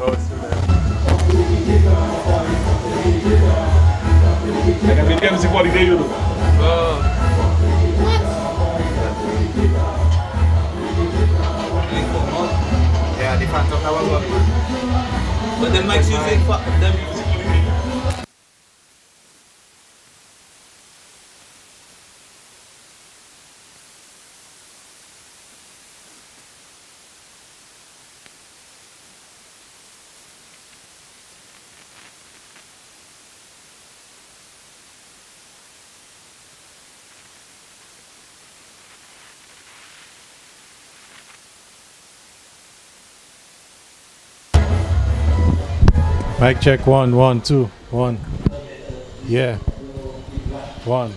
Oh, it's still there. I can make music quality, you know. Yeah, the Phantom, that was one. But the mics using them music quality. Mic check 1, 1, 2, 1. Yeah. 1.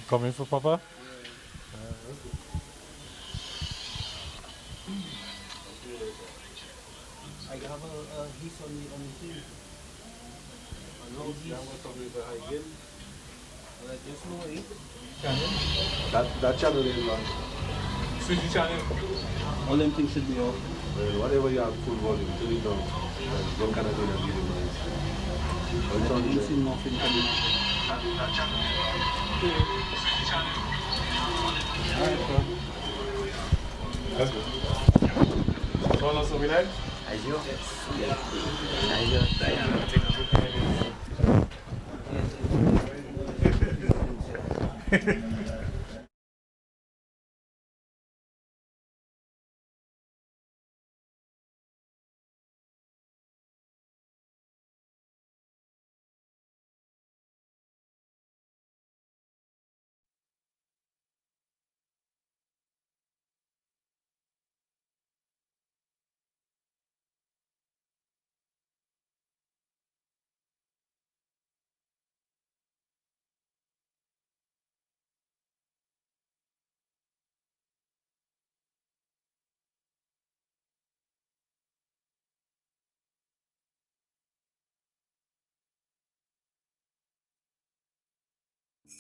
Coming for Papa? I have a his on the team. That channel is on. Switch the channel. All them things should be off. Whatever you have full volume, turn it down. Don't kind of do that video noise. I don't see nothing coming. That channel is on. Switch the channel. Alright, bro. That's good. Someone else will be live?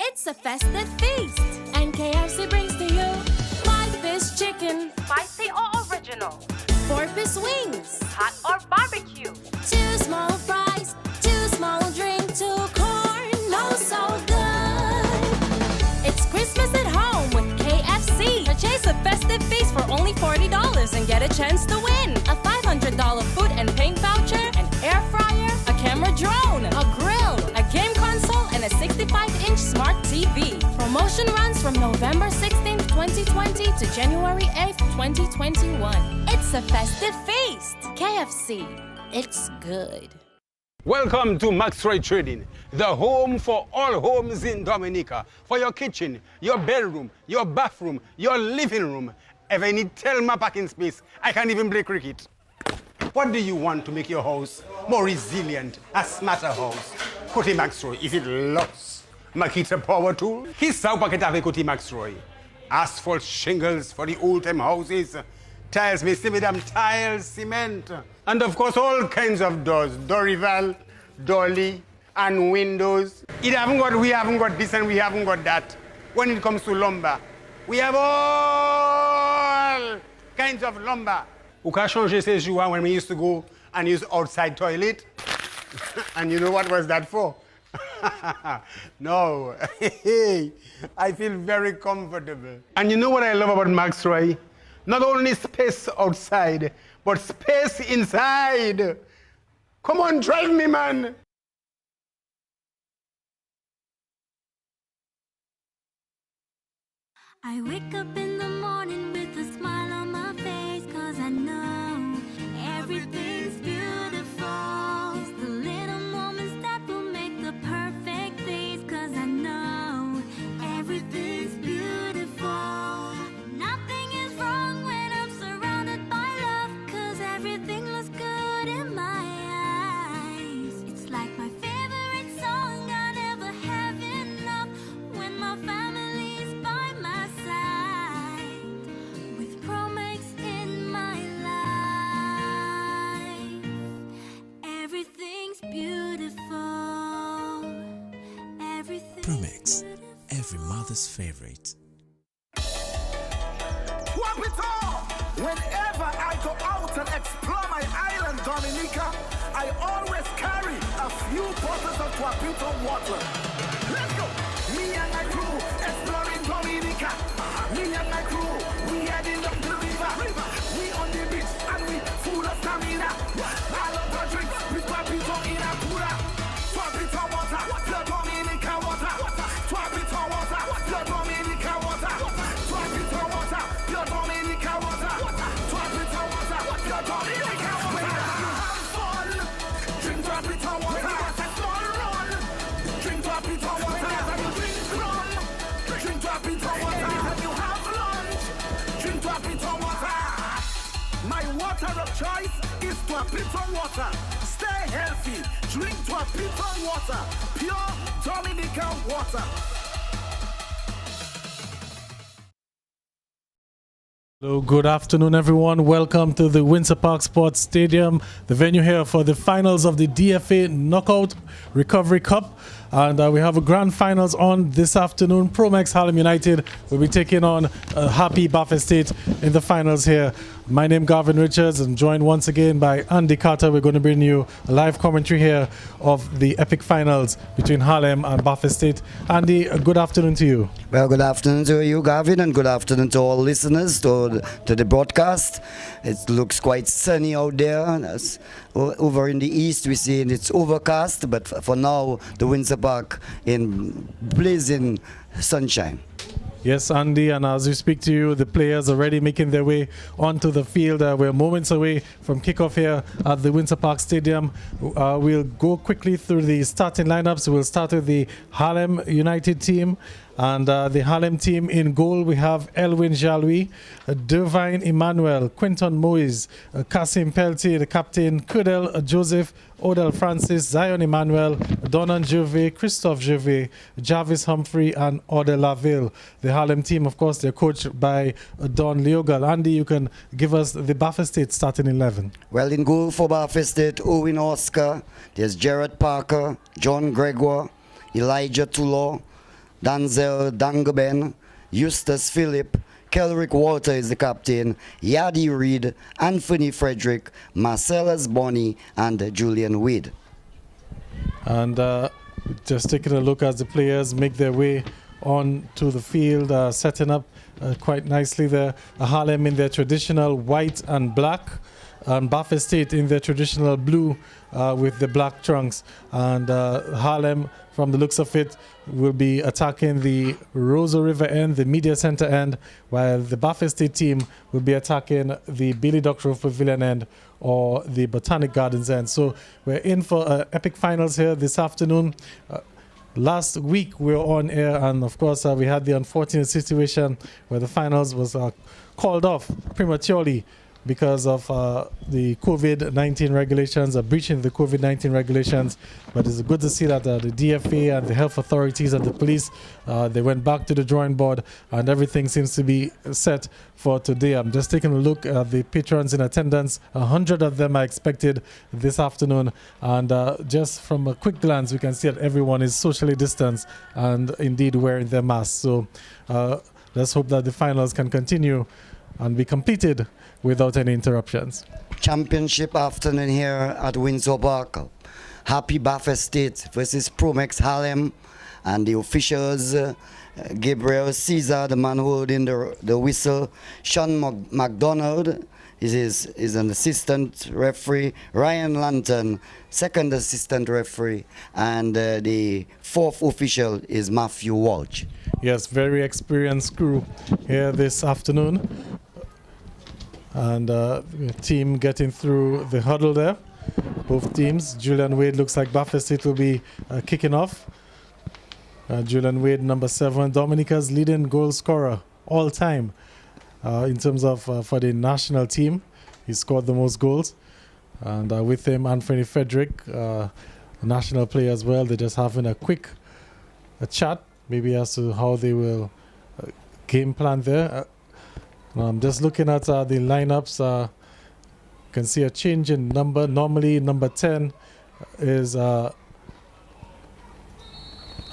It's a festive feast, and KFC brings to you 5-piece chicken, Spicy or original? 4-piece wings, Hot or barbecue? 2 small fries, 2 small drink, 2 corn, oh so good. It's Christmas at home with KFC. Purchase a festive feast for only $40 and get a chance to win a $500 food and paint voucher, an air fryer, a camera drone, a grill, a game console, and a 65-inch smart TV. Promotion runs from November 16th, 2020 to January 8th, 2021. It's a festive feast. KFC. It's good. Welcome to Maxroy Trading, the home for all homes in Dominica. For your kitchen, your bedroom, your bathroom, your living room. If I need Telma parking space, I can even play cricket. What do you want to make your house more resilient, a smarter house? Côté Maxroy, if it looks, Makita Power Tool. He's South Packet avec Côté Maxroy. Asphalt shingles for the old-time houses. Tiles, Messimidam tiles, cement. And of course, all kinds of doors. Dorival, dolly, and windows. We haven't got this and we haven't got that. When it comes to lumber, we have all kinds of lumber. Ou ka changer ces jours when we used to go and use outside toilet. And you know what was that for? No. I feel very comfortable. And you know what I love about Maxroy? Not only space outside, but space inside. Come on, drive me, man. I wake up in the morning with a smile on my face, 'cause I know everything's beautiful. It's the little moments that will make the perfect days, 'cause I know everything's beautiful. Nothing is wrong when I'm surrounded by love, 'cause everything looks good in my eyes. It's like my favorite song, I never have enough when my family's by my side. mother's favorite. Whenever I go out and explore my island, Dominica, I always carry a few bottles of Guapito water. Let's go! Me and my crew exploring Dominica. Me and my crew, we heading down the river. We on the beach and we full of stamina. I love to drink with Guapito in a cooler. Guapito water, the Dominica water. Guapito water, the Dominica water. Guapito water, the Dominica water. Guapito water, the Dominica water. Have fun, drink Guapito water. Small run, drink Guapito water. Drink rum, drink Guapito water. You have lunch, drink Guapito water. My water of choice is Guapito water. Stay healthy, drink Guapito water. Pure Dominican water. Hello, good afternoon, everyone. Welcome to the Windsor Park Sports Stadium, the venue here for the finals of the DFA Knockout Recovery Cup. And we have a grand finals on this afternoon. Promex Harlem United will be taking on Happy Bath State in the finals here. My name is Garvin Richards. I'm joined once again by Andy Carter. We're going to bring you a live commentary here of the epic finals between Harlem and Bath State. Andy, good afternoon to you. Well, good afternoon to you, Garvin, and good afternoon to all listeners to the broadcast. It looks quite sunny out there. Over in the east, we see it's overcast, but for now, the Windsor Park in blazing sunshine. Yes, Andy, and as we speak to you, the players are already making their way onto the field. We're moments away from kickoff here at the Windsor Park Stadium. We'll go quickly through the starting lineups. We'll start with the Harlem United team. And the Harlem team in goal, we have Elwin Jalui, Devine Emmanuel, Quinton Moise, Kasim Peltier, the captain, Kudel Joseph, Odell Francis, Zion Emmanuel, Donan Gervais, Christophe Gervais, Jarvis Humphrey, and Odell Laville. The Harlem team, of course, they're coached by Don Leogal. Andy, you can give us the Bath State starting 11. Well, in goal for Bath State, Owen Oscar, there's Jared Parker, John Gregoire, Elijah Tulor, Danzel Dangeben, Eustace Phillip, Kelrick Walter is the captain, Yadi Reed, Anthony Frederick, Marcellus Bonney, and Julian Wade. And just taking a look as the players make their way on to the field, setting up quite nicely there. Harlem in their traditional white and black, and Bath State in their traditional blue with the black trunks. And Harlem, from the looks of it, will be attacking the Rosa River end, the media center end, while the Bath State team will be attacking the Billy Doctorow Pavilion end or the Botanic Gardens end. So we're in for epic finals here this afternoon. Last week we were on air, and of course we had the unfortunate situation where the finals was called off prematurely because of the COVID-19 regulations, breaching the COVID-19 regulations. But it's good to see that the DFA and the health authorities and the police, they went back to the drawing board, and everything seems to be set for today. I'm just taking a look at the patrons in attendance. 100 of them are expected this afternoon. And just from a quick glance, we can see that everyone is socially distanced and indeed wearing their masks. So let's hope that the finals can continue and be completed without any interruptions. Championship afternoon here at Windsor Park. Happy Bath State versus Promex Harlem, and the officials, Gabriel Caesar, the man holding the whistle, Sean McDonald is an assistant referee, Ryan Lanton, second assistant referee, and the fourth official is Matthew Walsh. Yes, very experienced crew here this afternoon. And team getting through the huddle there. Both teams. Julian Wade looks like Bath State will be kicking off. Julian Wade, number 7, Dominica's leading goal scorer all time in terms of for the national team. He scored the most goals. And with him, Anthony Frederick, a national player as well. They're just having a quick chat, maybe as to how they will game plan there. I'm just looking at the lineups. You can see a change in number. Normally, number 10 is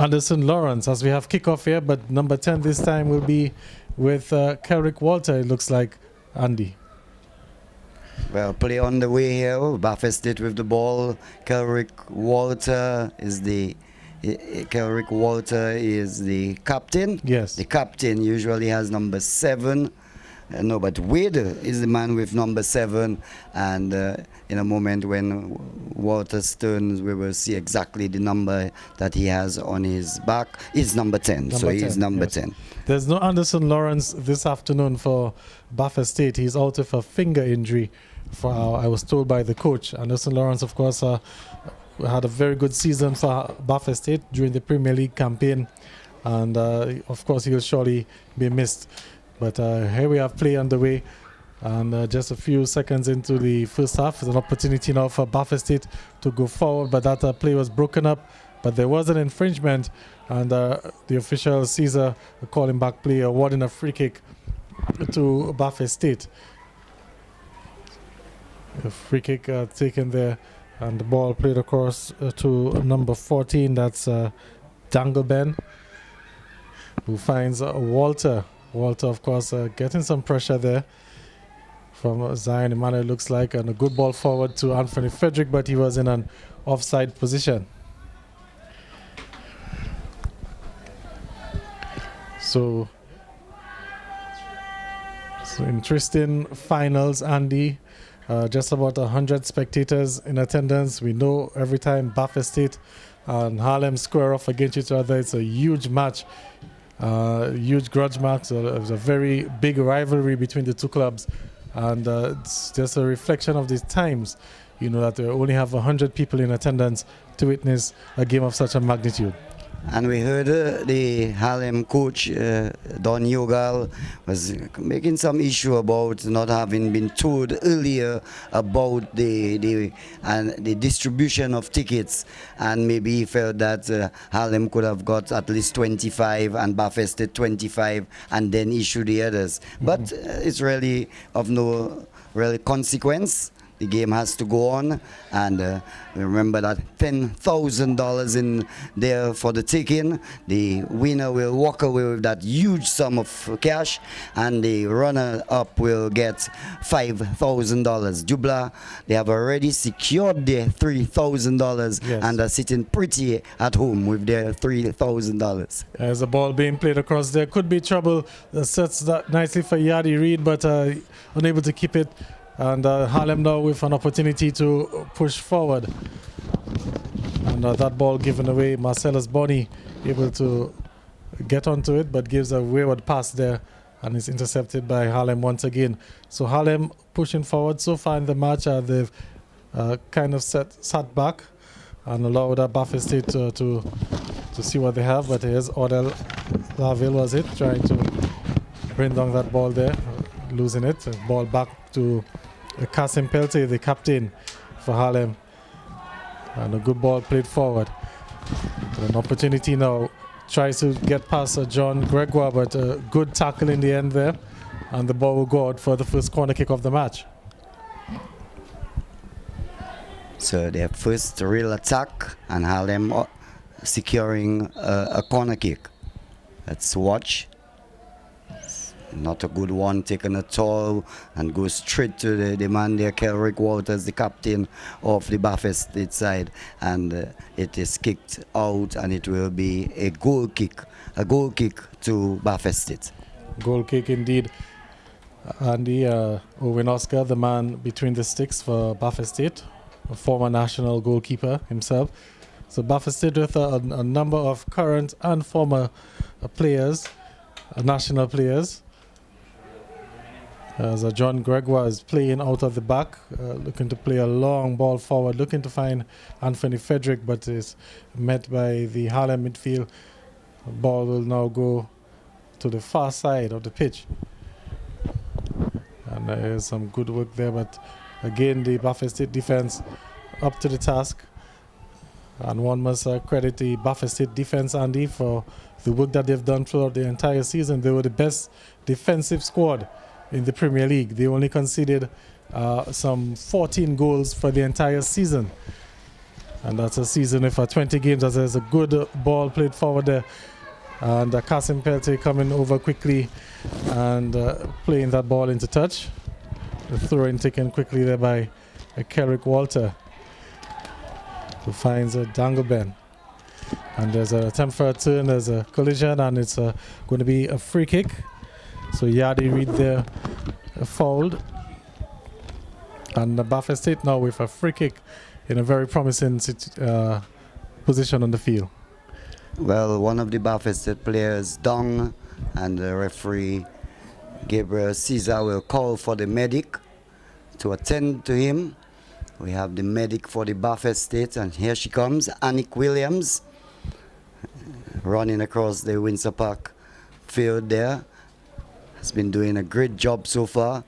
Anderson Lawrence as we have kickoff here, but number 10 this time will be with Kelrick Walter, it looks like, Andy. Well, play on the way here. Buffett State with the ball. Kelrick Walter is the captain. Yes. The captain usually has number 7. No, but Wade is the man with number 7, and in a moment when Walter turns, we will see exactly the number that he has on his back. It's number 10, so he's number 10. There's no Anderson Lawrence this afternoon for Buffett State. He's out with a finger injury, I was told by the coach. Anderson Lawrence, of course, had a very good season for Buffett State during the Premier League campaign, and of course he will surely be missed. But here we have play underway, and just a few seconds into the first half, there's an opportunity now for Buffett State to go forward, but that play was broken up. But there was an infringement, and the official sees a calling back play, awarding a free kick to Buffett State. A free kick taken there, and the ball played across to number 14, that's Dangleben, who finds Walter. Walter, of course, getting some pressure there from Zion Emmanuel, looks like, and a good ball forward to Anthony Frederick, but he was in an offside position. So interesting finals, Andy. Just about 100 spectators in attendance. We know every time Buffett State and Harlem square off against each other, it's a huge match. Huge grudge match. So it was a very big rivalry between the two clubs, and it's just a reflection of these times, that they only have 100 people in attendance to witness a game of such a magnitude. And we heard the Harlem coach, Don Yogal, was making some issue about not having been told earlier about the distribution of tickets, and maybe he felt that Harlem could have got at least 25 and Buffett State 25 and then issue the others. Mm-hmm. But it's really of no real consequence. The game has to go on, and remember that $10,000 in there for the taking. The winner will walk away with that huge sum of cash, and the runner-up will get $5,000. Dubla, they have already secured their $3,000, yes, and are sitting pretty at home with their $3,000. As a ball being played across there, could be trouble. Sets that nicely for Yadi Reid, but unable to keep it. And Harlem now with an opportunity to push forward. And that ball given away, Marcellus Bonney able to get onto it, but gives a wayward pass there, and is intercepted by Harlem once again. So Harlem pushing forward. So far in the match, they've kind of sat back and allowed Buffett State to see what they have. But here's Odell Laville, was it, trying to bring down that ball there, losing it. Ball back to Kasim Pelte, the captain for Harlem, and a good ball played forward. An opportunity now, tries to get past John Gregoire, but a good tackle in the end there, and the ball will go out for the first corner kick of the match. So their first real attack, and Harlem securing a corner kick. Let's watch. Not a good one taken at all, and goes straight to the man there, Kelrick Walters, the captain of the Buffett State side, and it is kicked out, and it will be a goal kick to Buffett State. Goal kick indeed. Andy, Owen Oscar, the man between the sticks for Buffett State, a former national goalkeeper himself. So Buffett State with a number of current and former players, national players. As John Gregoire is playing out of the back, looking to play a long ball forward, looking to find Anthony Frederick, but is met by the Harlem midfield. The ball will now go to the far side of the pitch. And there is some good work there, but again, the Buffett State defense up to the task. And one must credit the Buffett State defense, Andy, for the work that they've done throughout the entire season. They were the best defensive squad in the Premier League. They only conceded some 14 goals for the entire season. And that's a season with 20 games. There's a good ball played forward there. And Kasim Pelte coming over quickly and playing that ball into touch. The throw-in taken quickly there by Kerrick Walter, who finds a Dangleben. And there's an attempt for a turn, there's a collision, and it's going to be a free kick. So Yardi Reid there fouled. And Baffin State now with a free kick in a very promising position on the field. Well, one of the Baffin State players down, and the referee Gabriel Caesar will call for the medic to attend to him. We have the medic for the Baffin State, and here she comes, Annick Williams, running across the Windsor Park field there. Has been doing a great job so far.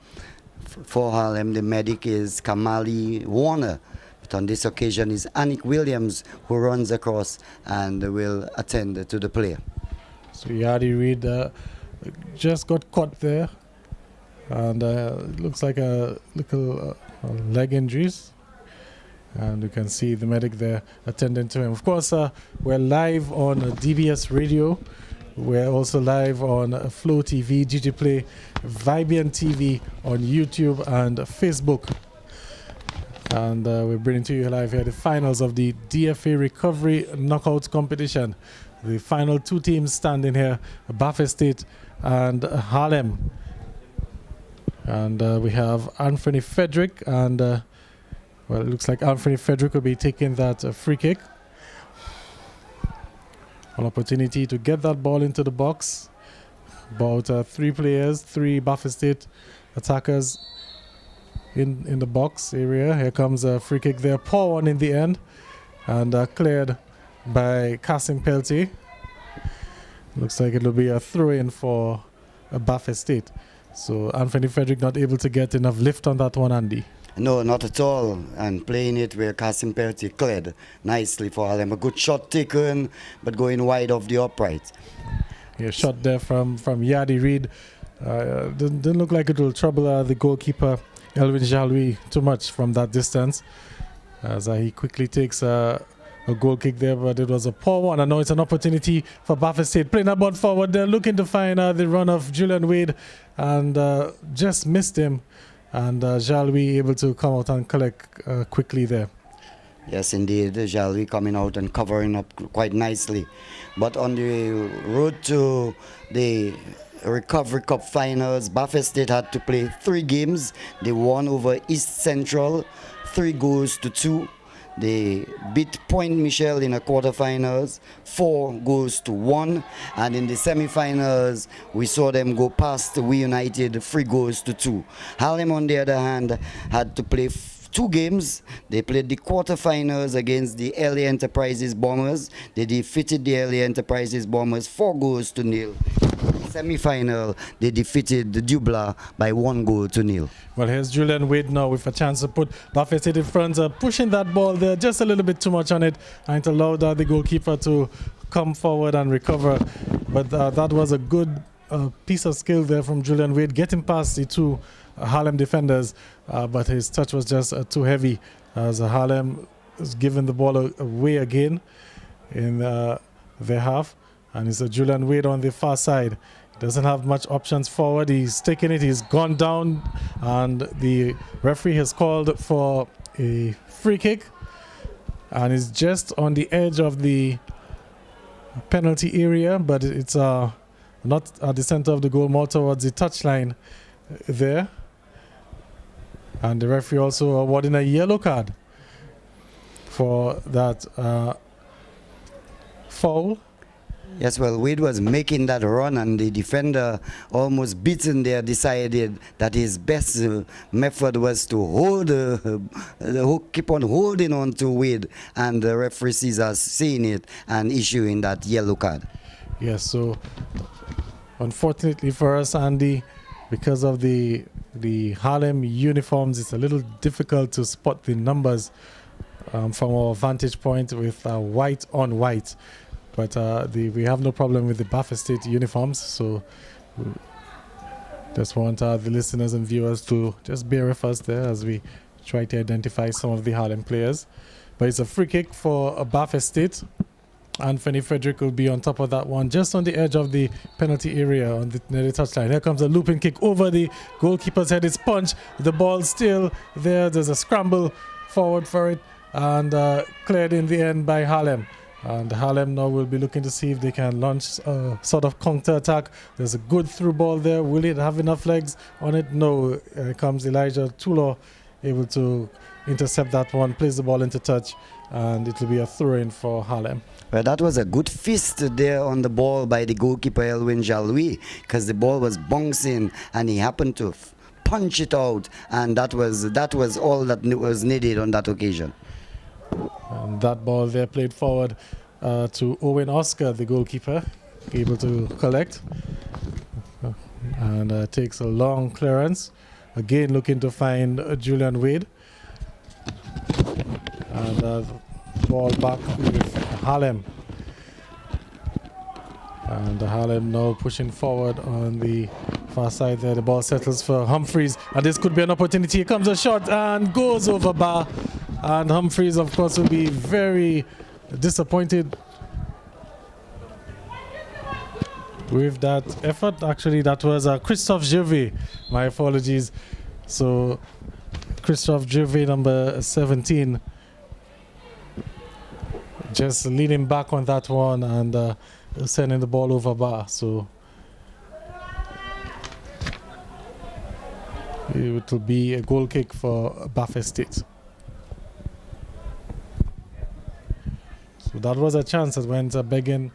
For Harlem, the medic is Kamali Warner. But on this occasion is Annick Williams who runs across and will attend to the player. So Yardi Reid just got caught there, and it looks like a little leg injuries. And you can see the medic there attending to him. Of course, we're live on DBS Radio. We're also live on Flow TV, GG Play, Vibian TV on YouTube and Facebook. And we're bringing to you live here the finals of the DFA Recovery Knockout Competition. The final two teams standing here, Baffin State and Harlem. And we have Anthony Frederick, and well, it looks like Anthony Frederick will be taking that free kick. An opportunity to get that ball into the box. About three players, three Baffin State attackers in the box area. Here comes a free kick there. Poor one in the end. And cleared by Kasim Pelte. Looks like it'll be a throw-in for a Baffin State. So Anthony Frederick not able to get enough lift on that one, Andy. No, not at all. And playing it where Kasim Pelte cleared nicely for Harlem. A good shot taken, but going wide of the upright. Yeah, shot there from Yardi Reid. Didn't look like it will trouble the goalkeeper, Elvin Jalui, too much from that distance. As he quickly takes a goal kick there, but it was a poor one. I know it's an opportunity for Baffin State. Playing that ball forward, they're looking to find the run of Julian Wade, and just missed him. And Jalui able to come out and collect quickly there. Yes, indeed. Jalui coming out and covering up quite nicely. But on the road to the Recovery Cup finals, Baffin State had to play 3 games. They won over East Central, 3-2. They beat Point Michel in the quarterfinals, 4-1. And in the semifinals, we saw them go past We United, 3-2. Harlem, on the other hand, had to play 2 games. They played the quarterfinals against the LA Enterprises Bombers. They defeated the LA Enterprises Bombers 4-0. Semi-final, they defeated the Dubla by 1-0. Well, here's Julian Wade now with a chance to put Baffin State in front, pushing that ball there just a little bit too much on it, and it allowed the goalkeeper to come forward and recover. But that was a good piece of skill there from Julian Wade, getting past the 2 Harlem defenders, but his touch was just too heavy, as Harlem is giving the ball away again in their half. And it's Julian Wade on the far side. Doesn't have much options forward. He's taking it. He's gone down. And the referee has called for a free kick. And it's just on the edge of the penalty area. But it's not at the center of the goal, more towards the touchline there. And the referee also awarding a yellow card for that foul. Yes, well, Wade was making that run, and the defender, almost beaten there, decided that his best method was to hold keep on holding on to Wade, and the referee sees us seeing it and issuing that yellow card. Yes, so unfortunately for us, Andy, because of the Harlem uniforms, it's a little difficult to spot the numbers from our vantage point with white on white. But we have no problem with the Baffin State uniforms, so we just want the listeners and viewers to just bear with us there as we try to identify some of the Harlem players. But But it's a free kick for Bath Estate. Anthony Frederick will be on top of that one, just on the edge of the penalty area on the, near the touchline. Here comes a looping kick over the goalkeeper's head. It's punched. The ball still there. There's a scramble forward for it and cleared in the end by Harlem. And Harlem now will be looking to see if they can launch a sort of counter attack. There's a good through ball there. Will it have enough legs on it? No. Here comes Elijah Tulo, able to intercept that one, place the ball into touch, and it will be a throw-in for Harlem. Well, that was a good fist there on the ball by the goalkeeper Elwin Jalui, because the ball was bouncing and he happened to punch it out, and that was all that was needed on that occasion. And that ball there played forward to Owen Oscar, the goalkeeper, able to collect, and takes a long clearance. Again, looking to find Julian Wade. And ball back with Harlem. And Harlem now pushing forward on the far side there. The ball settles for Humphreys, and this could be an opportunity. Here comes a shot and goes over bar. And Humphreys, of course, will be very disappointed with that effort. Actually, that was Christophe Gervais. My apologies. So, Christophe Gervais, number 17, just leaning back on that one and sending the ball over bar. So, it will be a goal kick for Bath Estate. So that was a chance that went begging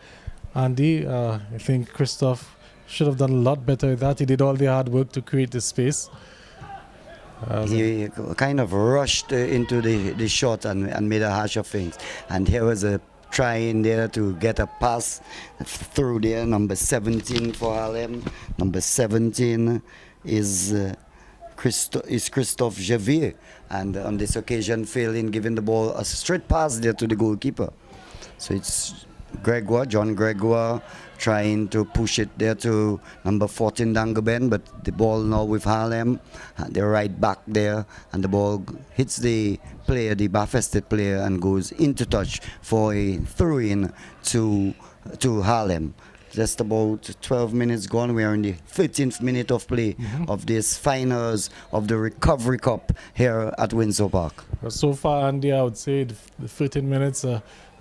Andy. I think Christophe should have done a lot better at that. He did all the hard work to create the space. He kind of rushed into the shot and made a hash of things. And here was a try in there to get a pass through there. Number 17 for Harlem. Number 17 is Christophe Javier. And on this occasion, failing giving the ball a straight pass there to the goalkeeper. So it's Gregoire, John Gregoire, trying to push it there to number 14 Dangoben, but the ball now with Harlem, and they're right back there, and the ball hits the player, the Bath Estate player, and goes into touch for a throw-in to Harlem. Just about 12 minutes gone. We are in the 13th minute of play of this finals of the Recovery Cup here at Windsor Park. So far, Andy, I would say the 13 minutes,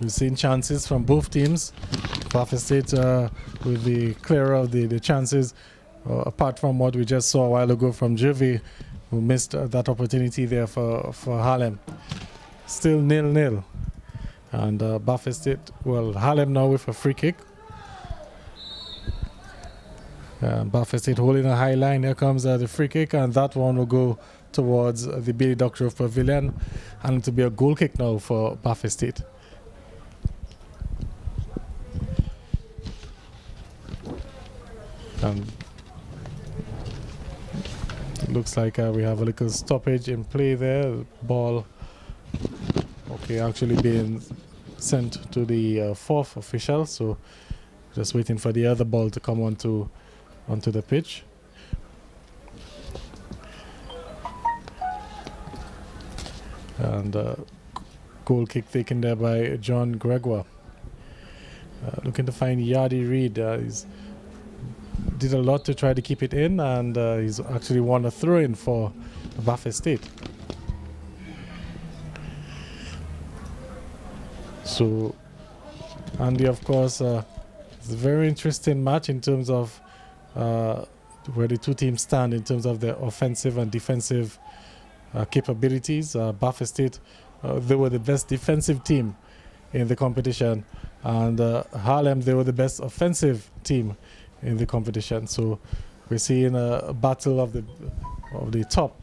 we've seen chances from both teams. Bath Estate with the clearer of the chances, apart from what we just saw a while ago from Gervais, who missed that opportunity there for Harlem. Still 0-0. And Bath Estate, well, Harlem now with a free kick. Bath Estate holding a high line. Here comes the free kick, and that one will go towards the Billy Doctor Pavilion, and to be a goal kick now for Bath Estate. It looks like we have a little stoppage in play there. Ball, okay, actually being sent to the fourth official. So just waiting for the other ball to come onto the pitch. And goal kick taken there by John Gregoire. Looking to find Yardi Reid. He's did a lot to try to keep it in, and he's actually won a throw-in for Bath Estate. So, Andy, of course, it's a very interesting match in terms of where the two teams stand in terms of their offensive and defensive capabilities. Bath Estate, they were the best defensive team in the competition, and Harlem, they were the best offensive team in the competition. So we're seeing a battle of the top.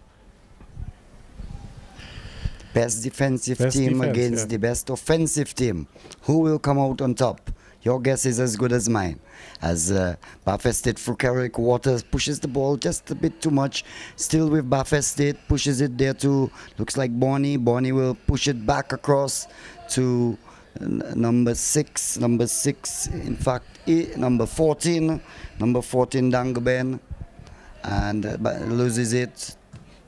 Best defensive team against the best offensive team. Who will come out on top? Your guess is as good as mine. As Bath Estate through Carrick Waters pushes the ball just a bit too much. Still with Bath Estate, pushes it there to, looks like Bonnie. Bonnie will push it back across to number 6, in fact, number 14 Dangoben, and loses it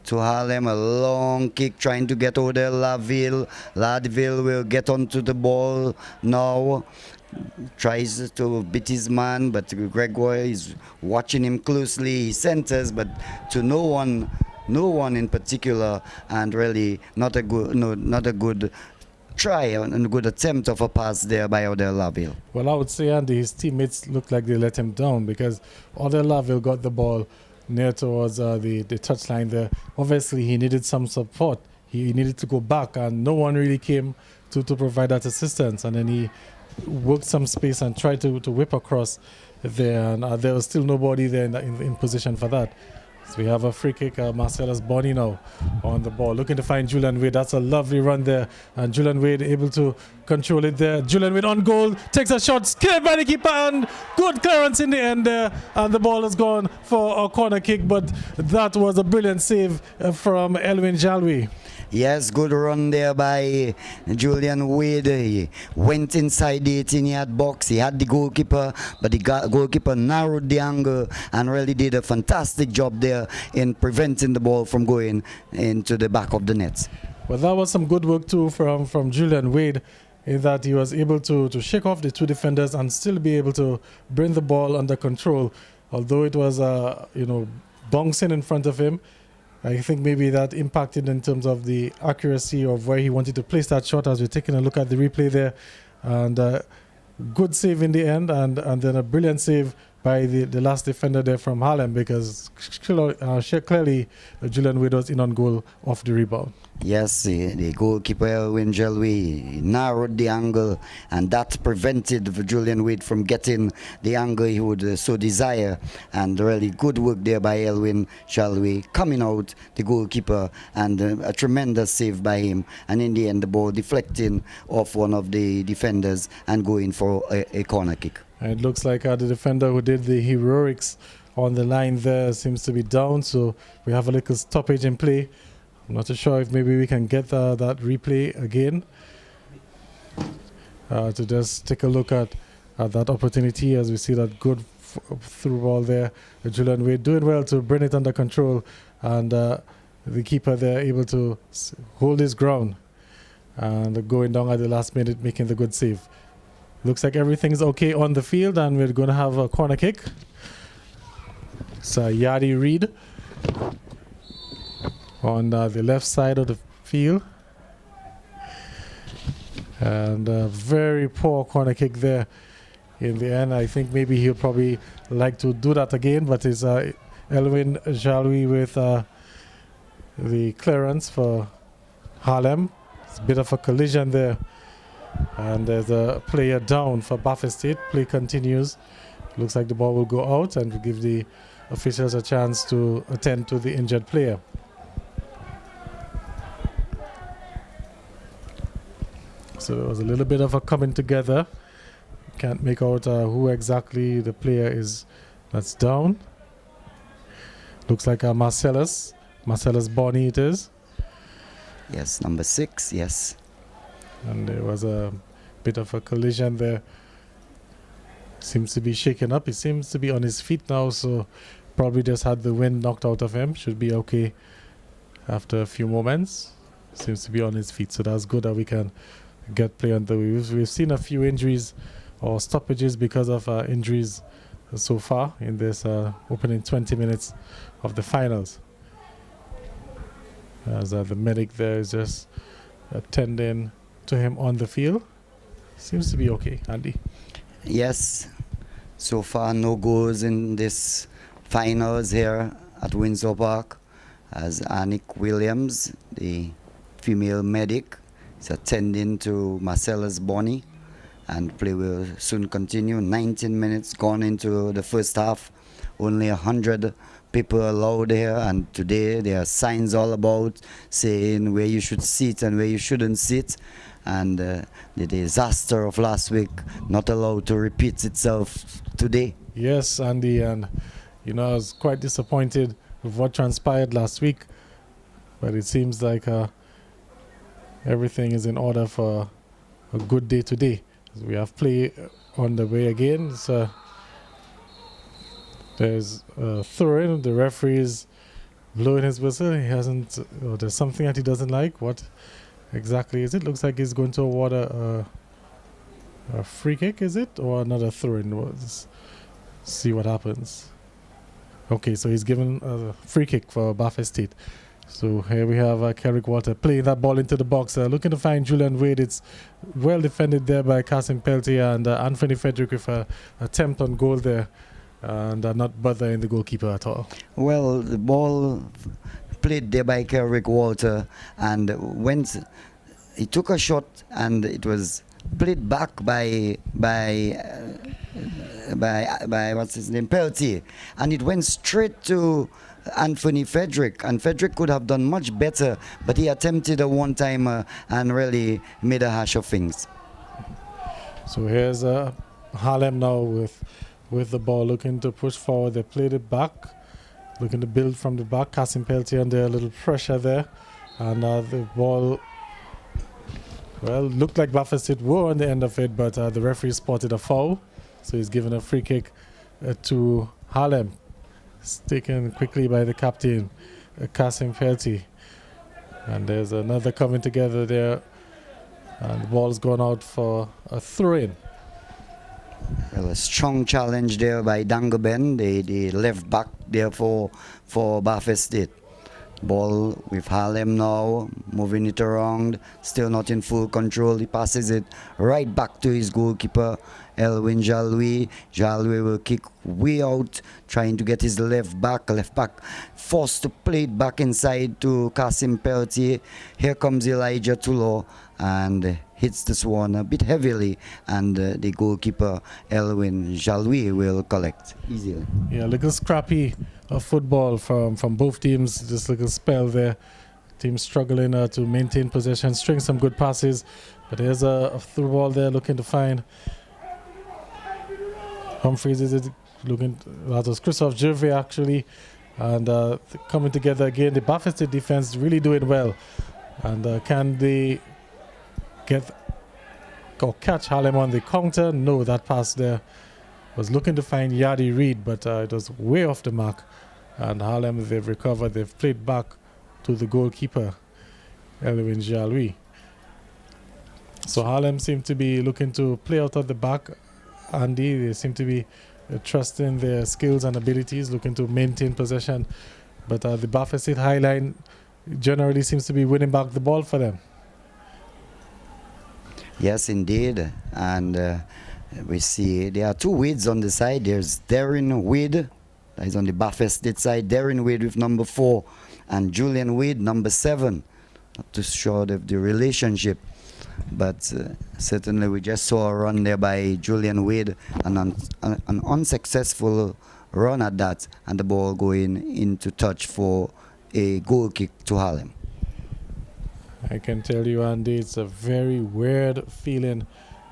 to Harlem. A long kick trying to get over there. Ladville will get onto the ball now. Tries to beat his man, but Gregoire is watching him closely. He centers, but to no one in particular, and really not a good try and a good attempt of a pass there by Odell Laville. Well, I would say, Andy, his teammates looked like they let him down because Odell Laville got the ball near towards the touchline there. Obviously, he needed some support. He needed to go back, and no one really came to provide that assistance. And then he worked some space and tried to whip across there, and there was still nobody there in position for that. So we have a free kick, Marcellus Bonney now on the ball, looking to find Julian Wade. That's a lovely run there, and Julian Wade able to control it there. Julian Wade on goal, takes a shot, cleared by the keeper, and good clearance in the end there, and the ball is gone for a corner kick, but that was a brilliant save from Elwin Jalwi. Yes, good run there by Julian Wade. He went inside the 18-yard box. He had the goalkeeper, but the goalkeeper narrowed the angle and really did a fantastic job there in preventing the ball from going into the back of the net. Well, that was some good work too from Julian Wade, in that he was able to shake off the two defenders and still be able to bring the ball under control. Although it was bouncing in front of him, I think maybe that impacted in terms of the accuracy of where he wanted to place that shot, as we're taking a look at the replay there. And good save in the end, and then a brilliant save by the last defender there from Harlem, because clearly Julian Wade was in on goal off the rebound. Yes, the goalkeeper Elwin Jalwi narrowed the angle, and that prevented Julian Wade from getting the angle he would so desire. And really good work there by Elwin Jalwi, coming out the goalkeeper, and a tremendous save by him. And in the end, the ball deflecting off one of the defenders and going for a corner kick. And it looks like the defender who did the heroics on the line there seems to be down, so we have a little stoppage in play. I'm not too sure if maybe we can get that replay again to just take a look at that opportunity, as we see that good through ball there. Julian Wade doing well to bring it under control, and the keeper there able to hold his ground and going down at the last minute, making the good save. Looks like everything's okay on the field, and we're going to have a corner kick. It's Yadi Reed on the left side of the field, and a very poor corner kick there in the end. I think maybe he'll probably like to do that again, but it's Elwin Jalwi with the clearance for Harlem. It's a bit of a collision there, and there's a player down for Baffin State. Play continues. Looks like the ball will go out and give the officials a chance to attend to the injured player. So there was a little bit of a coming together. Can't make out who exactly the player is that's down. Looks like Marcellus Bonney it is. Yes, number 6, yes. And there was a bit of a collision there. Seems to be shaken up. He seems to be on his feet now, so probably just had the wind knocked out of him. Should be okay after a few moments. Seems to be on his feet, so that's good that we can get play on the way. We've seen a few injuries or stoppages because of injuries so far in this opening 20 minutes of the finals. As the medic there is just attending to him on the field. Seems to be okay, Andy. Yes, so far no goals in this finals here at Windsor Park, as Annick Williams, the female medic, is attending to Marcellus Bonney, and play will soon continue. 19 minutes gone into the first half. Only 100 people allowed here, and today there are signs all about saying where you should sit and where you shouldn't sit, and the disaster of last week not allowed to repeat itself today. Yes, Andy, and I was quite disappointed with what transpired last week, but it seems like everything is in order for a good day today. We have play on the way again. So there's a throw-in. The referees blowing his whistle. He hasn't, there's something that he doesn't like. What exactly is it? Looks like he's going to award a free kick, is it? Or another throw-in? Let's see what happens. Okay, so he's given a free kick for Bath Estate. So here we have Kerrick Walter playing that ball into the box, looking to find Julian Wade. It's well defended there by Kasim Peltier and Anthony Frederick with an attempt on goal there, and not bothering the goalkeeper at all. Well, the ball played there by Kerrick Walter, and went. He took a shot, and it was played back by what's his name, Peltier, and it went straight to Anthony Frederick, and Frederick could have done much better, but he attempted a one-timer and really made a hash of things. So here's Harlem now with the ball, looking to push forward. They played it back, looking to build from the back. Kasim Peltier under a little pressure there, and the ball, well, looked like Bath Estate were on the end of it, but the referee spotted a foul, so he's given a free kick to Harlem. It's taken quickly by the captain, Kasim Peltier. And there's another coming together there, and the ball's gone out for a throw-in. Well, a strong challenge there by Dangoben, the left back there for Bath Estate. Ball with Harlem now, moving it around, still not in full control. He passes it right back to his goalkeeper, Elwin Jalui. Jalui will kick way out, trying to get his left back forced to play it back inside to Kasim Peltier. Here comes Elijah Tulo and hits this one a bit heavily, and the goalkeeper Elwin Jalui will collect easily. Yeah, a little scrappy football from both teams. Just a little spell there. Team struggling to maintain possession, string some good passes, but there's a through ball there looking to find Humphreys. Is it looking? That was Christophe Gervais actually, and coming together again. The Bath Estate defense really doing well, and can they get or catch Harlem on the counter? No, that pass there was looking to find Yadi Reid, but it was way off the mark. And Harlem, they've recovered. They've played back to the goalkeeper, Elwin Jalui. So Harlem seem to be looking to play out of the back. Andy, they seem to be trusting their skills and abilities, looking to maintain possession. But the Bath Estate high line generally seems to be winning back the ball for them. Yes, indeed. And we see there are two Wades on the side. There's Darren Wade, that is on the Bath Estate side. Darren Wade with number 4, and Julian Wade, number 7. Not too sure of the relationship, but certainly we just saw a run there by Julian Wade, an unsuccessful run at that, and the ball going into touch for a goal kick to Harlem. I can tell you, Andy, it's a very weird feeling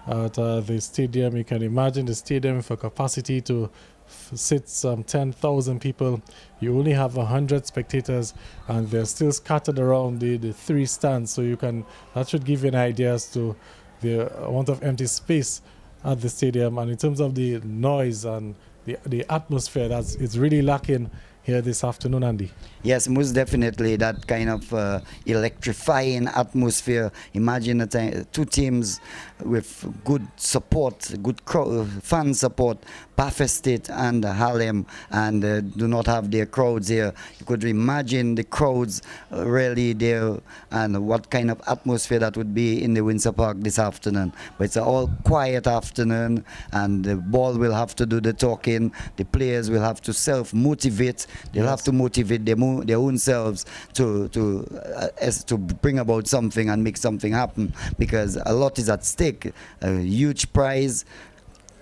at the stadium. You can imagine the stadium with a capacity to sit some 10,000 people. You only have 100 spectators, and they're still scattered around the 3 stands. So that should give you an idea as to the amount of empty space at the stadium. And in terms of the noise and the atmosphere, it's really lacking here this afternoon, Andy. Yes, most definitely that kind of electrifying atmosphere. Imagine two teams with good support, good fan support, Bath Estate and Harlem, and do not have their crowds here. You could imagine the crowds really there, and what kind of atmosphere that would be in the Windsor Park this afternoon. But it's an all quiet afternoon, and the ball will have to do the talking. The players will have to self-motivate. They'll have to motivate their own selves to bring about something and make something happen, because a lot is at stake. A huge prize,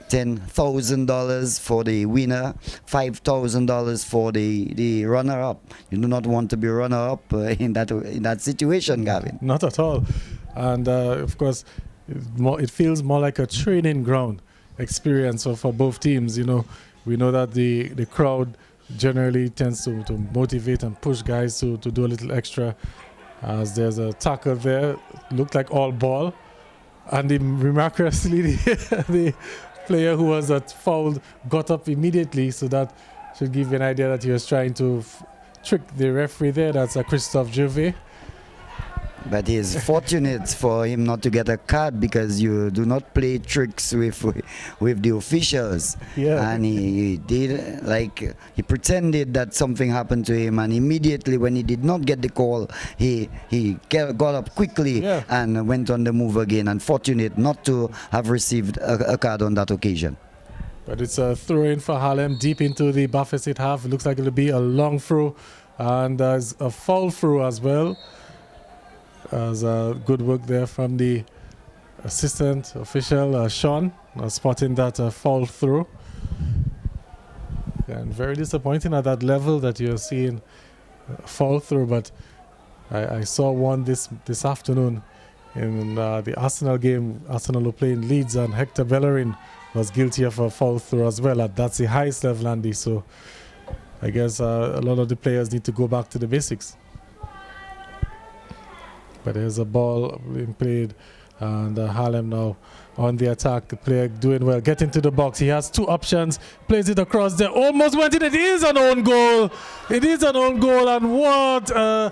$10,000 for the winner, $5,000 for the runner-up. You do not want to be runner-up in that situation, Gavin. Not at all. And of course, it feels more like a training ground experience for both teams. You know, we know that the crowd generally tends to motivate and push guys to do a little extra. As there's a tackle there, looked like all ball, and miraculously the player who was at foul got up immediately, so that should give you an idea that he was trying to tricked the referee there. That's Christophe Gervais. But it's fortunate for him not to get a card because you do not play tricks with the officials. Yeah. And he did, like, he pretended that something happened to him, and immediately when he did not get the call, he got up quickly and went on the move again. Unfortunate not to have received a card on that occasion. But it's a throw in for Harlem deep into the Buffalo State half. It looks like it'll be a long throw and there's a foul throw as well. As good work there from the assistant official, Sean, spotting that foul throw. And very disappointing at that level that you're seeing fall through, but I saw one this afternoon in the Arsenal game. Arsenal were playing Leeds, and Hector Bellerin was guilty of a foul through as well. That's the highest level, Andy. So I guess a lot of the players need to go back to the basics. But there's a ball being played, and Harlem now on the attack. The player doing well, getting to the box. He has two options, plays it across there, almost went in. It is an own goal. It is an own goal, and what a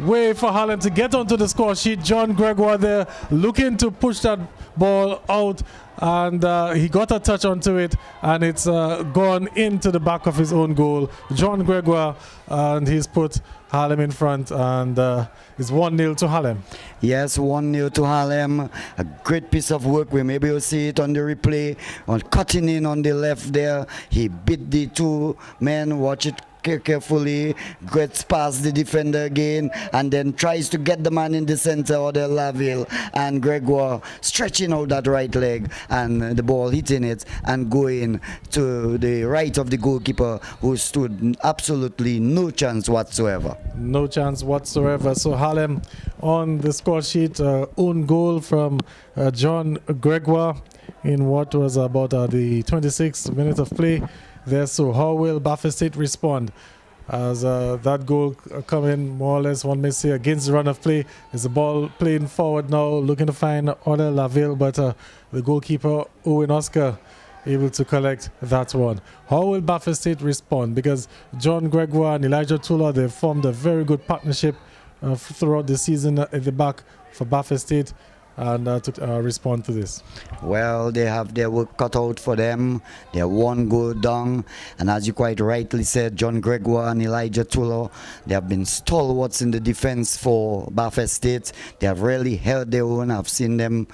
way for Harlem to get onto the score sheet. John Gregoire there looking to push that ball out, and he got a touch onto it, and it's gone into the back of his own goal. John Gregoire, and he's put Harlem in front, and it's 1-0 to Harlem. Yes, 1-0 to Harlem. A great piece of work. We maybe will see it on the replay. On cutting in on the left there, he beat the two men. Watch it carefully, gets past the defender again, and then tries to get the man in the center, or the Laville, and Gregoire stretching out that right leg, and the ball hitting it and going to the right of the goalkeeper, who stood absolutely no chance whatsoever. No chance whatsoever. So Harlem on the score sheet, own goal from John Gregoire in what was about the 26th minute of play there. So how will Buffalo State respond as that goal coming more or less, one may say, against the run of play? Is the ball playing forward now, looking to find Odell Laville, but the goalkeeper Owen Oscar able to collect that one. How will Buffalo State respond? Because John Gregoire and Elijah Tula, they formed a very good partnership throughout the season at the back for Buffalo State, and to respond to this. Well, they have their work cut out for them. They're one goal down, and as you quite rightly said, John Gregoire and Elijah Tulo, they have been stalwarts in the defense for Buffalo State. They have really held their own. I've seen them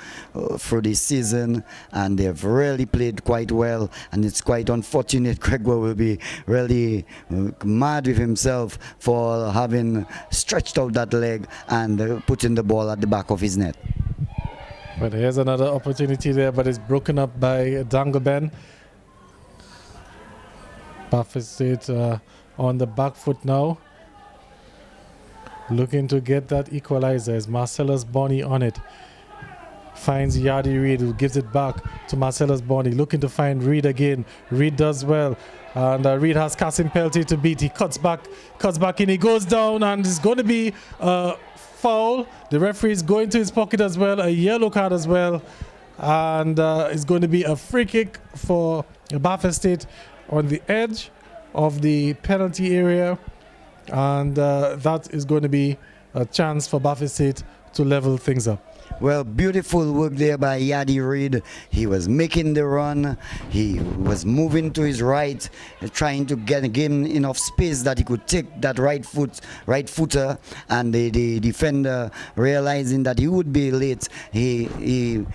through the season, and they've really played quite well, and it's quite unfortunate. Gregoire will be really mad with himself for having stretched out that leg and putting the ball at the back of his net. But here's another opportunity there, but it's broken up by Dangleben. Buffalo State on the back foot now, looking to get that equalizer. Is Marcellus Bonney on it? Finds Yadi Reid, who gives it back to Marcellus Bonney, looking to find Reid again. Reid does well, and Reid has Kasim Pelty to beat. He cuts back in, he goes down, and it's going to be foul. The referee is going to his pocket as well, a yellow card as well, and it's going to be a free kick for Buffalo State on the edge of the penalty area, and that is going to be a chance for Buffalo State to level things up. Well, beautiful work there by Yadi Reid. He was making the run. He was moving to his right, trying to get him enough space that he could take that right footer. And the defender, realizing that he would be late, he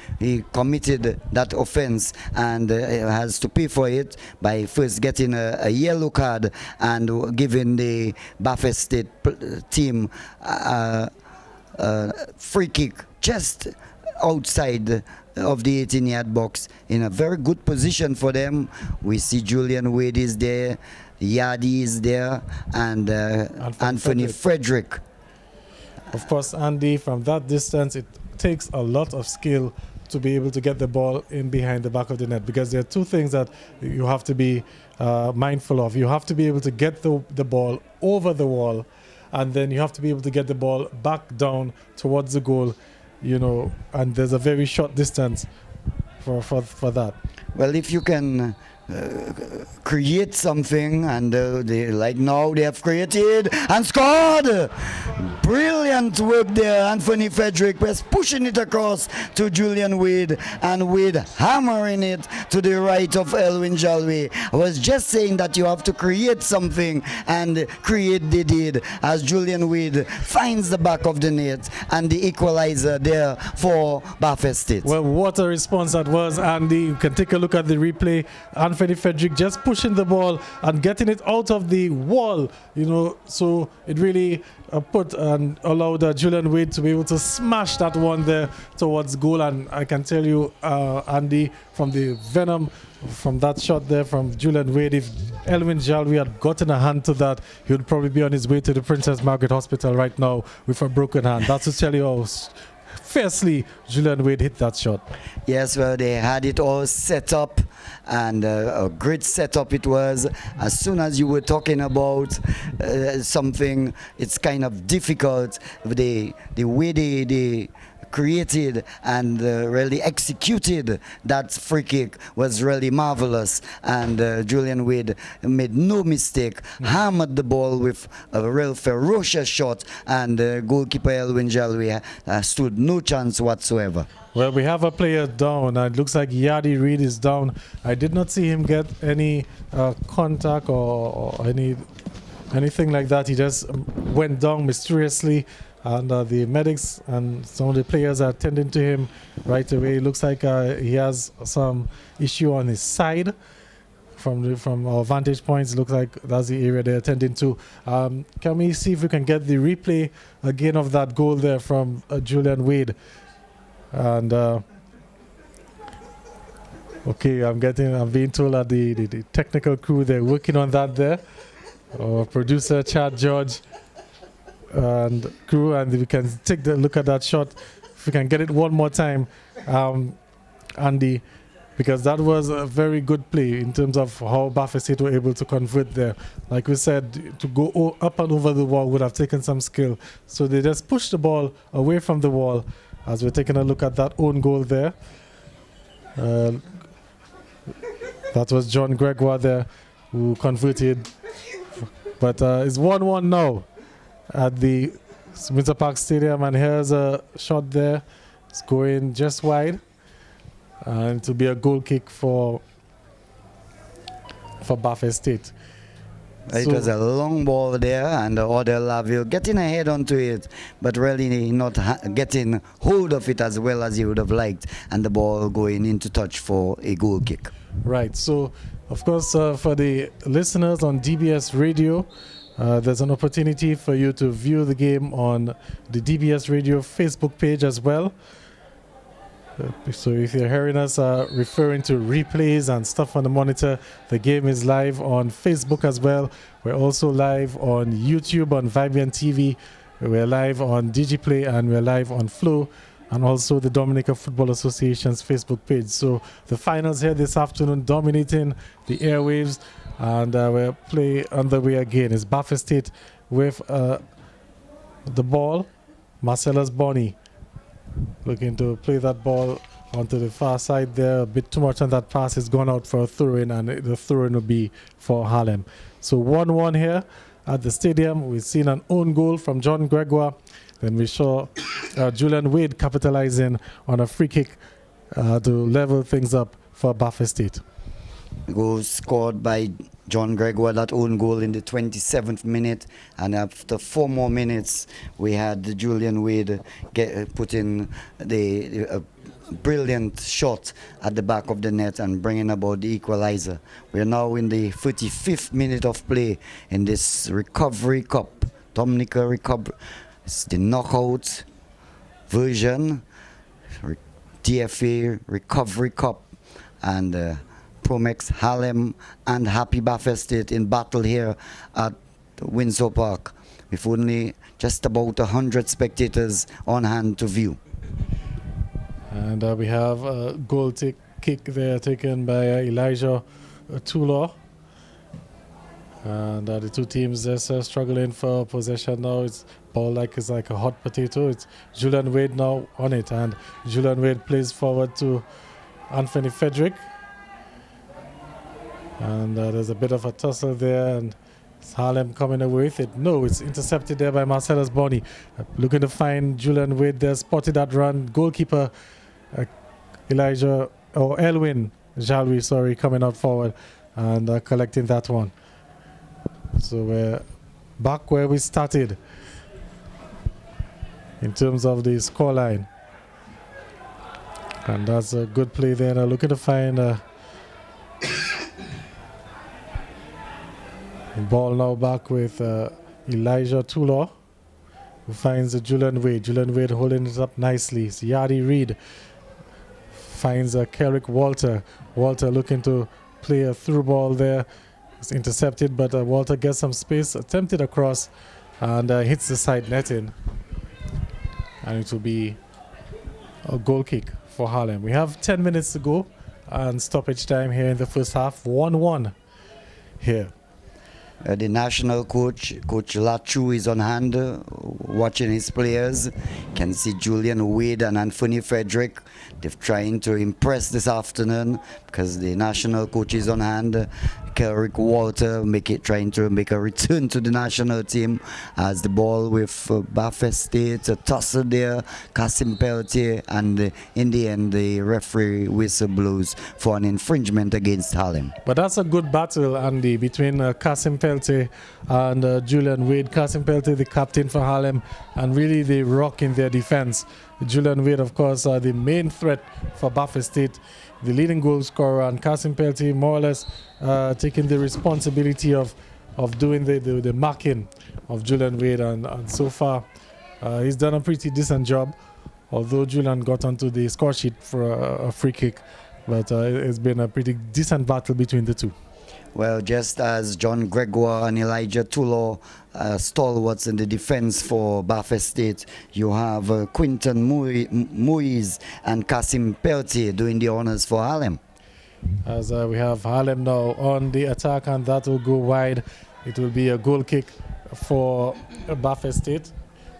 committed that offense, and has to pay for it by first getting a yellow card and giving the Buffalo State team free kick just outside of the 18-yard box, in a very good position for them. We see Julian Wade is there, Yadi is there, and Anthony Frederick. Of course, Andy, from that distance, it takes a lot of skill to be able to get the ball in behind the back of the net, because there are two things that you have to be mindful of. You have to be able to get the ball over the wall, and then you have to be able to get the ball back down towards the goal, and there's a very short distance for that. Well, if you can create something, and like now they have created and scored. Brilliant work there. Anthony Frederick was pushing it across to Julian Wade, and Wade hammering it to the right of Elwin Jalwe. I was just saying that you have to create something, and create they did, as Julian Wade finds the back of the net and the equalizer there for Baffert State. Well, what a response that was, Andy. You can take a look at the replay. Anthony Frederick just pushing the ball and getting it out of the wall, so it really put and allowed Julian Wade to be able to smash that one there towards goal. And I can tell you, Andy, from the venom from that shot there from Julian Wade, if Elwin Jalwe had gotten a hand to that, he would probably be on his way to the Princess Margaret Hospital right now with a broken hand. That's to tell you how fiercely Julian Wade hit that shot. Yes, well, they had it all set up, and a great setup it was. As soon as you were talking about something, it's kind of difficult. The way they created and really executed that free kick was really marvelous, and Julian Wade made no mistake, hammered the ball with a real ferocious shot, and goalkeeper Elwin Jalwe stood no chance whatsoever. Well, we have a player down. It looks like Yadi Reid is down. I did not see him get any contact or anything like that. He just went down mysteriously, and the medics and some of the players are attending to him right away. It looks like he has some issue on his side. From our vantage points, it looks like that's the area they're attending to. Can we see if we can get the replay again of that goal there from Julian Wade? And okay, I'm being told that the technical crew, they're working on that there. Our producer Chad George and crew, and we can take a look at that shot. If we can get it one more time, Andy, because that was a very good play in terms of how Baffert State were able to convert there. Like we said, to go up and over the wall would have taken some skill. So they just pushed the ball away from the wall. As we're taking a look at that own goal there. That was John Gregoire there who converted. But it's 1-1 now at the Windsor Park Stadium, and here's a shot there. It's going just wide, and to be a goal kick for Baffert State. It was a long ball there, and Odell Laville getting ahead onto it, but really not getting hold of it as well as he would have liked, and the ball going into touch for a goal kick. Right, so of course for the listeners on DBS Radio, there's an opportunity for you to view the game on the DBS Radio Facebook page as well. So if you're hearing us referring to replays and stuff on the monitor, the game is live on Facebook as well. We're also live on YouTube on Vibrant TV. We're live on DigiPlay, and we're live on Flow, and also the Dominica Football Association's Facebook page. So the finals here this afternoon, dominating the airwaves, and we'll play underway again. It's Baffert State with the ball. Marcellus Bonney looking to play that ball onto the far side there. A bit too much on that pass. It's gone out for a throw-in, and the throw-in will be for Harlem. So 1-1 here at the stadium. We've seen an own goal from John Gregoire. Then we saw Julian Wade capitalizing on a free kick to level things up for Baffert State. Goal scored by John Gregoire, that own goal in the 27th minute, and after 4 more minutes we had Julian Wade put in the brilliant shot at the back of the net and bringing about the equalizer. We are now in the 35th minute of play in this Recovery Cup, Dominica Recovery. It's the knockout version, DFA Recovery Cup, and Promex Harlem and Happy Baffert State in battle here at Windsor Park, with only just about 100 spectators on hand to view. And we have a goal kick there taken by Elijah Tulaw. And the two teams just struggling for possession now. It's ball it's like a hot potato. It's Julian Wade now on it, and Julian Wade plays forward to Anthony Frederick. And there's a bit of a tussle there, and is Harlem coming away with it? No, it's intercepted there by Marcellus Bonney. Looking to find Julian Wade there, spotted that run. Goalkeeper Elwin Jalwi, sorry, coming out forward and collecting that one. So we're back where we started in terms of the scoreline. And that's a good play there. Now looking to find ball now back with Elijah Tulor, who finds Julian Wade. Julian Wade holding it up nicely. It's Yadi Reed finds Kerrick Walter. Walter looking to play a through ball there. It's intercepted, but Walter gets some space, attempted across, and hits the side netting. And it will be a goal kick for Harlem. We have 10 minutes to go and stoppage time here in the first half. 1-1 here. The national coach, Coach Lachu, is on hand watching his players. You can see Julian Wade and Anthony Frederick. They're trying to impress this afternoon because the national coach is on hand. Kerrick Walter trying to make a return to the national team as the ball with Baffert State, a tussle there, Kasim Peltier, and in the end the referee whistle blows for an infringement against Harlem. But that's a good battle, Andy, between Kasim Peltier and Julian Wade. Kasim Peltier, the captain for Harlem, and really the rock in their defense. Julian Wade, of course, the main threat for Baffert State, the leading goal scorer, and Kasim Peltier more or less taking the responsibility of doing the marking of Julian Wade, and so far he's done a pretty decent job, although Julian got onto the score sheet for a free kick, but it's been a pretty decent battle between the two. Well, just as John Gregoire and Elijah Tulor stalwarts in the defense for Baffert State, you have Quinton Muiz and Kasim Peltier doing the honors for Harlem. As we have Harlem now on the attack, and that will go wide. It will be a goal kick for Baffert State.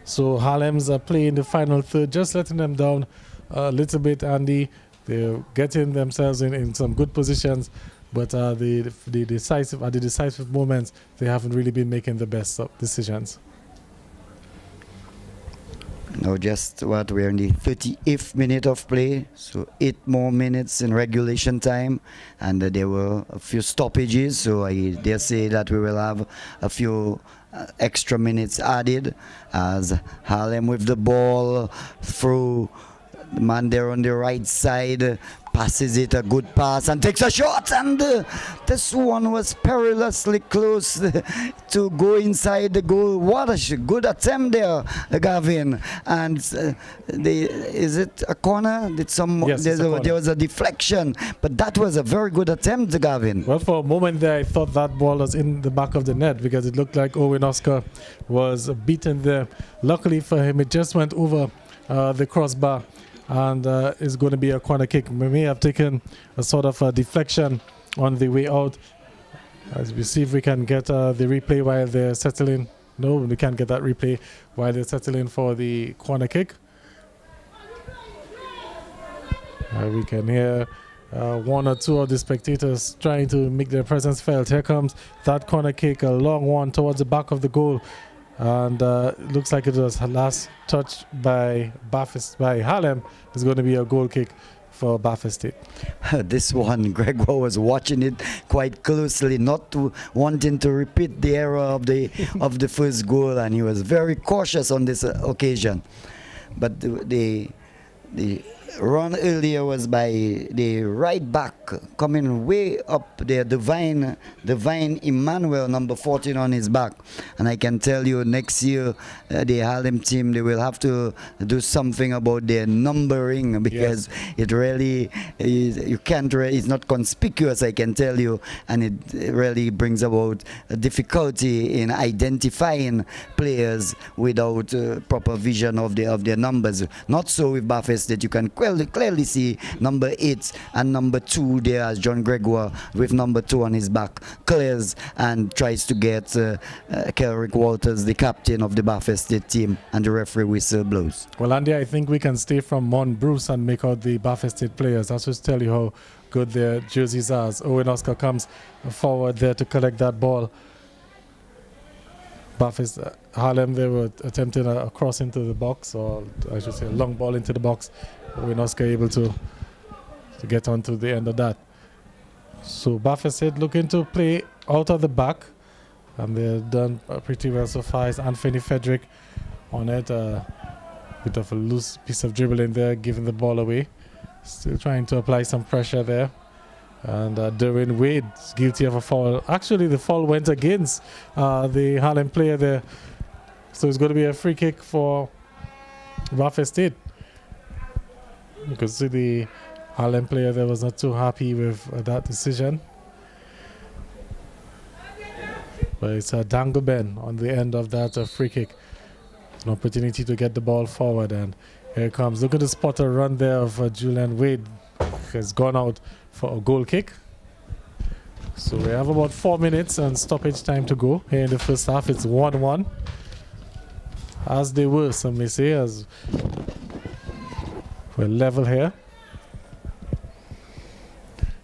So Harlem's playing the final third, just letting them down a little bit, Andy. They're getting themselves in some good positions, but the decisive moments, they haven't really been making the best of decisions. Now we're in the 38th minute of play, so 8 more minutes in regulation time, and there were a few stoppages, so I dare say that we will have a few extra minutes added as Harlem with the ball through the man there on the right side, passes it, a good pass, and takes a shot, and this one was perilously close to go inside the goal. What a good attempt there, Gavin. And is it a corner? Yes, there was a deflection, but that was a very good attempt, Gavin. Well, for a moment there, I thought that ball was in the back of the net because it looked like Owen Oscar was beaten there. Luckily for him, it just went over the crossbar, and it's going to be a corner kick. We may have taken a sort of a deflection on the way out. As we see if we can get the replay while they're settling. No, we can't get that replay while they're settling for the corner kick. We can hear one or two of the spectators trying to make their presence felt. Here comes that corner kick, a long one towards the back of the goal. And it looks like it was last touched by Harlem. It's going to be a goal kick for Baffert State. This one, Gregoire was watching it quite closely, not wanting to repeat the error of the first goal, and he was very cautious on this occasion. But the run earlier was by the right back coming way up there, Divine Emmanuel, number 14 on his back. And I can tell you next year the Harlem team, they will have to do something about their numbering, because it really it's not conspicuous, I can tell you, and it really brings about a difficulty in identifying players without proper vision of their numbers. Not so with Baffert State. You can clearly see number 8 and number 2 there as John Gregoire with number 2 on his back clears and tries to get Kerrick Walters, the captain of the Baffert State team, and the referee whistle blows. Well, Andy, I think we can stay from Mount Bruce and make out the Baffert State players. That's just tell you how good their jerseys are. As Owen Oscar comes forward there to collect that ball. Harlem, they were attempting a cross into the box, or I should say a long ball into the box. Owen Oscar able to get onto the end of that. So Bafferstead looking to play out of the back, and they've done pretty well so far. It's Anthony Frederick on it. Bit of a loose piece of dribbling there, giving the ball away. Still trying to apply some pressure there. And Derwin Wade is guilty of a foul. Actually, the foul went against the Harlem player there. So it's going to be a free kick for Bafferstead. You could see the Harlem player there was not too happy with that decision. But it's a dangle Ben on the end of that free kick. An opportunity to get the ball forward, and here it comes. Look at the spot a run there of Julian Wade. Has gone out for a goal kick. So we have about 4 minutes and stoppage time to go here in the first half. It's 1-1. As they were, some may say, as we're level here.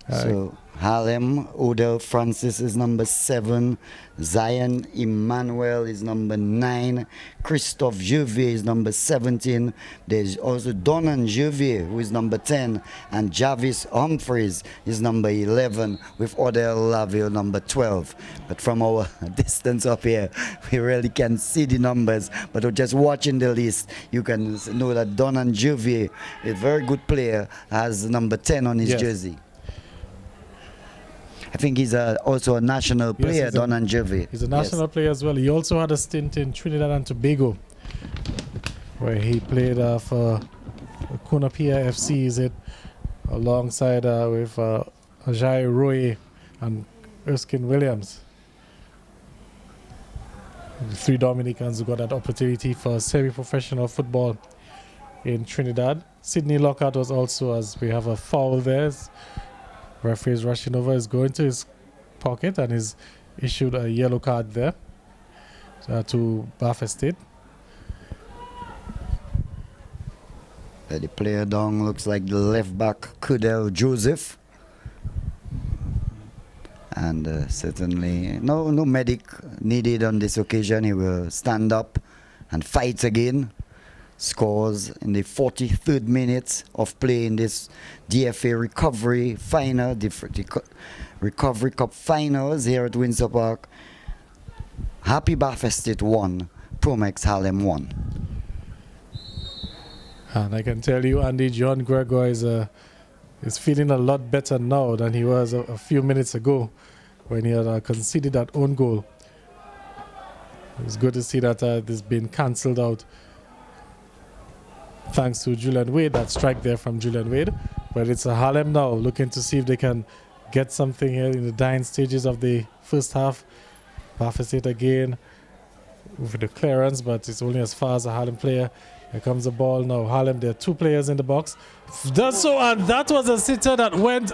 So Harlem, Odell Francis is number 7, Zion Emmanuel is number 9, Christophe Gervier is number 17, there's also Donan Gervier who is number 10, and Jarvis Humphreys is number 11, with Odell Laville number 12. But from our distance up here, we really can't see the numbers, but just watching the list, you can know that Donan Gervier, a very good player, has number 10 on his jersey. I think he's also a national player, Donan Gervier. He's a national player as well. He also had a stint in Trinidad and Tobago, where he played for Kunapia FC, is it, alongside with Ajay Roy and Erskine Williams. The 3 Dominicans who got that opportunity for semi-professional football in Trinidad. Sidney Lockhart was also, as we have a foul there. Referee is rushing over, is going to his pocket and is issued a yellow card there to Bafferstead. The player down looks like the left back Kudel Joseph. And certainly no medic needed on this occasion. He will stand up and fight again. Scores in the 43rd minute of play in this DFA recovery final, the Recovery Cup finals here at Windsor Park. Happy Bafferstead 1, Promex Harlem 1. And I can tell you, Andy, John Gregoire is feeling a lot better now than he was a few minutes ago when he had conceded that own goal. It's good to see that this been cancelled out, thanks to Julian Wade, that strike there from Julian Wade. But it's a Harlem now looking to see if they can get something here in the dying stages of the first half. Bafferstead again with the clearance, but it's only as far as a Harlem player. Here comes the ball now. Harlem, there are 2 players in the box. Does so, and that was a sitter that went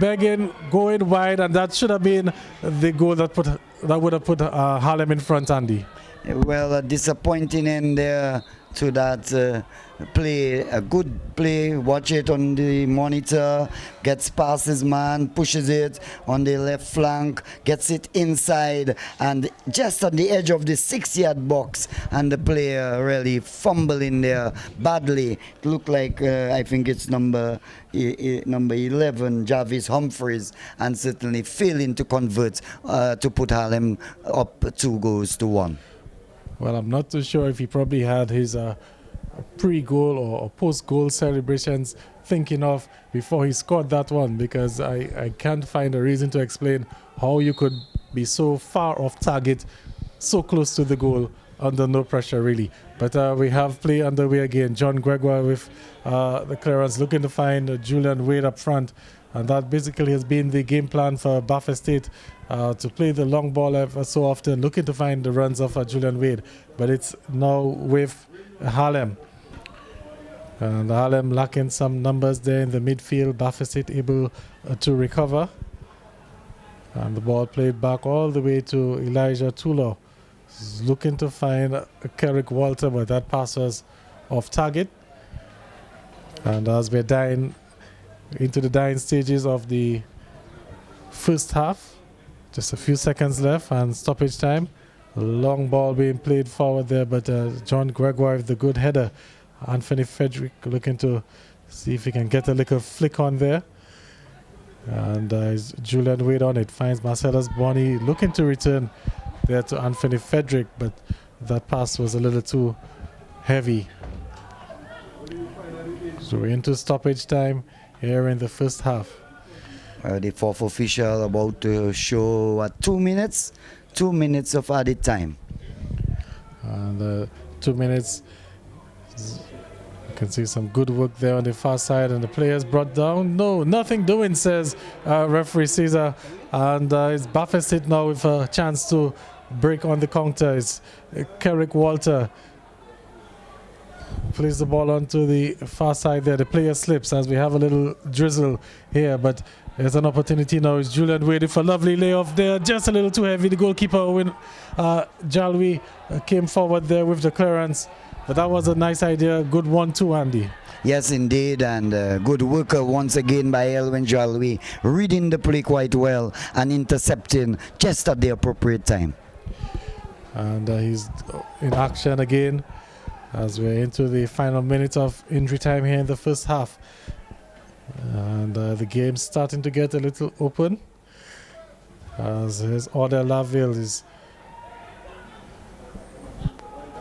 begging, going wide, and that should have been the goal that would have put Harlem in front, Andy. Well, a disappointing end there to that play, a good play. Watch it on the monitor, gets past his man, pushes it on the left flank, gets it inside, and just on the edge of the 6-yard box, and the player really fumbling there badly. It looked like, I think it's number 11, Jarvis Humphreys, and certainly failing to convert to put Harlem up 2-1. Well, I'm not too sure if he probably had his pre-goal or post-goal celebrations thinking of before he scored that one, because I can't find a reason to explain how you could be so far off target, so close to the goal, under no pressure really. But we have play underway again. John Gregoire with the clearance, looking to find Julian Wade up front. And that basically has been the game plan for Bafferstead, to play the long ball ever so often, looking to find the runs of Julian Wade. But it's now with Harlem. And Harlem lacking some numbers there in the midfield. Bafferstead able to recover. And the ball played back all the way to Elijah Tulo. He's looking to find Kerrick Walter, but that pass was off target. And as we're dying into the dying stages of the first half. Just a few seconds left and stoppage time. A long ball being played forward there, but John Gregoire with the good header. Anthony Frederick looking to see if he can get a little flick on there. And is Julian Wade on it. Finds Marcellus Bonney looking to return there to Anthony Frederick, but that pass was a little too heavy. So we're into stoppage time here in the first half. The fourth official about to show 2 minutes. 2 minutes of added time. And 2 minutes. You can see some good work there on the far side, and the players brought down. No, nothing doing, says referee Caesar. And it's Buffett now with a chance to break on the counter. It's Kerrick Walter. Plays the ball onto the far side there. The player slips as we have a little drizzle here, but there's an opportunity now. It's Julian Wade for a lovely layoff there. Just a little too heavy. The goalkeeper, Owen Jalwi, came forward there with the clearance. But that was a nice idea. Good 1-2, Andy. Yes, indeed, and good work once again by Elwin Jalwi, reading the play quite well and intercepting just at the appropriate time. And he's in action again as we're into the final minutes of injury time here in the first half. And the game's starting to get a little open as his Order Laville is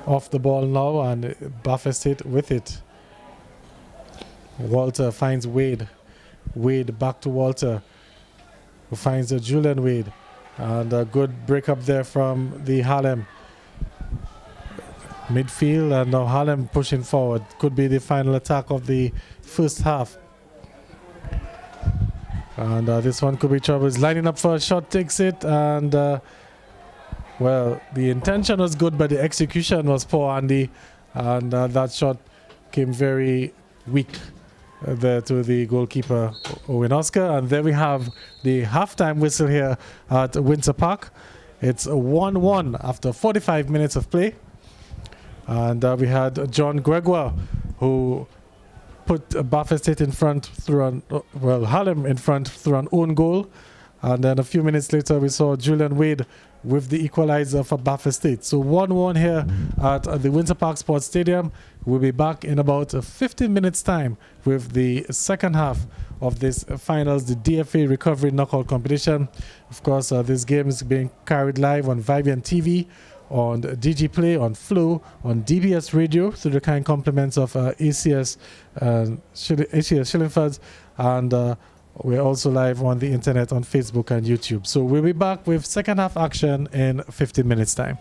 off the ball now, and Buffett with it. Walter finds Wade. Wade back to Walter, who finds Julian Wade. And a good break up there from the Harlem midfield, and now Harlem pushing forward. Could be the final attack of the first half. And this one could be trouble. He's lining up for a shot, takes it, and well, the intention was good, but the execution was poor, Andy. And that shot came very weak there to the goalkeeper, Owen Oscar. And there we have the halftime whistle here at Windsor Park. It's 1-1 after 45 minutes of play. And we had John Gregoire, who put Buffett in front through Harlem in front through an own goal. And then a few minutes later, we saw Julian Wade with the equalizer for Bathurst State. So 1-1 here at the Windsor Park Sports Stadium. We'll be back in about 15 minutes time with the second half of this finals, the DFA Recovery Knockout Competition. Of course, this game is being carried live on Vivian TV, on DG Play, on Flow, on DBS Radio, through the kind compliments of ACS Shillingfords, and we're also live on the internet on Facebook and YouTube. So we'll be back with second half action in 15 minutes time.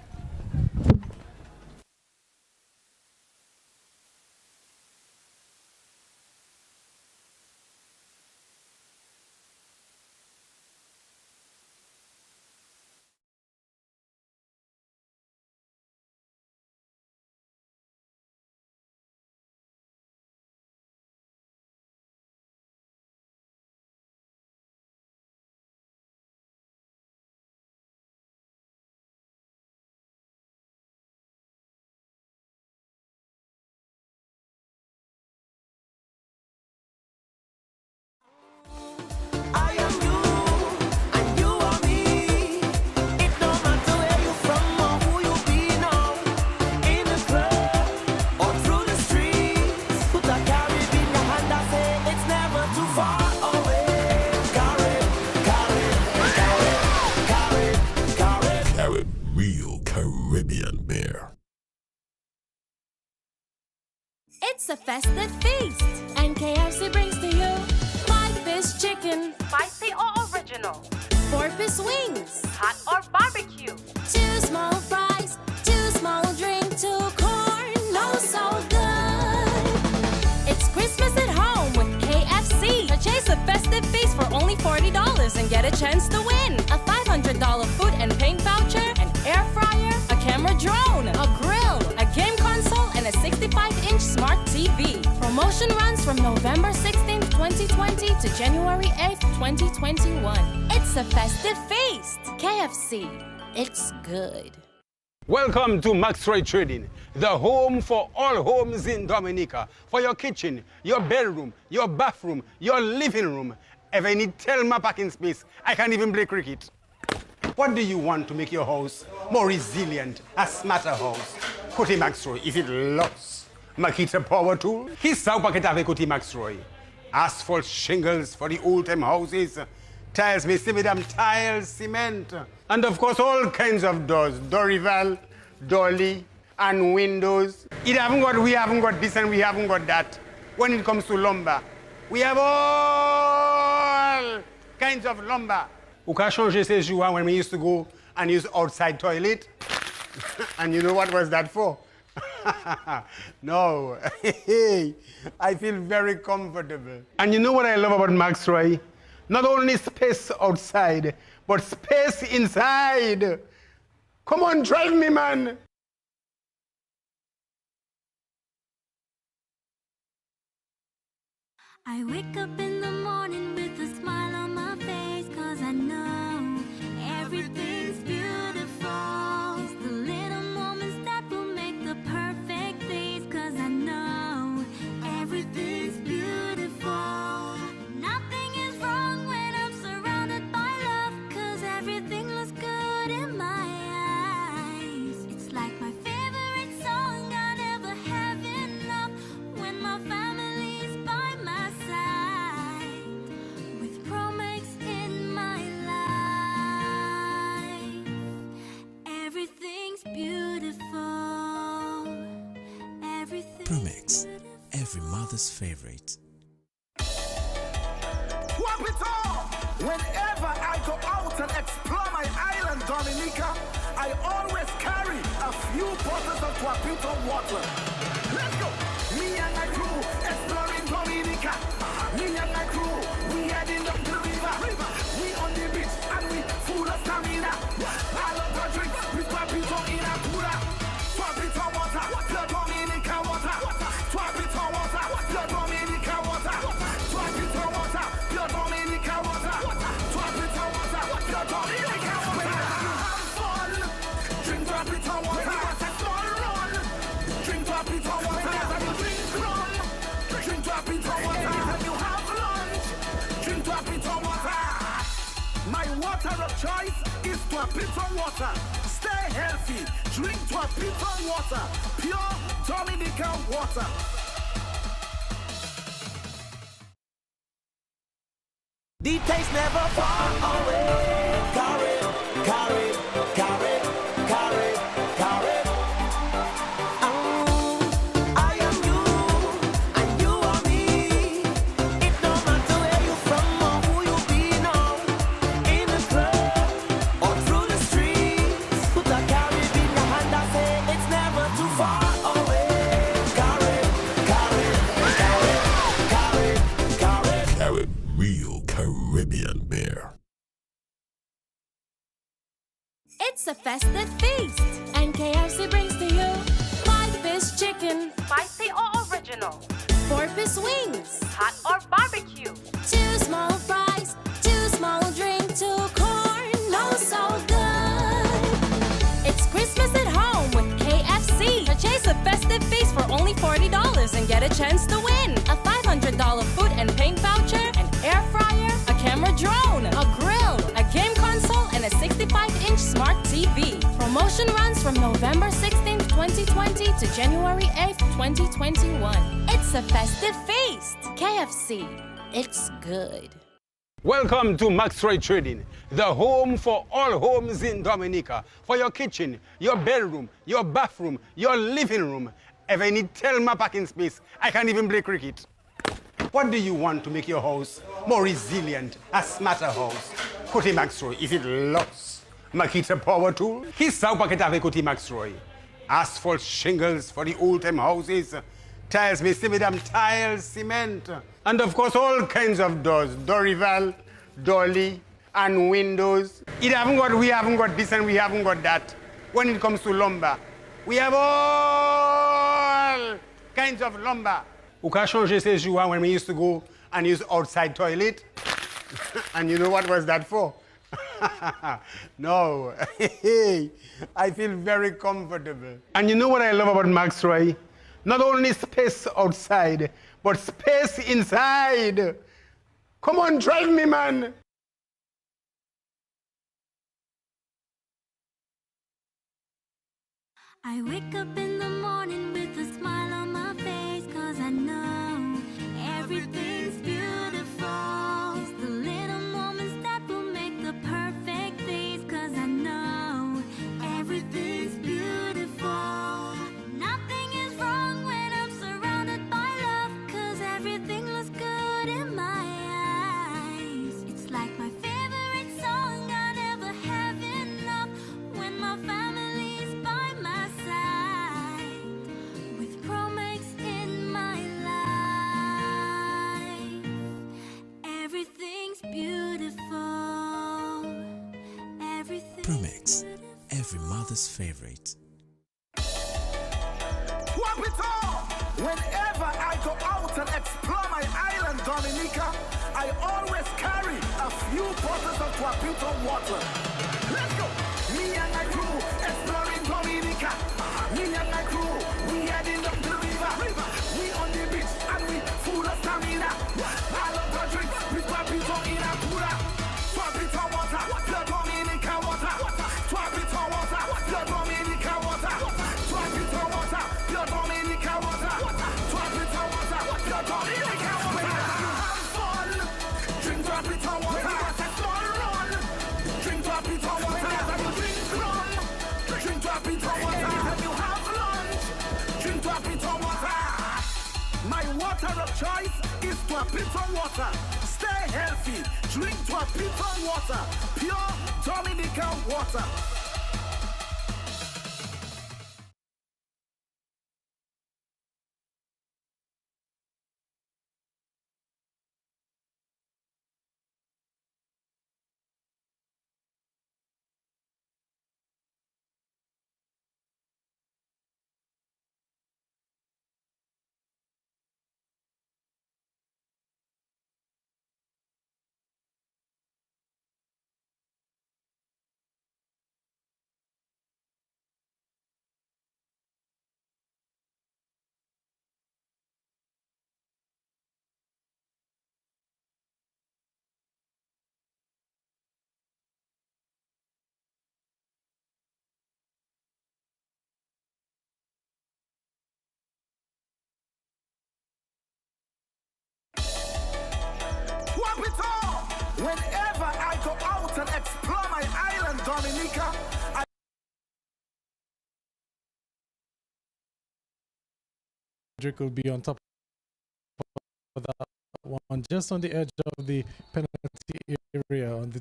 It's a festive feast, and KFC brings to you 5-piece chicken, Spicy or original? 4-piece wings, Hot or barbecue? 2 small fries, 2 small drink, 2 corn, oh so good. It's Christmas at home with KFC. Purchase a festive feast for only $40 and get a chance to win a $500 food and paint voucher, an air fryer, a camera drone, a grill, a game console, and a 65-inch smart TV. Promotion runs from November 16th, 2020 to January 8th, 2021. It's a festive feast. KFC. It's good. Welcome to Maxroy Trading, the home for all homes in Dominica. For your kitchen, your bedroom, your bathroom, your living room. If I need Telma parking space, I can even play cricket. What do you want to make your house more resilient, a smarter house? Côté Maxroy, if it lost, Makita power tool. Kisa paket avec Côté Maxroy. Asphalt shingles for the old-time houses. Tiles, me them tiles, cement. And of course, all kinds of doors. Dorival, dolly, and windows. We haven't got this and we haven't got that. When it comes to lumber, we have all kinds of lumber. We can change ces jours when we used to go and use outside toilet. And you know what was that for? No. I feel very comfortable. And you know what I love about Maxroy? Not only space outside, but space inside. Come on, drive me, man. I wake up in the morning with a smile on my face, 'cause I know everything's beautiful. The little moments that will make the perfect days, 'cause I know everything's beautiful. Nothing is wrong when I'm surrounded by love, 'cause everything looks good in my eyes. It's like my favorite song, I never have enough when my family's by my side. With Promex in my life, everything's beautiful. Everything's Promex, every mother's favorite. Swap it all! Whenever I go out and explore my island, Dominica, I always carry a few bottles of Guapito water. Let's go! Me and my crew exploring Dominica. Me and my crew, we heading up the river. We on the beach and we full of stamina. I love the drinks with Guapito in a cooler. Guapito water, the Dominica water. Guapito water, the Dominica water. Guapito water, the Dominica water. Guapito water, the Dominica water. Have fun, drink Guapito water. Drink Guapito water. Drink rum, drink Guapito water. When you have lunch, drink Guapito water. My water of choice is Guapito water. Stay healthy, drink Guapito water. Pure Dominican water. The taste never far away. Carry, carry, carry, carry, carry. I am you, and you are me. It don't matter where you from or who you be now. In the club or through the streets, put a carry in your hand and say it's never too far away. Carry, carry, carry, carry, carry. Carry real Caribbean beer. It's a festive feast, and KFC brings to you 5-piece chicken, Spicy or original? 4-piece wings, Hot or barbecue? 2 small fries, 2 small drink, 2 corn, oh so good. It's Christmas at home with KFC. Purchase a festive feast for only $40 and get a chance to win a $500 food and paint voucher, an air fryer, a camera drone, a grill, a game console, and a 65-inch smart TV. Promotion runs from November 16th, 2020 to January 8th, 2021. It's a festive feast. KFC. It's good. Welcome to Maxroy Trading, the home for all homes in Dominica. For your kitchen, your bedroom, your bathroom, your living room. If I need Telma parking space, I can even play cricket. What do you want to make your house more resilient, a smarter house? Côté Maxroy, if it lost, Makita power tool. Kisa paket avec Côté Maxroy. Asphalt shingles for the old-time houses. Tiles, me them tiles, cement. And of course, all kinds of doors. Dorival, dolly, and windows. We haven't got this and we haven't got that. When it comes to lumber, we have all kinds of lumber. We can change ces jours when we used to go and use outside toilet. And you know what was that for? No, I feel very comfortable. And you know what I love about Max Roy? Not only space outside, but space inside. Come on, drive me, man. I wake up in the morning with a smile on my face, 'cause I know everything's beautiful. It's the little moments that will make the perfect days, 'cause I know everything's beautiful. Nothing is wrong when I'm surrounded by love, 'cause everything looks good in my eyes. It's like my favorite song, I never have enough when my family's by my side. With Promex in my life, everything's beautiful. Everything's Promex, every mother's favorite. Swap it all! Whenever I go out and explore my island, Dominica, I always carry a few bottles of Guapito water. Let's go! Me and my crew exploring Dominica. Me and my crew, we heading up the river. We on the beach and we full of stamina. I love to drink with Guapito in a cooler. Guapito water, the Dominica water. Guapito water, the Dominica water. Guapito water, the Dominica water. Guapito water, the Dominica water. Have fun, drink Guapito water. Run, drink Guapito water. Drink rum, drink Guapito water. When you have lunch, drink Guapito water. My water of choice is Guapito water. Stay healthy, drink Guapito water. Pure Dominican water. Swap it all! Whenever I go out and explore my island, Dominica, Drake will be on top of that one, just on the edge of the penalty area on the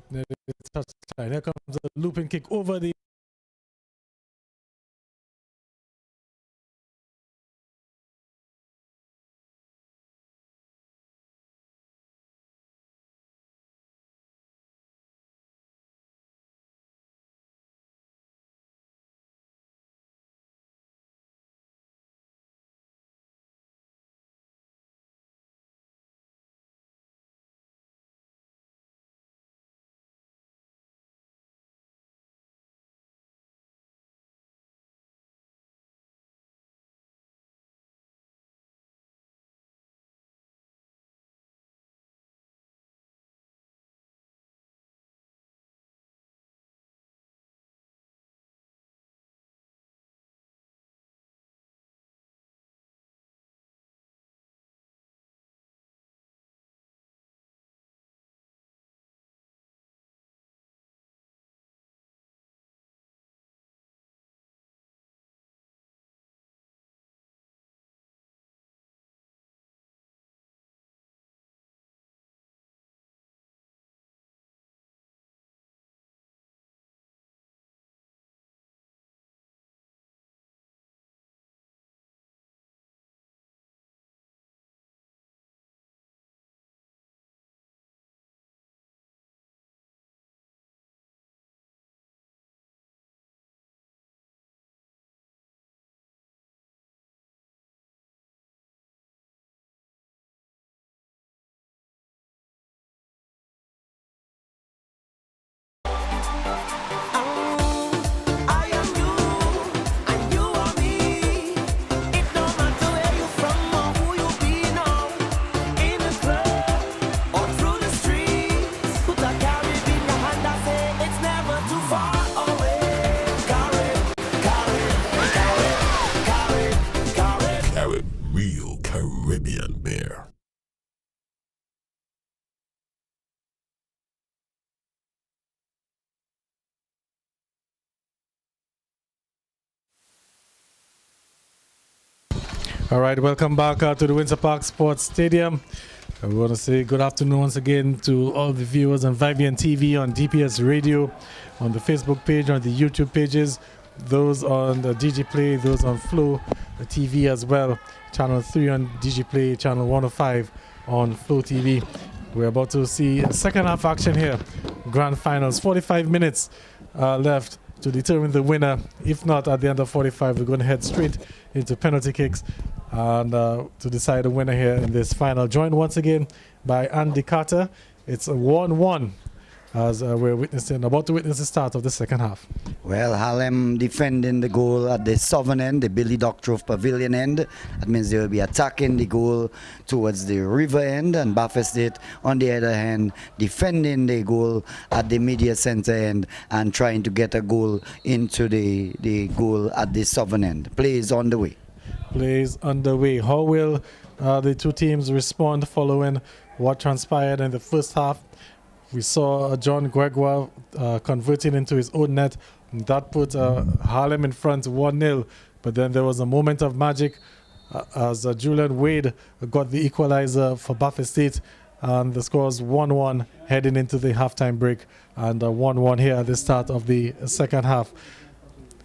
touchline. Here comes a looping kick over the All right, welcome back to the Windsor Park Sports Stadium. I want to say good afternoon once again to all the viewers on Vivian TV, on DPS Radio, on the Facebook page, on the YouTube pages, those on the DG Play, those on Flow TV as well, Channel 3 on DG Play, Channel 105 on Flow TV. We're about to see a second half action here, Grand Finals, 45 minutes left to determine the winner. If not, at the end of 45, we're going to head straight into penalty kicks and to decide the winner here in this final. Joined once again by Andy Carter. It's a 1-1 as we're about to witness the start of the second half. Well, Harlem defending the goal at the southern end, the Billy Doctorow Pavilion end. That means they will be attacking the goal towards the river end, and Baffin State, on the other hand, defending the goal at the media center end and trying to get a goal into the goal at the southern end. Play is on the way. Play is underway. How will the two teams respond following what transpired in the first half? We saw John Gregoire converting into his own net. That put Harlem in front 1-0. But then there was a moment of magic as Julian Wade got the equalizer for Baffin State. And the score is 1-1 heading into the halftime break. And 1-1 here at the start of the second half.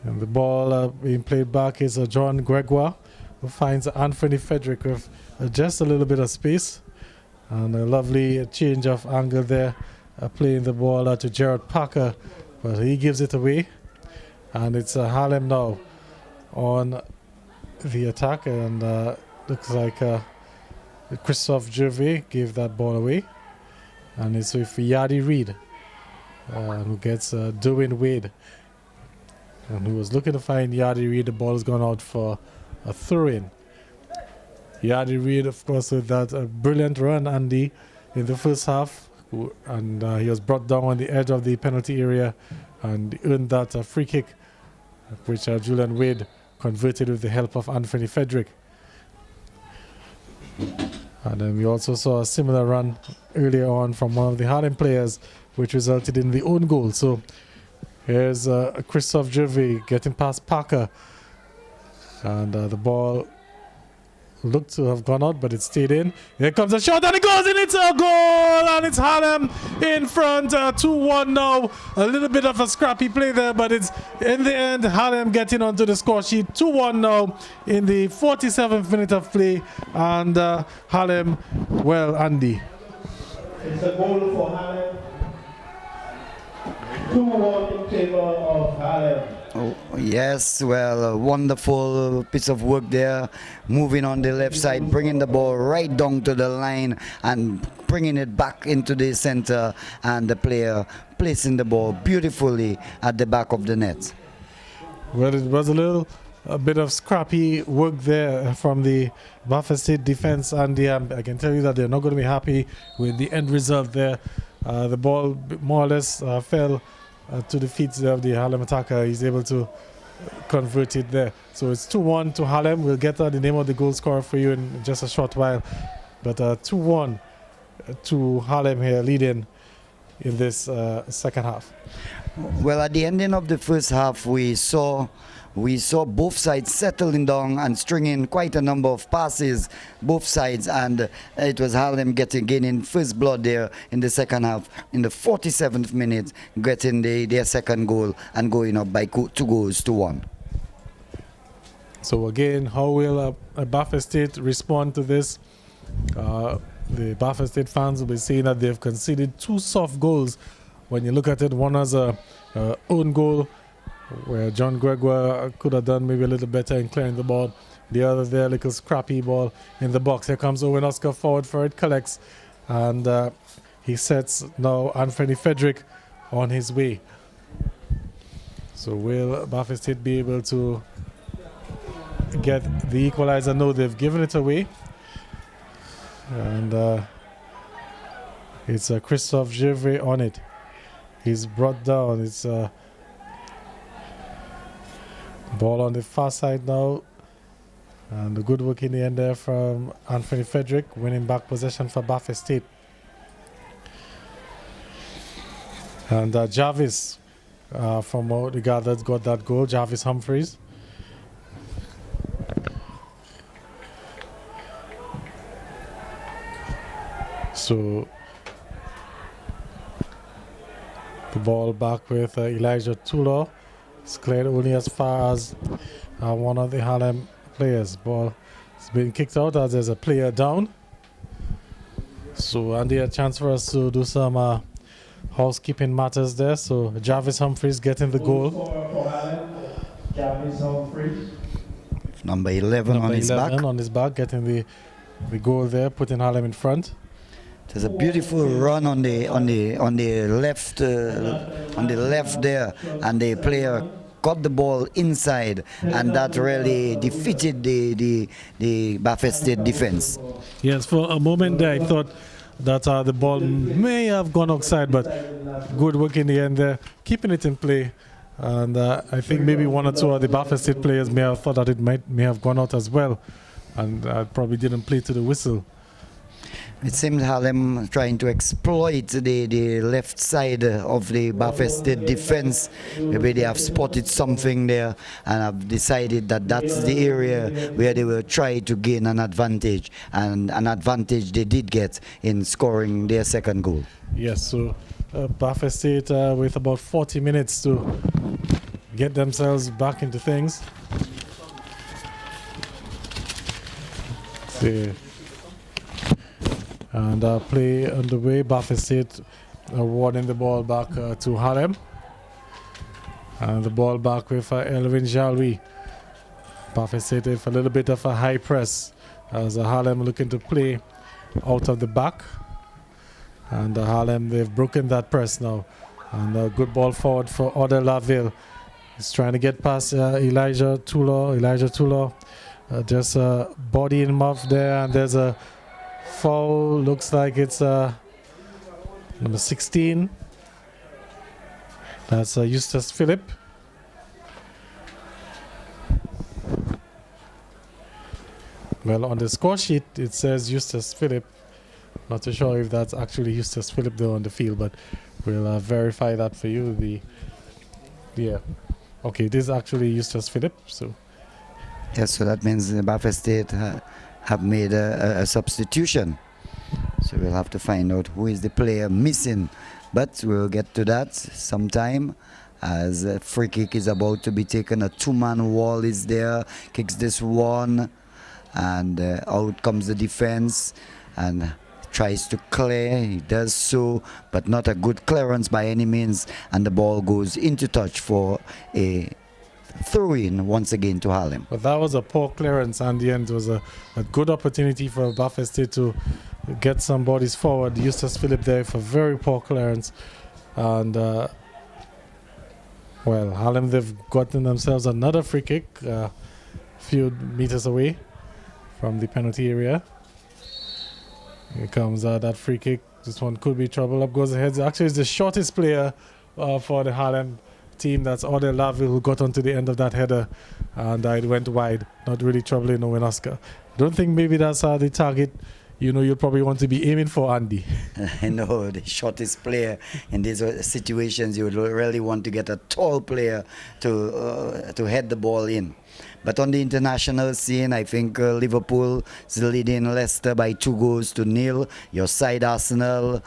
And the ball being played back is John Gregoire, who finds Anthony Frederick with just a little bit of space. And a lovely change of angle there, playing the ball to Gerard Parker, but he gives it away. And it's Harlem now on the attack, and looks like Christophe Gervais gave that ball away. And it's with Yadi Reid, who gets Derwin Wade. And who was looking to find Yadi Reid. The ball has gone out for a throw-in. Yadi Reid, of course, with that brilliant run, Andy, in the first half. And he was brought down on the edge of the penalty area and earned that free kick, which Julian Wade converted with the help of Anthony Frederick. And then we also saw a similar run earlier on from one of the Harlem players, which resulted in the own goal. So here's Christophe Gervais getting past Parker. And the ball looked to have gone out, but it stayed in. Here comes a shot, and it goes in. It's a goal, and it's Harlem in front, 2-1 now. A little bit of a scrappy play there, but it's in the end Harlem getting onto the score sheet. 2-1 now in the 47th minute of play, and Harlem, well, Andy. It's a goal for Harlem. 2-1 in favor of Harlem. Oh, yes, well, a wonderful piece of work there, moving on the left side, bringing the ball right down to the line and bringing it back into the center, and the player placing the ball beautifully at the back of the net. Well, it was a bit of scrappy work there from the Baffin State defense, and I can tell you that they're not going to be happy with the end result there. The ball more or less fell to the feet of the Harlem attacker. He's able to convert it there. So it's 2-1 to Harlem. We'll get the name of the goal scorer for you in just a short while. But 2-1 to Harlem here, leading in this second half. Well, at the ending of the first half, we saw both sides settling down and stringing quite a number of passes, both sides, and it was Harlem gaining first blood there in the second half, in the 47th minute, getting their second goal and going up by 2-1. So again, how will Baffin State respond to this? The Baffin State fans will be saying that they've conceded two soft goals. When you look at it, one as a own goal, where John Gregoire could have done maybe a little better in clearing the ball. The other there, little scrappy ball in the box. Here comes Owen Oscar forward for it, collects, and he sets now Anthony Frederick on his way. So will Baffin State be able to get the equalizer? No, they've given it away. And it's Christophe Gervais on it. He's brought down. It's ball on the far side now, and a good work in the end there from Anthony Frederick, winning back possession for Baffin State. And Jarvis, from the guy that's got that goal, Jarvis Humphreys. So the ball back with Elijah Tulo. It's cleared only as far as one of the Harlem players. Ball has been kicked out as there's a player down. So Andy, a chance for us to do some housekeeping matters there. So Jarvis Humphreys getting the goal. For Harlem, Jarvis Humphreys. Number 11 Number on his 11 back. on his back, getting the goal there, putting Harlem in front. There's a beautiful run on the left there, and the player got the ball inside, and that really defeated the Buffett State defense. Yes, for a moment there I thought that the ball may have gone outside, but good work in the end there, keeping it in play. And I think maybe one or two of the Buffett State players may have thought that it may have gone out as well, and probably didn't play to the whistle. It seemed Harlem trying to exploit the left side of the Buffett State defense. Maybe they have spotted something there and have decided that that's the area where they will try to gain an advantage, and an advantage they did get in scoring their second goal. Yes, so Buffett State with about 40 minutes to get themselves back into things. See. And play underway. Buffett State awarding the ball back to Harlem. And the ball back with Elvin Jalwi. Buffett State with a little bit of a high press as Harlem looking to play out of the back. And Harlem, they've broken that press now. And a good ball forward for Odell Laville. He's trying to get past Elijah Tulo. Just body him off there, and there's a foul. Looks like it's number 16. That's Eustace Phillip. Well, on the score sheet it says Eustace Phillip. Not too sure if that's actually Eustace Phillip though on the field, but we'll verify that for you. Okay, it is actually Eustace Phillip. So yes, so that means the Buffett State have made a substitution. So we'll have to find out who is the player missing. But we'll get to that sometime as a free kick is about to be taken. A two-man wall is there, kicks this one, and out comes the defense and tries to clear. He does so, but not a good clearance by any means, and the ball goes into touch for a throw-in once again to Harlem. But that was a poor clearance, and the end was a good opportunity for Buffett State to get some bodies forward. Eustace Phillip there for very poor clearance, and well, Harlem, they've gotten themselves another free kick a few meters away from the penalty area. Here comes that free kick. This one could be trouble. Up goes the heads. Actually, it's the shortest player for the Harlem team. That's Odell Laville, who got onto the end of that header, and it went wide. Not really troubling Owen Oscar. I don't think maybe that's the target you'll probably want to be aiming for, Andy. I know, the shortest player in these situations, you would really want to get a tall player to head the ball in. But on the international scene, I think Liverpool is leading Leicester by 2-0. Your side, Arsenal,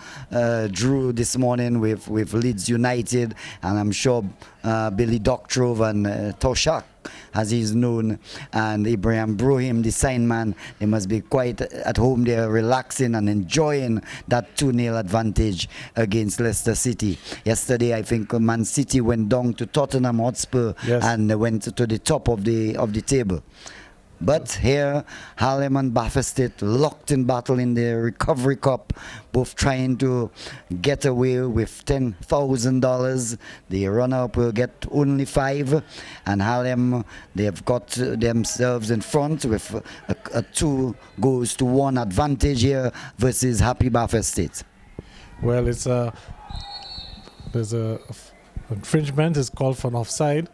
drew this morning with Leeds United, and I'm sure Billy Doctrove and Toshak, as he's known, and Ibrahim Brohim, the sign man, they must be quite at home there, relaxing and enjoying that 2-0 advantage against Leicester City. Yesterday, I think Man City went down to Tottenham Hotspur, yes, and went to the top of the table. But here, Harlem and Buffett State locked in battle in the Recovery Cup, both trying to get away with $10,000. The runner-up will get only $5,000, and Harlem, they've got themselves in front with a 2-1 advantage here versus Happy Buffett State. Well, it's there's a infringement is called for an offside.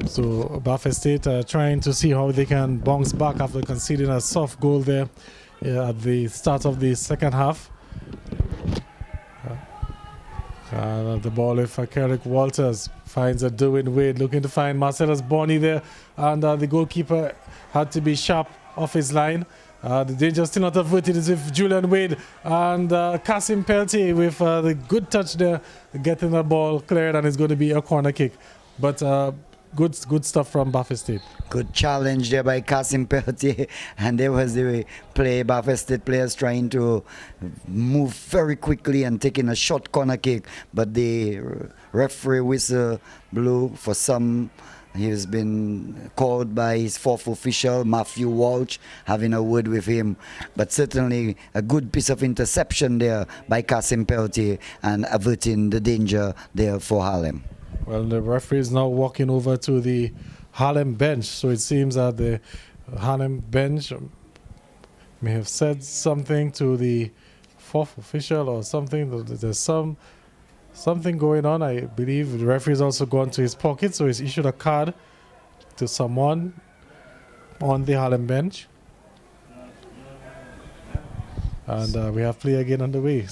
So Buffett State trying to see how they can bounce back after conceding a soft goal there at the start of the second half. The ball with Kerrick Walters finds a Derwin Wade looking to find Marcellus Bonney there, and the goalkeeper had to be sharp off his line The danger still not averted is with Julian Wade and Kasim Peltier with the good touch there, getting the ball cleared, and it's going to be a corner kick. But good stuff from Buffett State. Good challenge there by Kasim Peltier, and there was the Buffett State players trying to move very quickly and taking a short corner kick, but the referee whistle blew for some. He has been called by his fourth official, Matthew Walsh, having a word with him. But certainly a good piece of interception there by Kasim Peltier and averting the danger there for Harlem. Well, the referee is now walking over to the Harlem bench, so it seems that the Harlem bench may have said something to the fourth official or something. There's something going on. I believe the referee has also gone to his pocket, so he's issued a card to someone on the Harlem bench. And we have play again on the way.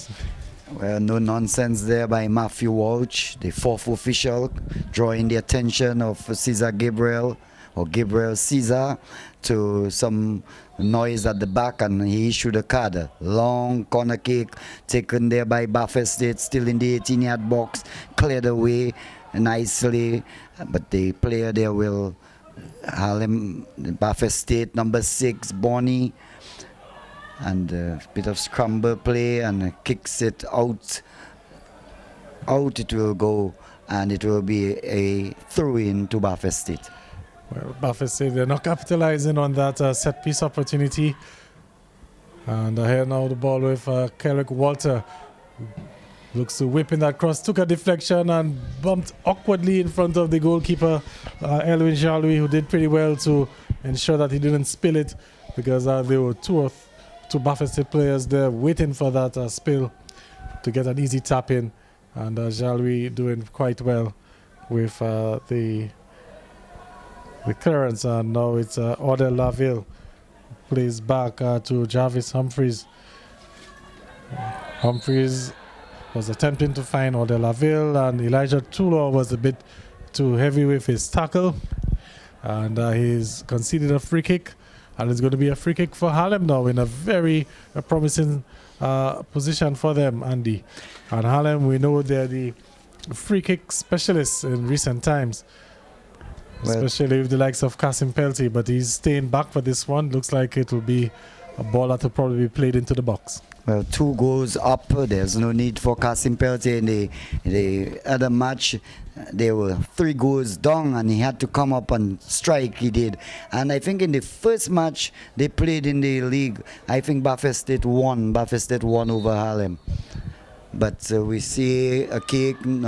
Well, no nonsense there by Matthew Walsh, the fourth official, drawing the attention of Cesar Gabriel, or Gabriel Cesar, to some noise at the back, and he issued a card. A long corner kick taken there by Buffett State, still in the 18-yard box, cleared away nicely, but the player there will, Harlem, Buffett State, number 6, Bonnie, and a bit of scramble play, and kicks it out it will go, and it will be a throw-in to Buffett State. Well, Buffett State, they're not capitalizing on that set piece opportunity. And here now the ball with Kerrick Walter. Looks to whip in that cross, took a deflection and bumped awkwardly in front of the goalkeeper, Elwin Jalui, who did pretty well to ensure that he didn't spill it, because there were two Buffett State players there waiting for that spill to get an easy tap in. And Jalui doing quite well with the clearance, and now it's Odell Laville plays back to Jarvis Humphreys. Humphreys was attempting to find Odell Laville, and Elijah Tulor was a bit too heavy with his tackle, and he's conceded a free kick, and it's going to be a free kick for Harlem now in a very promising position for them, Andy. And Harlem, we know they're the free kick specialists in recent times. Well, especially with the likes of Kasim Peltier, but he's staying back for this one. Looks like it will be a ball that will probably be played into the box. Well, 2 goals up. There's no need for Kasim Peltier. In the other match, there were 3 goals down, and he had to come up and strike. He did. And I think in the first match they played in the league, I think Buffett State won. Buffett State won over Harlem. But we see a kick, in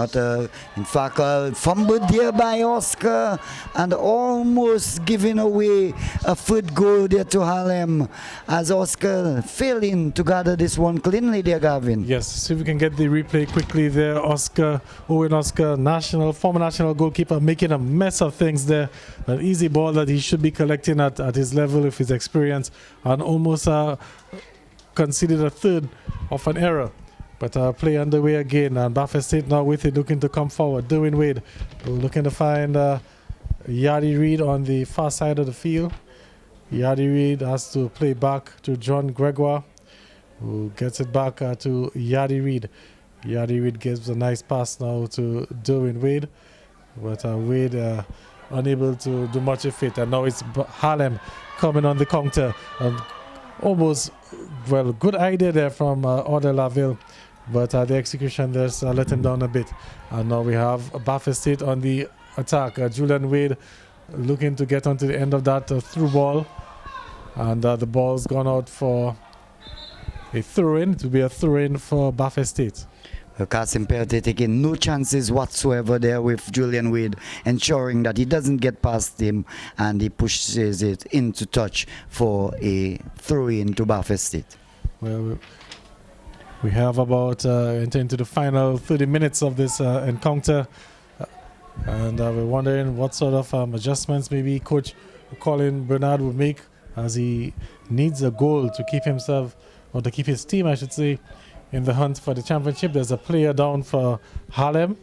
fact, a fumble there by Oscar, and almost giving away a 3rd goal there to Harlem, as Oscar failing to gather this one cleanly there, Gavin. Yes, see if we can get the replay quickly there. Owen Oscar, former national goalkeeper, making a mess of things there. An easy ball that he should be collecting at his level with his experience, and almost conceded a 3rd of an error. But play underway again, and Buffett State now with it, looking to come forward. Derwin Wade looking to find Yadi Reid on the far side of the field. Yadi Reid has to play back to John Gregoire, who gets it back to Yadi Reid. Yadi Reid gives a nice pass now to Derwin Wade, but Wade unable to do much of it. And now it's Harlem coming on the counter. Almost, good idea there from Odell Laville. But the execution there's let him down a bit. And now we have Buffett State on the attack. Julian Wade looking to get onto the end of that through ball. And the ball's gone out for a throw-in. To be a throw-in for Buffett State. Kasim Peltier taking no chances whatsoever there with Julian Wade, ensuring that he doesn't get past him, and he pushes it into touch for a throw-in to Buffett State. Well, we have about into the final 30 minutes of this encounter, and we're wondering what sort of adjustments maybe Coach Colin Bernard will make, as he needs a goal to keep himself, or to keep his team, I should say, in the hunt for the championship. There's a player down for Harlem,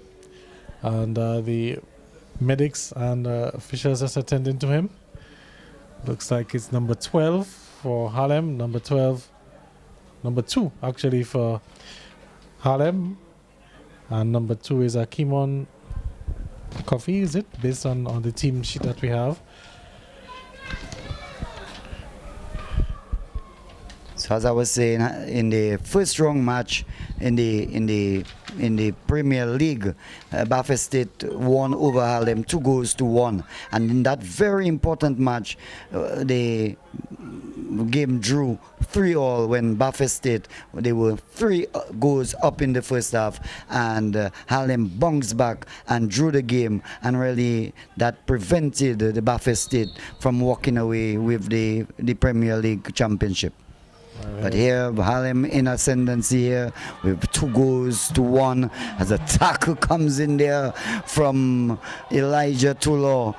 and the medics and officials are attending to him. Looks like it's number 12 for Harlem, number 12, number 2 actually for Harlem, and number 2 is Akimon Coffee, is it, based on the team sheet that we have. So as I was saying, in the first round match in the Premier League, Buffalo State won over Harlem 2-1, and in that very important match, the game drew 3-3 when Buffalo State, they were 3 goals up in the first half, and Harlem bounced back and drew the game, and really that prevented the Buffalo State from walking away with the Premier League championship. But here, Harlem in ascendancy here with 2-1 as a tackle comes in there from Elijah Tulo,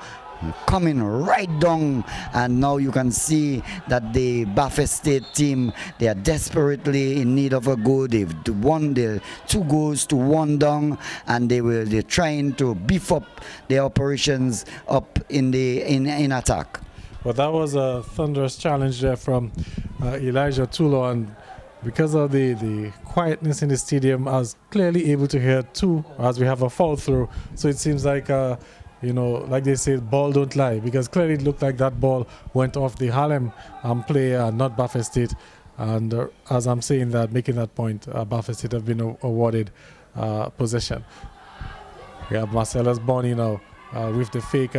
coming right down, and now you can see that the Buffalo State team, they are desperately in need of a goal. They've won the 2-1 down, and they're trying to beef up their operations up in attack. Well, that was a thunderous challenge there from Elijah Tulo, and because of the quietness in the stadium, I was clearly able to hear 2 as we have a fall through. So it seems like, like they say, ball don't lie, because clearly it looked like that ball went off the Harlem player, not Buffalo State. And as I'm saying that, making that point, Buffalo State have been awarded possession. We have Marcellus Bonney now with the fake,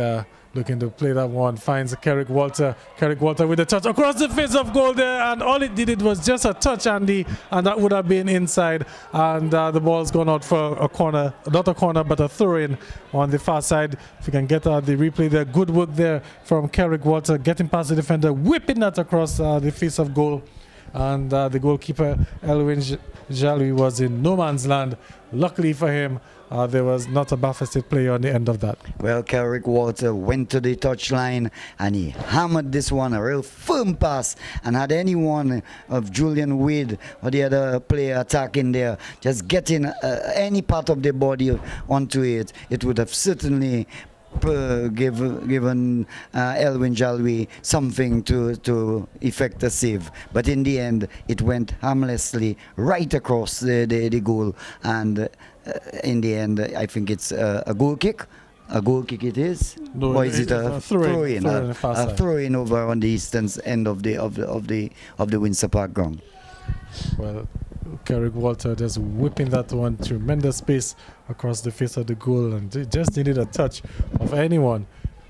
looking to play that one, finds Carrick Walter. Carrick Walter with a touch across the face of goal there, and all it did was just a touch, Andy, and that would have been inside, and the ball's gone out for a corner, not a corner, but a throw-in on the far side. If you can get the replay there, good work there from Carrick Walter, getting past the defender, whipping that across the face of goal, and the goalkeeper, Elwin Jalui, was in no man's land. Luckily for him, there was not a Buffalo State player on the end of that. Well, Carrick Walter went to the touchline and he hammered this one, a real firm pass, and had anyone of Julian Wade or the other player attacking there, just getting any part of the body onto it, it would have certainly given Elwin Jalwi something to effect a save, but in the end it went harmlessly right across the goal, and in the end I think it's a goal kick. A goal kick it is, no, or is it a throw-in? A throw-in over on the eastern end of the Windsor Park ground. Well, Carrick Walter just whipping that one, tremendous space across the face of the goal, and it just needed a touch of anyone.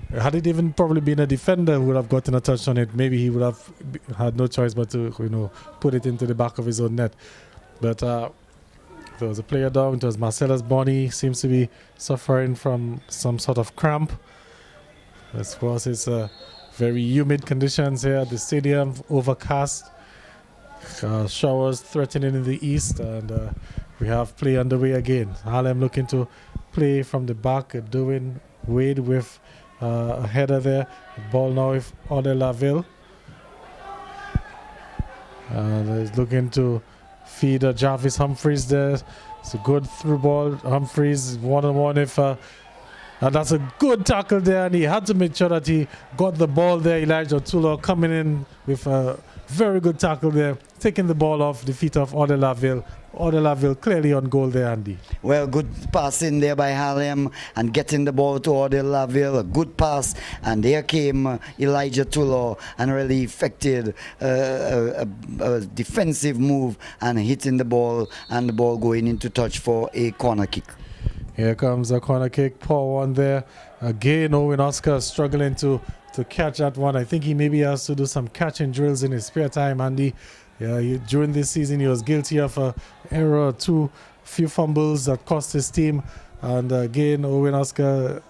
Had it even probably been a defender who would have gotten a touch on it, maybe he would have had no choice but to put it into the back of his own net. But there was a player down. It was Marcellus Bonney, seems to be suffering from some sort of cramp. Of course, it's very humid conditions here at the stadium, overcast. Showers threatening in the east, and we have play underway again. Harlem looking to play from the back, doing Wade with a header there. The ball now with Ode Laville. And he's looking to feed Jarvis Humphreys there. It's a good through ball. Humphreys one-on-one and that's a good tackle there, and he had to make sure that he got the ball there. Elijah Tulo coming in with a very good tackle there, taking the ball off the feet of Ode Laville. Ode Laville clearly on goal there, Andy. Well, good pass in there by Harlem and getting the ball to Ode Laville. A good pass, and there came Elijah Tulo and really effected a defensive move and hitting the ball, and the ball going into touch for a corner kick. Here comes a corner kick, poor one there. Again, Owen Oscar struggling to catch that one. I think he maybe has to do some catching drills in his spare time, Andy. Yeah, during this season he was guilty of an error or two, few fumbles that cost his team. And again, Owen Oscar,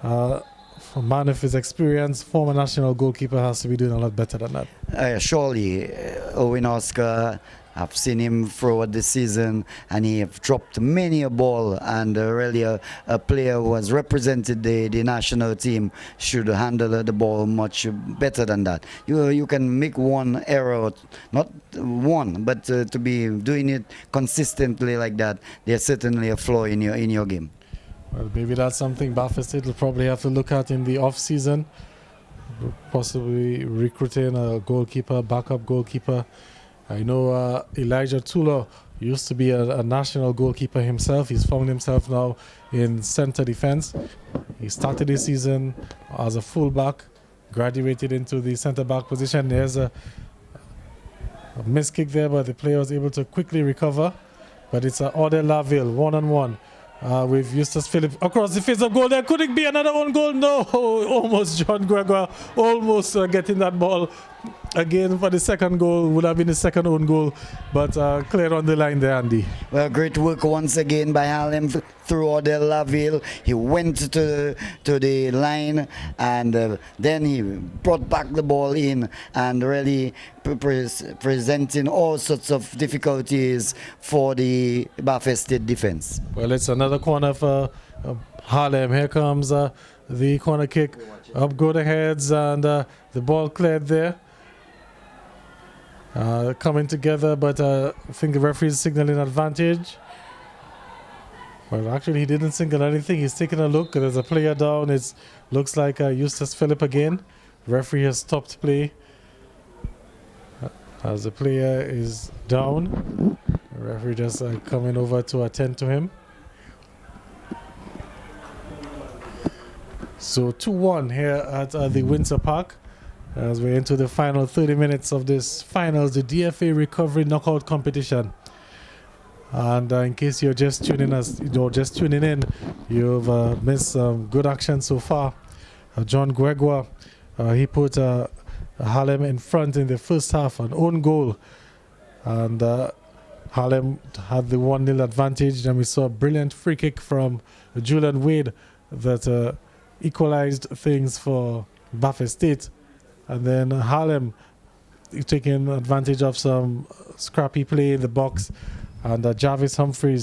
a man of his experience, former national goalkeeper, has to be doing a lot better than that. Surely, Owen Oscar, I've seen him throughout the season, and he have dropped many a ball, and really a player who has represented the national team should handle the ball much better than that. You can make one error, not one, but to be doing it consistently like that, there's certainly a flaw in your game. Well, maybe that's something Buffalo State will probably have to look at in the off-season. possibly recruiting a goalkeeper, backup goalkeeper. I know Elijah Tula used to be a national goalkeeper himself. He's found himself now in center defense. He started his season as a fullback, graduated into the center back position. There's a missed kick there, but the player was able to quickly recover. But it's Ode Laville, one-on-one with Eustace Phillips across the face of goal. There could it be another own goal? No, almost John Gregoire, almost getting that ball again for the second goal. Would have been the second own goal, but cleared on the line there, Andy. Well, great work once again by Harlem through Odell Laville. He went to the line, and then he brought back the ball in and really presenting all sorts of difficulties for the Buffalo State defense. Well, it's another corner for Harlem. Here comes the corner kick. Up go the heads, and the ball cleared there. Coming together, but I think the referee is signaling advantage. Well, actually, he didn't signal anything. He's taking a look. There's a player down. It looks like Eustace Phillip again. Referee has stopped play as the player is down. The referee just coming over to attend to him. So 2-1 here at the Windsor Park. As we're into the final 30 minutes of this finals, the DFA Recovery Knockout Competition. And in case you're just tuning in, you've missed some good action so far. John Gregoire, he put Harlem in front in the first half, an own goal. And Harlem had the 1-0 advantage. Then we saw a brilliant free kick from Julian Wade that equalized things for Buffalo State. And then Harlem taking advantage of some scrappy play in the box. And Jarvis Humphrey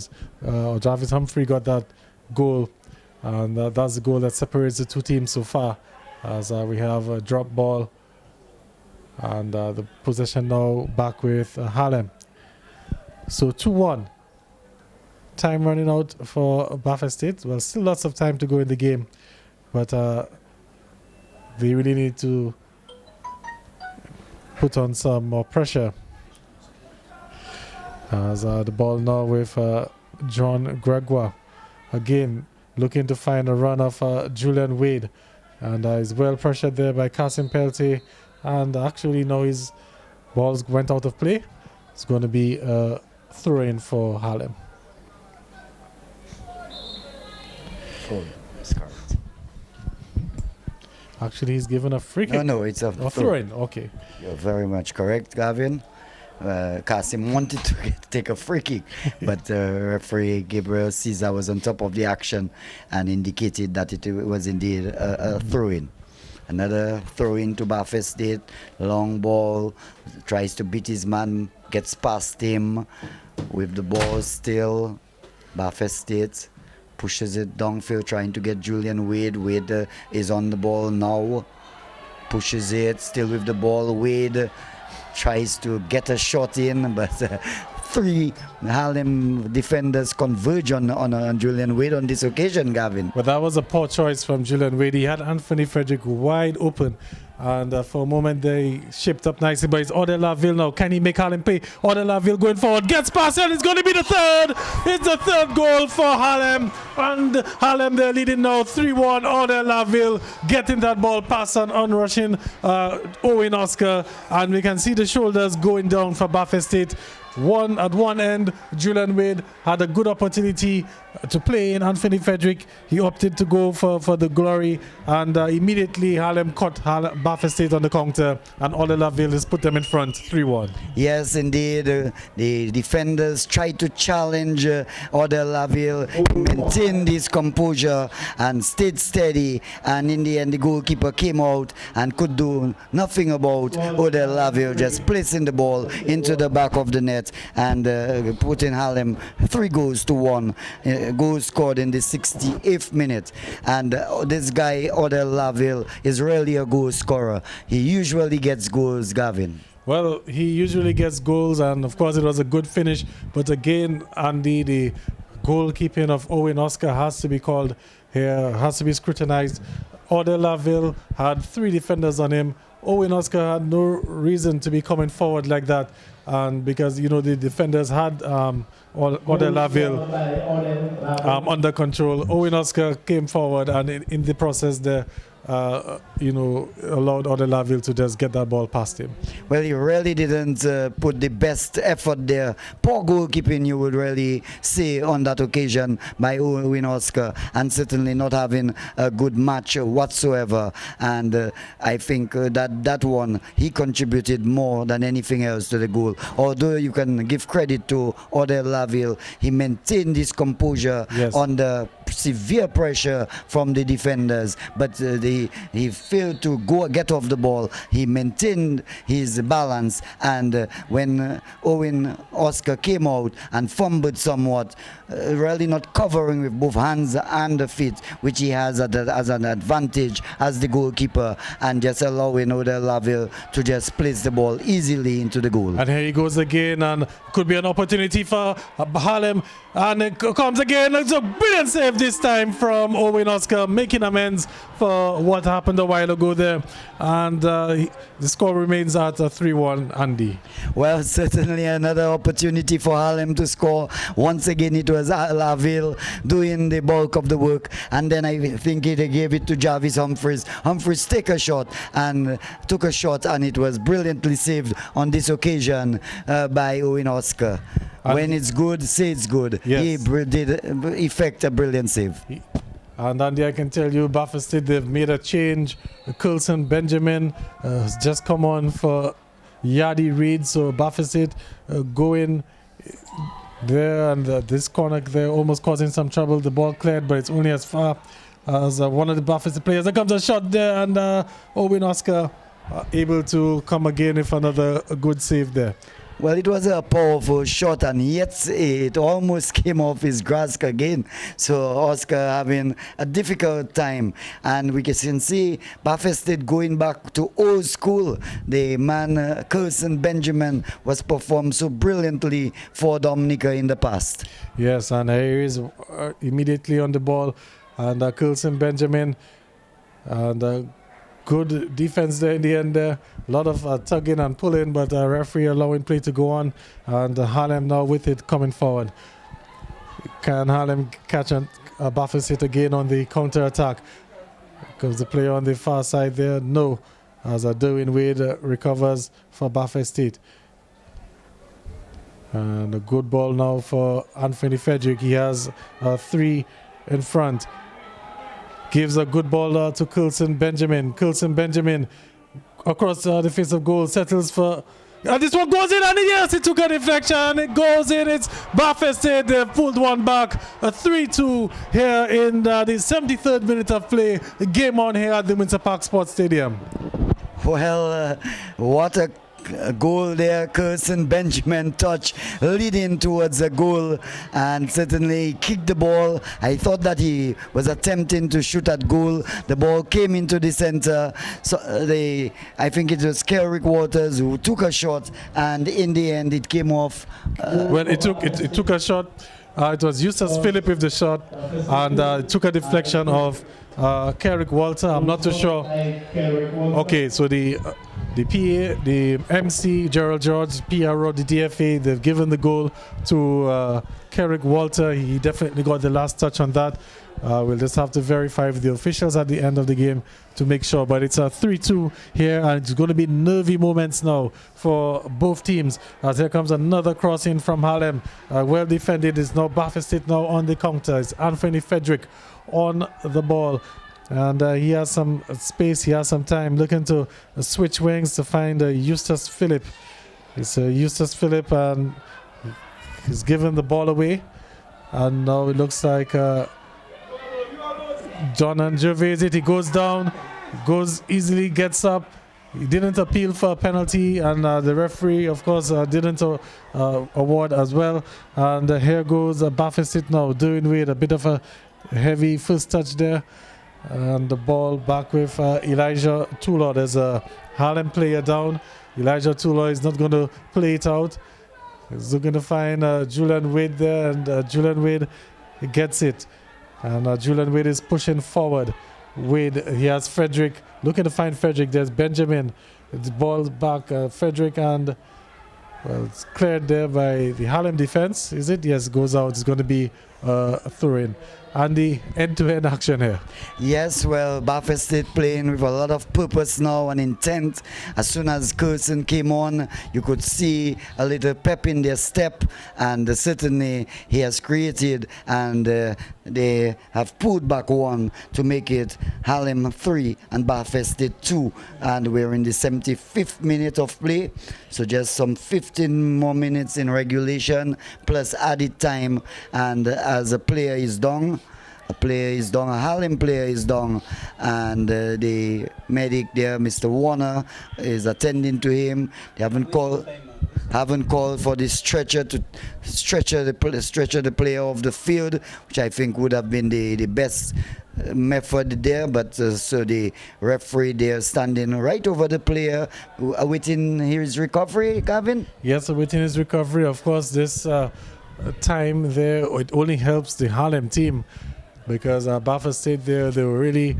got that goal. And that's the goal that separates the two teams so far. As we have a drop ball. And the possession now back with Harlem. So 2-1. Time running out for Buffalo State. Well, still lots of time to go in the game. But they really need to put on some more pressure. As the ball now with John Gregoire. Again, looking to find a run of Julian Wade. And he's well pressured there by Kasim Peltier. And actually now his balls went out of play. It's going to be a throw-in for Harlem. Actually, he's given a free kick. No, it's a throw-in. Okay. You're very much correct, Gavin. Kasim wanted to take a free kick, but referee Gabriel Caesar was on top of the action and indicated that it was indeed a throw-in. Another throw-in to Buffalo State. Long ball, tries to beat his man, gets past him with the ball still. Buffalo State pushes it downfield, trying to get Julian Wade. Wade is on the ball now. Pushes it, still with the ball. Wade tries to get a shot in, but three Harlem defenders converge on Julian Wade on this occasion, Gavin. Well, that was a poor choice from Julian Wade. He had Anthony Frederick wide open. And for a moment, they shipped up nicely. But it's Odell Laville now. Can he make Harlem pay? Odell Laville going forward. Gets past and it's going to be the third. It's the third goal for Harlem. And Harlem, they're leading now 3-1. Odell Laville getting that ball past and onrushing Owen Oscar. And we can see the shoulders going down for Buffalo State. At one end, Julian Wade had a good opportunity to play in Anthony Frederick. He opted to go for the glory, and immediately Harlem caught Buffalo State on the counter, and Ole Laville has put them in front 3-1. Yes, indeed. The defenders tried to challenge Ole Laville, maintained his composure and stayed steady, and in the end the goalkeeper came out and could do nothing about Ole Laville, just placing the ball into the back of the net and putting Harlem 3-1. Goal scored in the 68th minute, and this guy Odell Laville is really a goal scorer. He usually gets goals, Gavin. Well, he usually gets goals, and of course it was a good finish, but again, Andy, the goalkeeping of Owen Oscar has to be called here, has to be scrutinized. Ode Laville had 3 defenders on him. Owen Oscar had no reason to be coming forward like that, and because the defenders had Ode Laville under control. Owen Oscar came forward, and in the process there, allowed Ode Laville to just get that ball past him. Well, he really didn't put the best effort there. Poor goalkeeping, you would really say, on that occasion by Owen Oscar, and certainly not having a good match whatsoever. And I think that one, he contributed more than anything else to the goal. Although you can give credit to Ode Laville, he maintained his composure under severe pressure from the defenders, but he failed to get off the ball. He maintained his balance, and when Owen Oscar came out and fumbled somewhat, really not covering with both hands and the feet, which he has as an advantage as the goalkeeper, and just allowing Ode Laville to just place the ball easily into the goal. And here he goes again, and could be an opportunity for Harlem, and it comes again. It's a brilliant save this time from Owen Oscar, making amends for what happened a while ago there, and the score remains at 3-1. Andy. Well, certainly another opportunity for Harlem to score. Once again, it was Laville doing the bulk of the work, and then I think they gave it to Jarvis Humphreys. Humphreys took a shot, and it was brilliantly saved on this occasion by Owen Oscar. When it's good, say it's good. Yes. He did effect a brilliant save. And Andy, I can tell you, Baffin State, they've made a change. Coulson Benjamin has just come on for Yadi Reid. So Baffin State going there, and this corner there almost causing some trouble. The ball cleared, but it's only as far as one of the Baffin State players. There comes a shot there, and Owen Oscar able to come again with another good save there. Well, it was a powerful shot, and yet it almost came off his grasp again. So Oscar having a difficult time, and we can see Baffin State going back to old school. The man Coulson Benjamin was performed so brilliantly for Dominica in the past. Yes, and he is immediately on the ball, and Coulson Benjamin, and good defense there in the end there. A lot of tugging and pulling, but referee allowing play to go on, and Harlem now with it coming forward. Can Harlem catch Baffin State again on the counter attack? Because the player on the far side there, no, as Derwin Wade recovers for Baffin State. And a good ball now for Anthony Frederick. He has 3 in front. Gives a good ball to Coulson Benjamin. Coulson Benjamin across the face of goal, settles for... And this one goes in, and yes, it took a deflection. It goes in. It's Baffin State. They pulled one back. A 3-2 here in the 73rd minute of play. The game on here at the Windsor Park Sports Stadium. Well, what a goal there. Coulson Benjamin touch leading towards a goal, and certainly kicked the ball. I thought that he was attempting to shoot at goal. The ball came into the center, so I think it was Kerrick Waters who took a shot, and in the end it came off. Well, it took a shot. It was Eustace Phillip with the shot, and it took a deflection of Kerrick Walter. I'm not too sure. Okay, so the PA, the MC, Gerald George, PRO, the DFA, they've given the goal to Kerrick Walter. He definitely got the last touch on that. We'll just have to verify with the officials at the end of the game to make sure. But it's a 3-2 here, and it's going to be nervy moments now for both teams. As here comes another crossing from Harlem. Well defended. It's now Baffin State now on the counter. It's Anthony Frederick on the ball. And he has some space, he has some time, looking to switch wings to find Eustace Phillip. It's Eustace Phillip, and he's given the ball away. And now it looks like John and Gervais, he goes down, goes easily, gets up. He didn't appeal for a penalty, and the referee, of course, didn't award as well. And here goes Baffin State now, doing with a bit of a heavy first touch there. And the ball back with Elijah Tulor. There's a Harlem player down. Elijah Tulor is not going to play it out. He's looking to find Julian Wade there, and Julian Wade gets it. And Julian Wade is pushing forward. Wade. He has Frederick. Looking to find Frederick. There's Benjamin. The ball back. Frederick, and well, it's cleared there by the Harlem defense. Is it? Yes, goes out. It's going to be a throw-in. And the end-to-end action here. Yes, well, Baffert State playing with a lot of purpose now and intent. As soon as Curson came on, you could see a little pep in their step, and certainly he has created, and they have pulled back one to make it Harlem 3 and Baffert State 2, and we're in the 75th minute of play, so just some 15 more minutes in regulation plus added time, and as a player is down, a Harlem player is down, and the medic there, Mr. Warner, is attending to him. They haven't called for the stretcher to stretcher the player off the field, which I think would have been the best method there, but so the referee there standing right over the player, awaiting his recovery, Gavin? Yes, awaiting his recovery. Of course, this time there, it only helps the Harlem team, because Baffert State there, they were really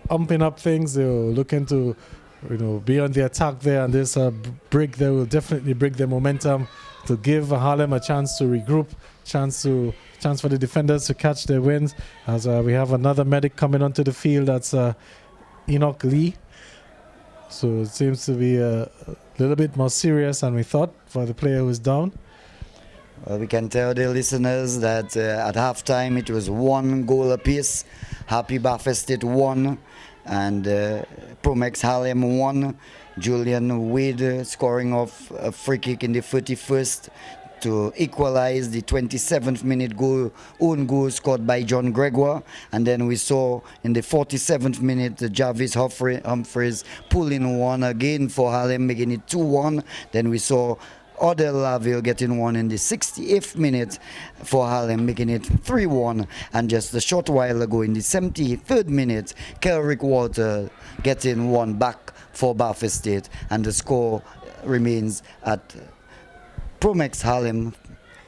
umping up things. They were looking to, be on the attack there, and this break there will definitely break their momentum to give Harlem a chance to regroup, chance for the defenders to catch their wins. As we have another medic coming onto the field, that's Enoch Lee. So it seems to be a little bit more serious than we thought for the player who's down. Well, we can tell the listeners that at halftime it was 1 goal apiece. Happy Baffert State 1 and Promex Harlem 1. Julian Wade scoring off a free kick in the 31st to equalize the 27th minute own goal scored by John Gregoire. And then we saw in the 47th minute Jarvis Humphreys pulling one again for Harlem, making it 2-1. Then we saw Odell Laville getting one in the 68th minute for Harlem, making it 3-1. And just a short while ago, in the 73rd minute, Kelrick Walter getting one back for Baffert State. And the score remains at Promex Harlem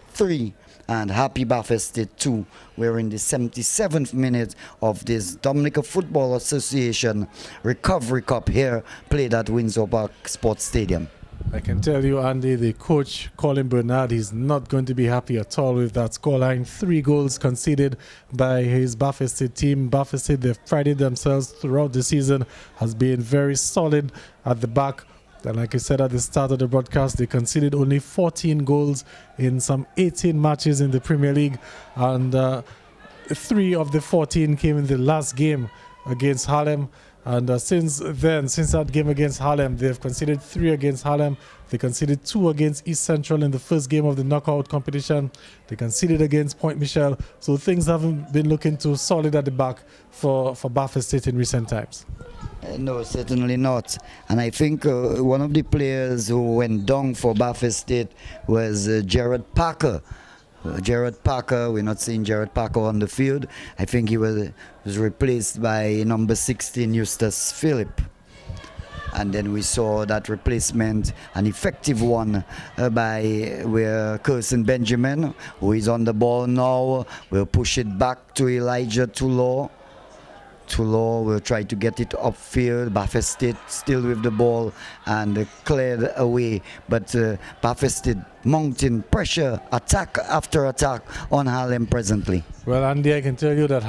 3 and Happy Baffert State 2. We're in the 77th minute of this Dominica Football Association Recovery Cup here, played at Windsor Park Sports Stadium. I can tell you, Andy, the coach, Colin Bernard, he's not going to be happy at all with that scoreline. 3 goals conceded by his Baffert State team. Baffert State, they've prided themselves throughout the season, has been very solid at the back. And like I said at the start of the broadcast, they conceded only 14 goals in some 18 matches in the Premier League. And 3 of the 14 came in the last game against Harlem. And since that game against Harlem, they've conceded 3 against Harlem. They conceded 2 against East Central in the first game of the knockout competition. They conceded against Point Michel. So things haven't been looking too solid at the back for Baffert State in recent times. No, certainly not. And I think one of the players who went down for Baffert State was Jared Parker. We're not seeing Jared Parker on the field. I think he was replaced by number 16, Eustace Phillip. And then we saw that replacement, an effective one by Curson Benjamin, who is on the ball now. We'll push it back to Elijah Tulor. Tulor will try to get it upfield. Baffert State still with the ball and cleared away. But Baffert State mounting pressure, attack after attack on Harlem presently. Well, Andy, I can tell you that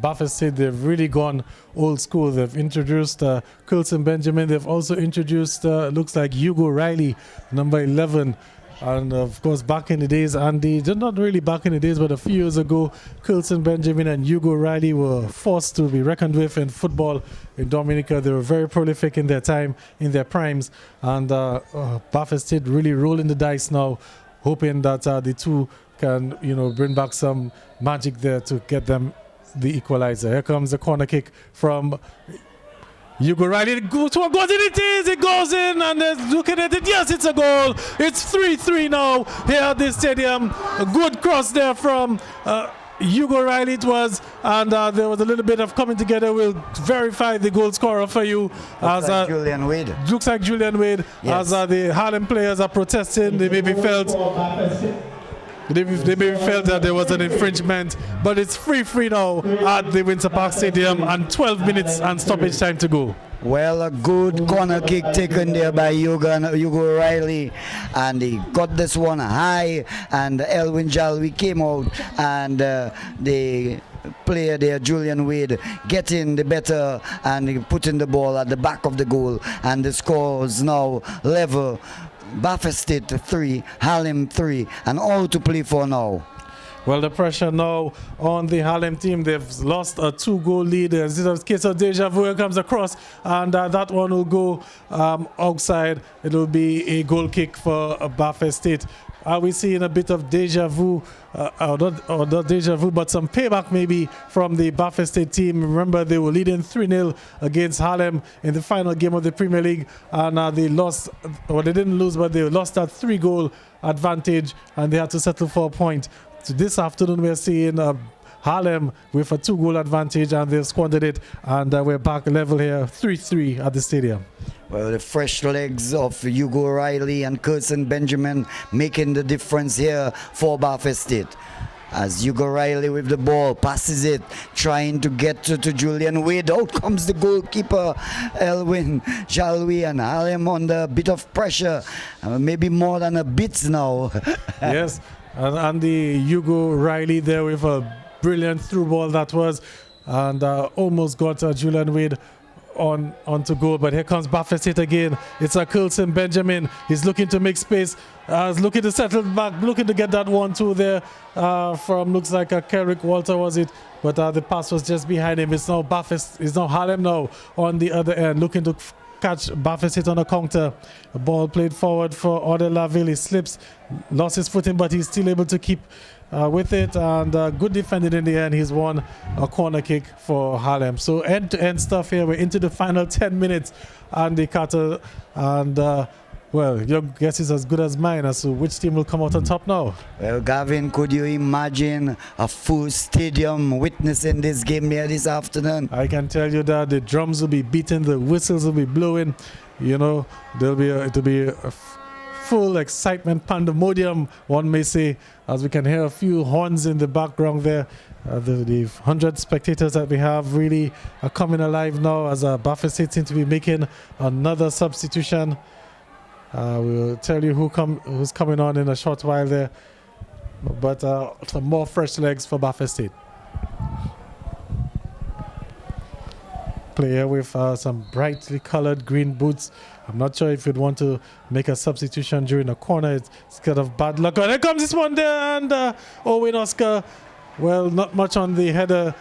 Baffert State, they've really gone old school. They've introduced Curson Benjamin. They've also introduced, looks like Hugo Riley, number 11. And of course, back in the days, Andy, not really back in the days, but a few years ago, Curson Benjamin and Hugo Riley were forced to be reckoned with in football in Dominica. They were very prolific in their time, in their primes. And Baffert State really rolling the dice now, hoping that the two can, bring back some magic there to get them the equalizer. Here comes the corner kick from Hugo Riley. It goes in, it goes in, and looking at it, yes, it's a goal. It's 3-3 now here at the stadium. A good cross there from Hugo Riley it was, and there was a little bit of coming together. We'll verify the goal scorer for you. Julian Wade. Looks like Julian Wade, yes. As the Harlem players are protesting. They may be felt. They maybe felt that there was an infringement, but it's 3-3 now at the Windsor Park Stadium and 12 minutes and stoppage time to go. Well, a good corner kick taken there by Hugo Riley, and he got this one high, and Elwin Jalwi came out, and the player there, Julian Wade, getting the better and putting the ball at the back of the goal, and the score is now level. Baffert State 3, Harlem 3, and all to play for now. Well, the pressure now on the Harlem team. They've lost a 2-goal lead. This is a case of deja vu. It comes across, and that one will go outside. It will be a goal kick for Baffert State. Are we seeing a bit of deja vu, or not deja vu, but some payback maybe from the Baffert State team? Remember, they were leading 3-0 against Harlem in the final game of the Premier League, and they lost, or they didn't lose, but they lost that 3-goal advantage, and they had to settle for a point. So this afternoon, we're seeing Harlem with a 2-goal advantage, and they've squandered it, and we're back level here, 3-3 at the stadium. Well, the fresh legs of Hugo Riley and Curtin Benjamin making the difference here for Baffert State. As Hugo Riley with the ball, passes it, trying to get to Julian Wade. Out comes the goalkeeper, Elwin Jalwi, and Harlem under a bit of pressure, maybe more than a bit now. Yes, and the Hugo Riley there with a brilliant through ball that was, and almost got Julian Wade onto goal, but here comes Baffert State again. It's a Curtin Benjamin. He's looking to make space. He's looking to settle back, looking to get that 1-2 there from, looks like a Kerrick Walter, was it? But the pass was just behind him. It's now Harlem now on the other end, looking to catch Baffert State on a counter. The ball played forward for Ode Laville. He slips, lost his footing, but he's still able to keep with it, and good defending in the end. He's won a corner kick for Harlem. So end-to-end stuff here. We're into the final 10 minutes, Andy Carter, and well, your guess is as good as mine as to which team will come out on top now. Well, Gavin, could you imagine a full stadium witnessing this game here this afternoon? I can tell you that the drums will be beating, the whistles will be blowing. You know, it'll be a full excitement pandemonium, one may say, as we can hear a few horns in the background there. The 100 spectators that we have really are coming alive now, as Baffert State seem to be making another substitution. We'll tell you who's coming on in a short while there, but some more fresh legs for Baffert State. Player with some brightly colored green boots. I'm not sure if you'd want to make a substitution during a corner. It's kind of bad luck. And here comes this one there, and Owen Oscar, well, not much on the header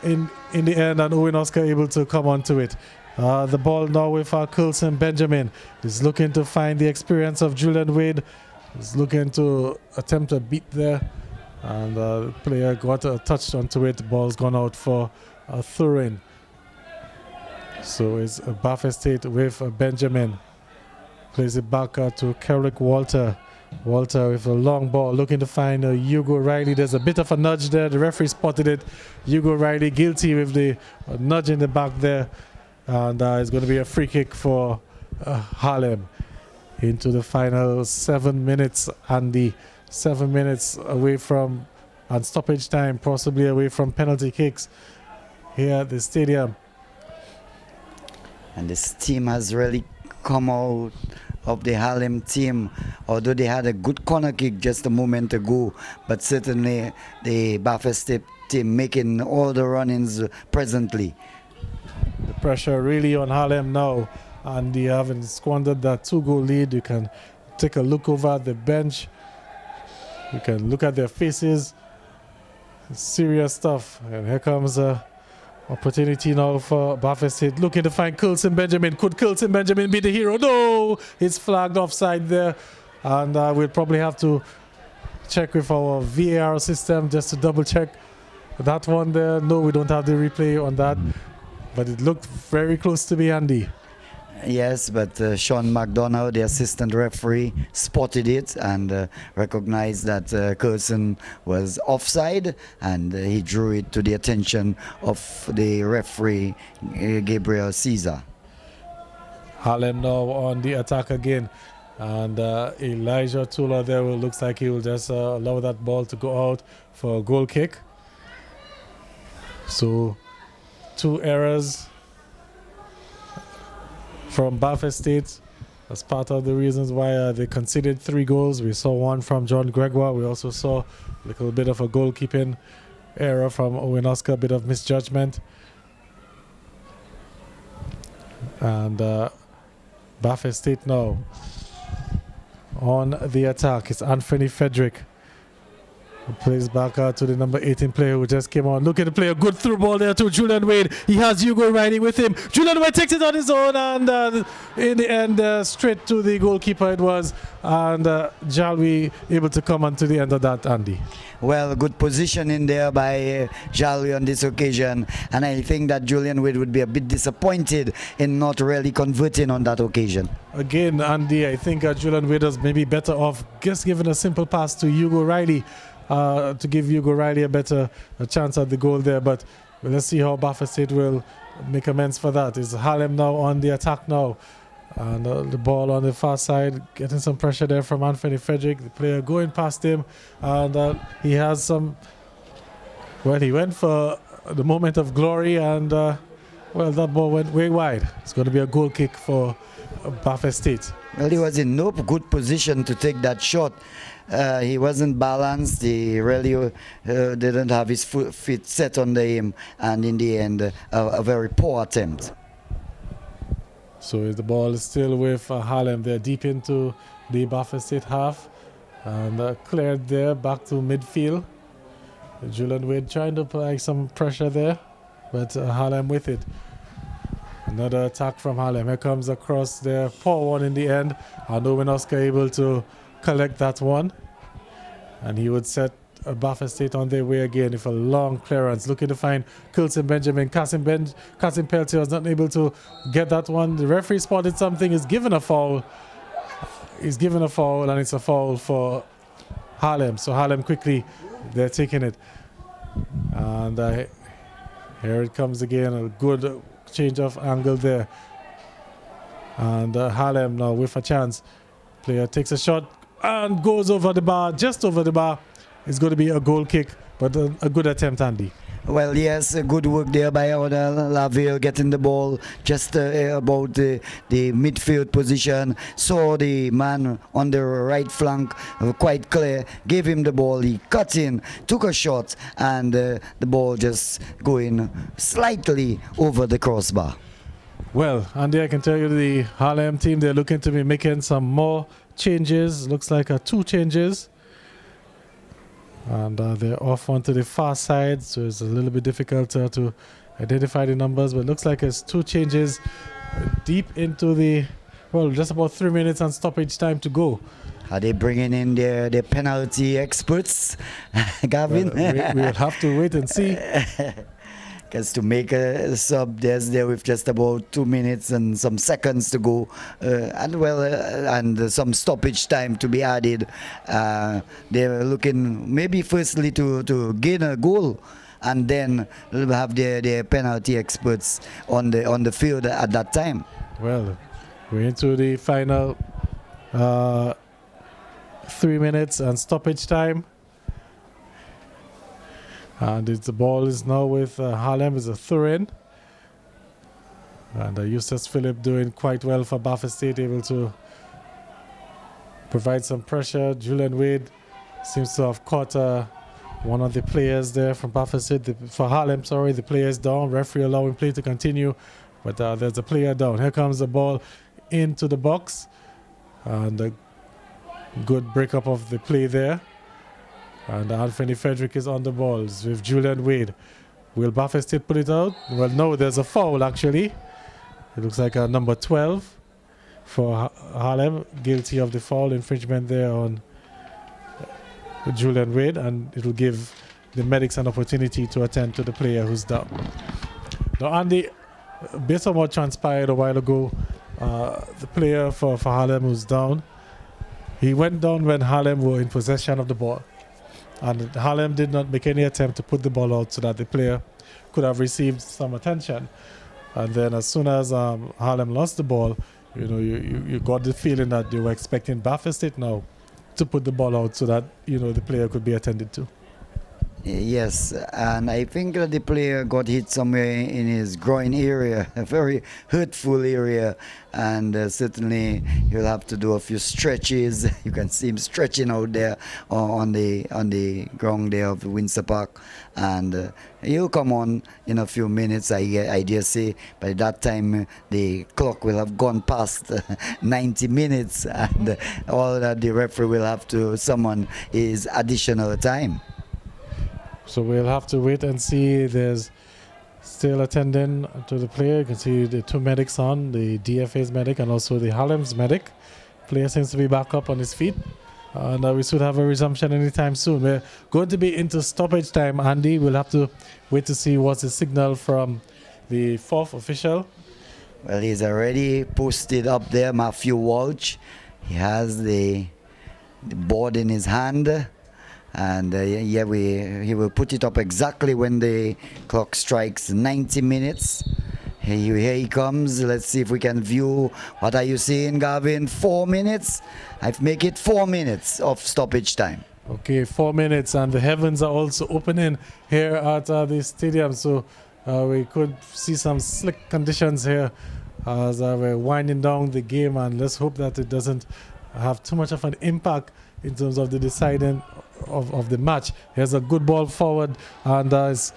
in the end, and Owen Oscar able to come onto it. The ball now with Curtin Benjamin. He's looking to find the experience of Julian Wade. He's looking to attempt a beat there, and the player got touched onto it. The ball's gone out for Thurin. So it's Baffert State with Benjamin. Plays it back to Kerrick Walter. Walter with a long ball, looking to find Hugo Riley. There's a bit of a nudge there. The referee spotted it. Hugo Riley guilty with the nudge in the back there. And it's going to be a free kick for Harlem into the final 7 minutes. And the 7 minutes away from, and stoppage time, possibly away from penalty kicks here at the stadium. And this team has really come out of the Harlem team, although they had a good corner kick just a moment ago, but certainly the Baffert State team making all the run-ins presently. The pressure really on Harlem now, and they haven't squandered that 2-goal lead. You can take a look over at the bench. You can look at their faces. Serious stuff. And here comes opportunity now for Baffert State, looking to find Curtin Benjamin. Could Curtin Benjamin be the hero? No! It's flagged offside there. And we'll probably have to check with our VAR system just to double check that one there. No, we don't have the replay on that. But it looked very close to be Andy. Yes, but Sean McDonough, the assistant referee, spotted it and recognized that Curtin was offside, and he drew it to the attention of the referee, Gabriel Caesar. Harlem now on the attack again. And Elijah Tula there looks like he will just allow that ball to go out for a goal kick. So 2 errors from Bath State. That's part of the reasons why they conceded 3 goals. We saw one from John Gregoire. We also saw a little bit of a goalkeeping error from Owen Oscar, a bit of misjudgment. And Bath State now on the attack. It's Anthony Frederick who plays back to the number 18 player who just came on. Look at the player, good through ball there to Julian Wade. He has Hugo riding with him. Julian Wade takes it on his own, and in the end, straight to the goalkeeper it was. And Jalwi able to come on to the end of that, Andy. Well, good position in there by Jalwi on this occasion, and I think that Julian Wade would be a bit disappointed in not really converting on that occasion. Again, Andy, I think Julian Wade was maybe better off just giving a simple pass to Hugo Riley to give Hugo Riley a chance at the goal there. But let's see how Bath State will make amends for that. Is Harlem now on the attack now? And the ball on the far side, getting some pressure there from Anthony Frederick, the player going past him, and he has some, well, he went for the moment of glory, and well, that ball went way wide. It's going to be a goal kick for Bath State. Well, he was in no good position to take that shot. He wasn't balanced. He really didn't have his feet set on the aim, and in the end, a very poor attempt. So the ball is still with Harlem. They're deep into the Bath State half, and cleared there back to midfield. Julian Wade trying to apply some pressure there, but Harlem with it. Another attack from Harlem. Here comes across there. Poor one in the end. And Owen Oscar able to collect that one. And he would set Bath State on their way again with a long clearance. Looking to find Coulson Benjamin. Kasim Peltier was not able to get that one. The referee spotted something. He's given a foul. He's given a foul, and it's a foul for Harlem. So Harlem quickly, they're taking it. And here it comes again. A good change of angle there. And Harlem now with a chance. Player takes a shot and goes over the bar, just over the bar. It's going to be a goal kick, but a good attempt, Andy. Well, yes, good work there by Odell Laville, getting the ball just about the midfield position. Saw the man on the right flank quite clear, gave him the ball, he cut in, took a shot, and the ball just going slightly over the crossbar. Well, Andy, I can tell you the Harlem team, they're looking to be making some more changes. Looks like 2 changes. And they're off onto the far side, so it's a little bit difficult to identify the numbers, but it looks like it's 2 changes deep into the, well, just about 3 minutes and stoppage time to go. Are they bringing in their penalty experts, Gavin? Well, we'll have to wait and see. Because to make a sub, there's there with just about 2 minutes and some seconds to go, and some stoppage time to be added. They're looking maybe firstly to gain a goal, and then have their penalty experts on the field at that time. Well, we're into the final 3 minutes and stoppage time. And the ball is now with Harlem as a throw-in. And Eustace Phillip doing quite well for Bath State, able to provide some pressure. Julian Wade seems to have caught one of the players there from Bath State. For Harlem, sorry, the player is down. Referee allowing play to continue. But there's a player down. Here comes the ball into the box. And a good breakup of the play there. And Anthony Frederick is on the balls with Julian Wade. Will Bath State put it out? Well, no, there's a foul actually. It looks like a number 12 for Harlem, guilty of the foul infringement there on Julian Wade, and it will give the medics an opportunity to attend to the player who's down. Now, Andy, based on what transpired a while ago, the player for Harlem who's down, he went down when Harlem were in possession of the ball. And Harlem did not make any attempt to put the ball out so that the player could have received some attention. And then as soon as Harlem lost the ball, you got the feeling that they were expecting Baffin State now to put the ball out so that the player could be attended to. Yes, and I think that the player got hit somewhere in his groin area, a very hurtful area, and certainly he'll have to do a few stretches. You can see him stretching out there on the ground there of Windsor Park, and he'll come on in a few minutes. I dare say by that time the clock will have gone past 90 minutes, and all that the referee will have to summon is additional time. So we'll have to wait and see. There's still attending to the player. You can see the two medics on, the DFA's medic and also the Harlem's medic. Player seems to be back up on his feet. And we should have a resumption anytime soon. We're going to be into stoppage time, Andy. We'll have to wait to see what's the signal from the fourth official. Well, he's already posted up there, Matthew Walsh. He has the board in his hand. And he will put it up exactly when the clock strikes 90 minutes. Here he comes. Let's see if we can view. What are you seeing, Gavin? 4 minutes? I've make it 4 minutes of stoppage time. Okay, 4 minutes, and the heavens are also opening here at the stadium. So we could see some slick conditions here as we're winding down the game, and let's hope that it doesn't have too much of an impact in terms of the deciding of the match. Here's a good ball forward, and it's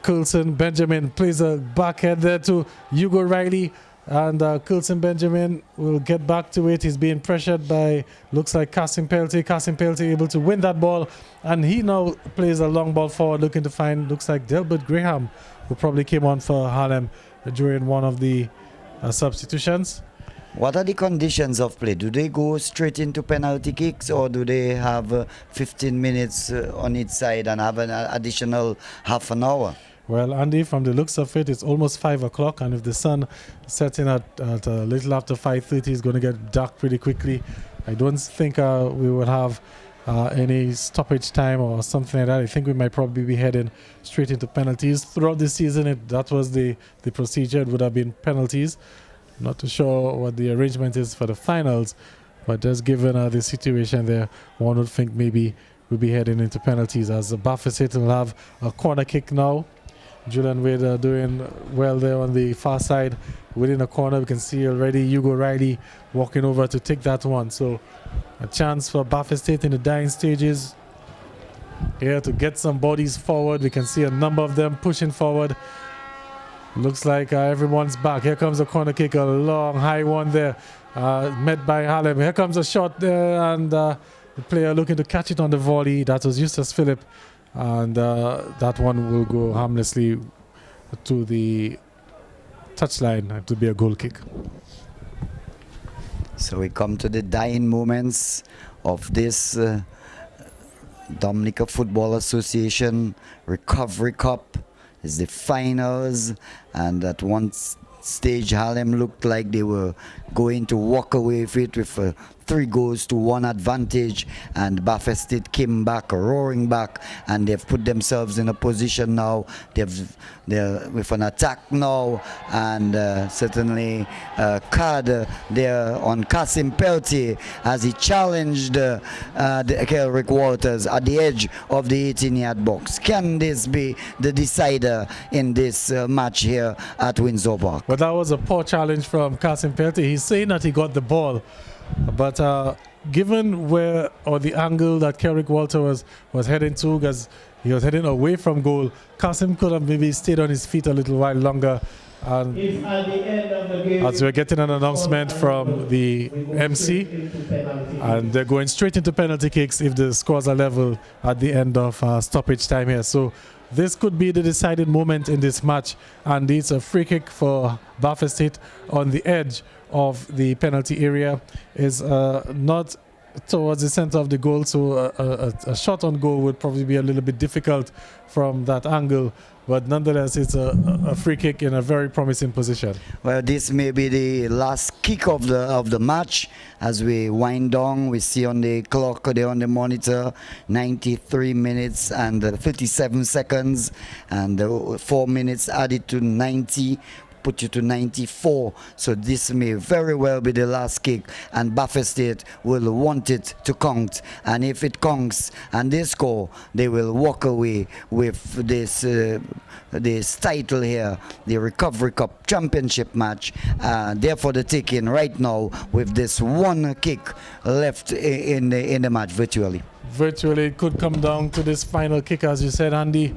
Coulson Benjamin plays a backhead there to Hugo Riley, and Coulson Benjamin will get back to it. He's being pressured by, looks like Kasim Peltier. Kasim Peltier able to win that ball, and he now plays a long ball forward, looking to find, looks like Delbert Graham, who probably came on for Harlem during one of the substitutions. What are the conditions of play? Do they go straight into penalty kicks, or do they have 15 minutes on each side and have an additional half an hour? Well, Andy, from the looks of it, it's almost 5 o'clock, and if the sun setting at a little after 5:30, it's going to get dark pretty quickly. I don't think we will have any stoppage time or something like that. I think we might probably be heading straight into penalties. Throughout the season, that was the procedure. It would have been penalties. Not too sure what the arrangement is for the finals, but just given the situation there, one would think maybe we'll be heading into penalties, as Baffin State will have a corner kick now. Julian Wade doing well there on the far side. Within a corner, we can see already Hugo Riley walking over to take that one. So a chance for Baffin State in the dying stages here to get some bodies forward. We can see a number of them pushing forward. Looks like everyone's back. Here comes a corner kick, a long high one there, met by Harlem. Here comes a shot there, and the player looking to catch it on the volley. That was Eustace Phillip, and that one will go harmlessly to the touchline to be a goal kick. So we come to the dying moments of this Dominica Football Association Recovery Cup. It's the finals, and at one stage Harlem looked like they were going to walk away with it with 3-1 advantage, and Baffin State came back, roaring back, and they've put themselves in a position now. They're with an attack now, and certainly card there on Kasim Peltier as he challenged Rick Walters at the edge of the 18-yard box. Can this be the decider in this match here at Windsor Park? Well, that was a poor challenge from Kasim Peltier. He's saying that he got the ball, but given where or the angle that Kerrick Walter was heading to, because he was heading away from goal, Kasim could have maybe stayed on his feet a little while longer. And as we're getting an announcement from the MC, and they're going straight into penalty kicks if the scores are level at the end of stoppage time here. So this could be the deciding moment in this match, and it's a free kick for Baffin State on the edge of the penalty area. Is not towards the center of the goal, so a shot on goal would probably be a little bit difficult from that angle, but nonetheless it's a free kick in a very promising position. Well, this may be the last kick of the match. As we wind down, we see on the clock there on the monitor 93 minutes and 57 seconds, and 4 minutes added to 90 put you to 94. So this may very well be the last kick, and Buffett State will want it to count. And if it counts and they score, they will walk away with this title here, the Recovery Cup Championship match. Therefore, the taking right now with this one kick left in the match virtually. Virtually, it could come down to this final kick, as you said, Andy.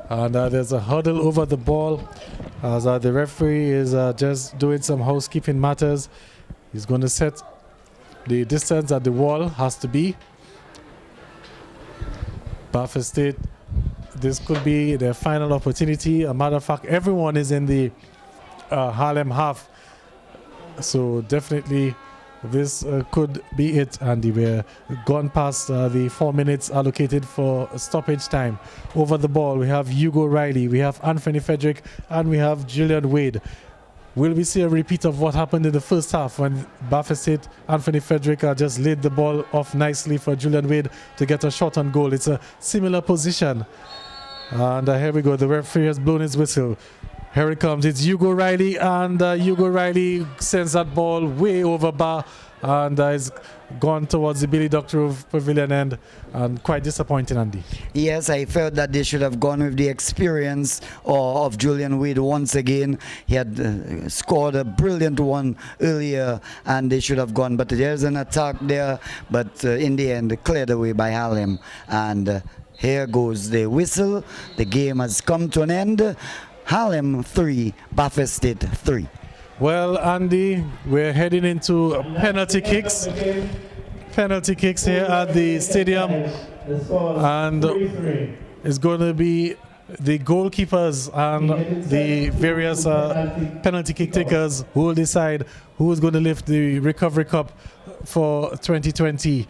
And there's a huddle over the ball as the referee is just doing some housekeeping matters. He's going to set the distance that the wall has to be. Buffett State, this could be their final opportunity. A matter of fact, everyone is in the Harlem half. So definitely this could be it, Andy. We're gone past the 4 minutes allocated for stoppage time. Over the ball, we have Hugo Riley, we have Anthony Frederick, and we have Julian Wade. Will we see a repeat of what happened in the first half when Buffett State, Anthony Frederick just laid the ball off nicely for Julian Wade to get a shot on goal? It's a similar position. And here we go. The referee has blown his whistle. Here it comes. It's Hugo Riley, and Hugo Riley sends that ball way over bar, and is gone towards the Billy Doctor Pavilion end, and quite disappointing, Andy. Yes, I felt that they should have gone with the experience of Julian Wade once again. He had scored a brilliant one earlier, and they should have gone. But there's an attack there, but in the end, cleared away by Harlem. And here goes the whistle. The game has come to an end. Harlem 3, Buffett State 3. Well, Andy, we're heading into penalty kicks. Penalty kicks here at the stadium. And it's going to be the goalkeepers and the various penalty kick takers who will decide who is going to lift the Recovery Cup for 2020.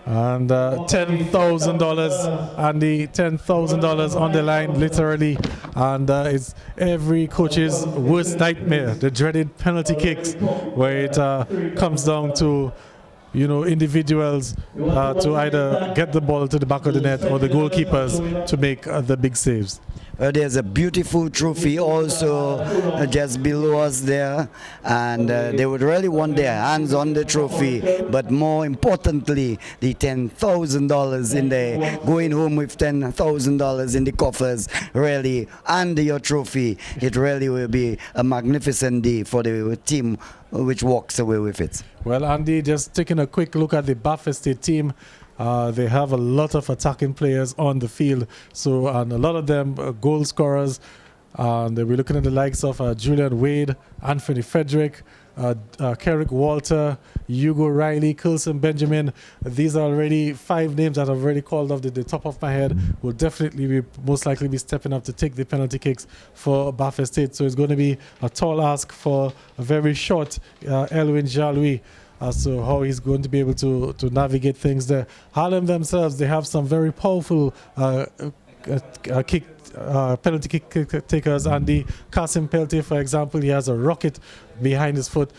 And $10,000, and the $10,000 on the line, literally. And it's every coach's worst nightmare, the dreaded penalty kicks, where it comes down to, individuals to either get the ball to the back of the net or the goalkeepers to make the big saves. There's a beautiful trophy also just below us there, and they would really want their hands on the trophy, but more importantly, the $10,000 in there, going home with $10,000 in the coffers, really, and your trophy. It really will be a magnificent day for the team which walks away with it. Well, Andy, just taking a quick look at the Buffett State team. They have a lot of attacking players on the field, and a lot of them goal scorers. And we're looking at the likes of Julian Wade, Anthony Frederick, Kerrick Walter, Hugo Riley, Coulson Benjamin. These are already 5 names that I've already called off the top of my head. Will definitely most likely be stepping up to take the penalty kicks for Buffett State. So it's going to be a tall ask for a very short Elwin Jalui as to how he's going to be able to navigate things there. Harlem themselves, they have some very powerful penalty kick takers. Andy Kasim Peltier, for example, he has a rocket behind his foot.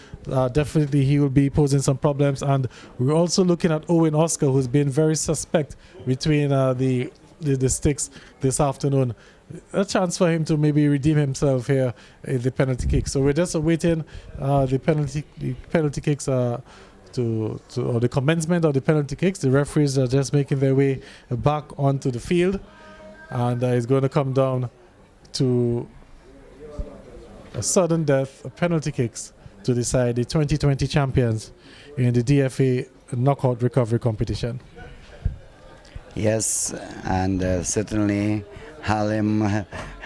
Definitely he will be posing some problems. And we're also looking at Owen Oscar, who's been very suspect between the sticks this afternoon. A chance for him to maybe redeem himself here in the penalty kick. So we're just awaiting the penalty kicks or the commencement of the penalty kicks. The referees are just making their way back onto the field, and it's going to come down to a sudden death, penalty kicks to decide the 2020 champions in the DFA knockout recovery competition. Yes, and certainly Harlem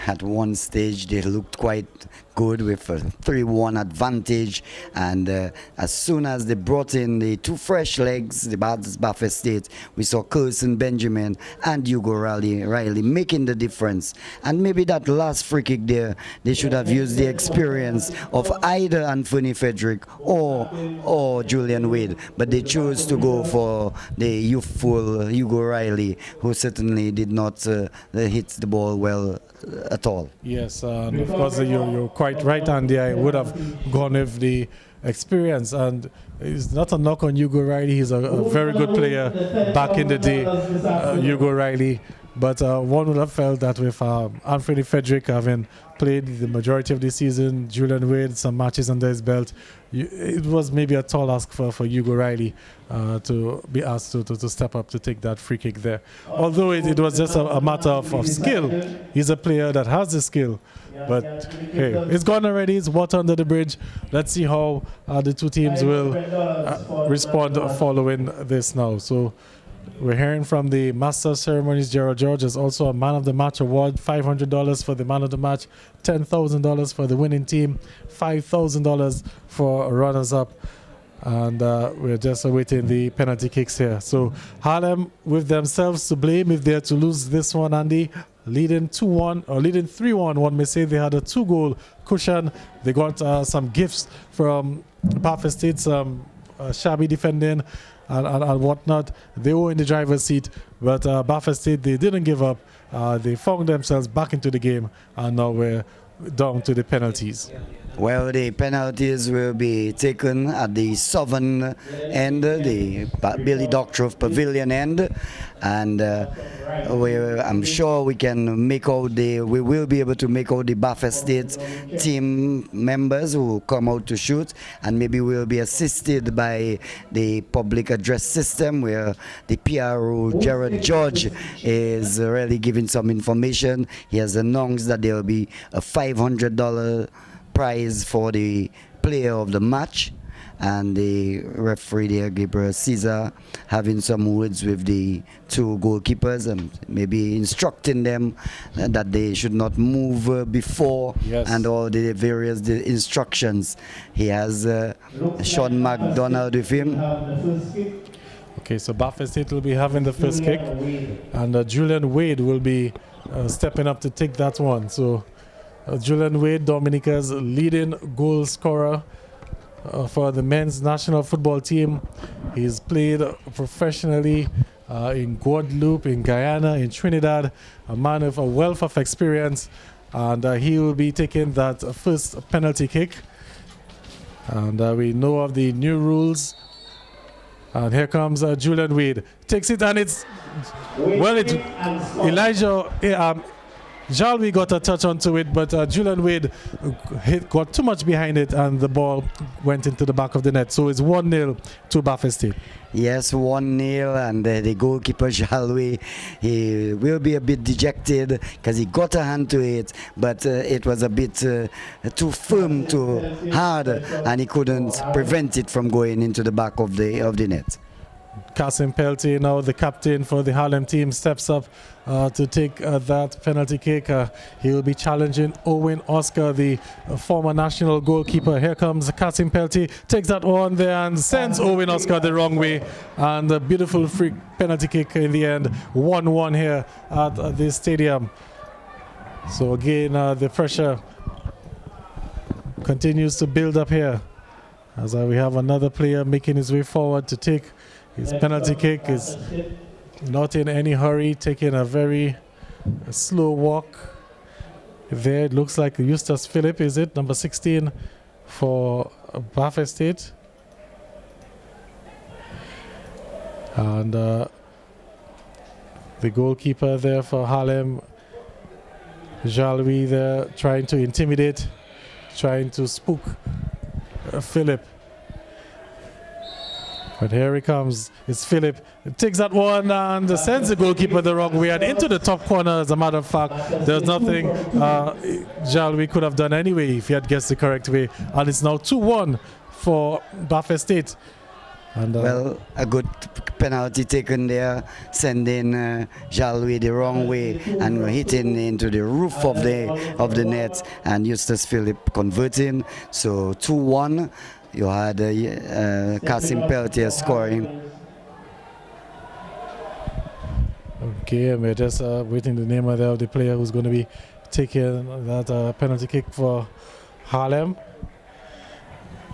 at one stage they looked quite good with a 3-1 advantage, and as soon as they brought in the 2 fresh legs, the Buffett State, we saw Coulson Benjamin and Hugo Riley making the difference. And maybe that last free kick there, they should have used the experience of either Anthony Frederick or Julian Wade, but they chose to go for the youthful Hugo Riley, who certainly did not hit the ball well at all. Yes, and of course you're quite right, Andy. I would have gone with the experience, and it's not a knock on Hugo Riley. He's a very good player back in the day. Hugo Riley But one would have felt that with Anthony Frederick having played the majority of the season, Julian Wade, some matches under his belt, it was maybe a tall ask for Hugo Riley to be asked to step up to take that free kick there. Although it was just a matter of skill. He's a player that has the skill. But hey, it's gone already. It's water under the bridge. Let's see how the two teams will respond following this now. So we're hearing from the Master of Ceremonies, Gerald George. There's also a Man of the Match award, $500 for the Man of the Match, $10,000 for the winning team, $5,000 for runners-up. And we're just awaiting the penalty kicks here. So Harlem with themselves to blame if they're to lose this one, Andy. Leading 2-1 or leading 3-1, one may say. They had a 2-goal cushion. They got some gifts from Bafa State, some shabby defending and whatnot. They were in the driver's seat, but Bafa State, they didn't give up. They found themselves back into the game, and now we're down to the penalties. Well, the penalties will be taken at the southern end, the Billy Doctorow Pavilion end, and I'm sure we can make out we will be able to make out the Bafa State team members who come out to shoot, and maybe we'll be assisted by the public address system where the PRO Gerald George is really giving some information. He has announced that there will be a $500 prize for the player of the match, and the referee there, Gabriel Caesar, having some words with the two goalkeepers and maybe instructing them that they should not move before, and all the various instructions. He has Sean McDonald with him. Okay, so Bafa State will be having the first kick, and Julian Wade will be stepping up to take that one. So Julian Wade, Dominica's leading goal scorer for the men's national football team. He's played professionally in Guadeloupe, in Guyana, in Trinidad, a man with a wealth of experience, and he will be taking that first penalty kick. And we know of the new rules. And here comes Julian Wade. Takes it, and it's, well, Elijah Jalwi got a touch onto it, but Julian Wade got too much behind it, and the ball went into the back of the net. So it's 1-0 to Bafa State. Yes, 1-0, and the goalkeeper Jalwi, he will be a bit dejected because he got a hand to it, but it was a bit too firm, too hard, and he couldn't prevent it from going into the back of the net. Kasim Peltier, now the captain for the Harlem team, steps up to take that penalty kick. He will be challenging Owen Oscar, the former national goalkeeper. Here comes Kasim Peltier, takes that one there and sends Owen Oscar the wrong way. And a beautiful free penalty kick in the end. 1-1 here at the stadium. So again, the pressure continues to build up here as we have another player making his way forward to take his penalty kick. Is not in any hurry, taking a very slow walk. There it looks like Eustace Phillip, is it? Number 16 for Bafa State. And the goalkeeper there for Harlem, Jalwi there, trying to intimidate, trying to spook Phillip. But here he comes. It's Phillip. It takes that one and sends the goalkeeper the wrong way and into the top corner. As a matter of fact, there's nothing Jalwi could have done anyway if he had guessed the correct way. And it's now 2-1 for Bafa State. And, well, a good penalty taken there, sending Jalwi the wrong way and hitting into the roof of the net, and Eustace Phillip converting. So 2-1. You had Kasim Peltier scoring. Okay, and we're just waiting the name of the player who's going to be taking that penalty kick for Harlem.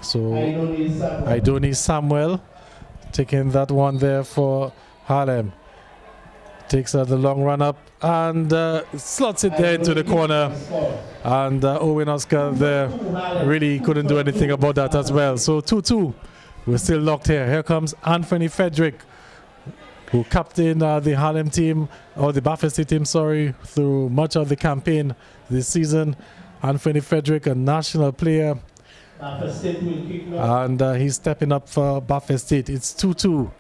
So Idoni Samuel taking that one there for Harlem. Takes the long run up and slots it there into the corner. And Owen Oscar there really couldn't do anything about that as well. So 2-2. We're still locked here. Here comes Anthony Frederick. who captained the Harlem team, or the Buffalo State team, sorry, through much of the campaign this season. Anthony Frederick, a national player, and he's stepping up for Buffalo State. It's 2-2.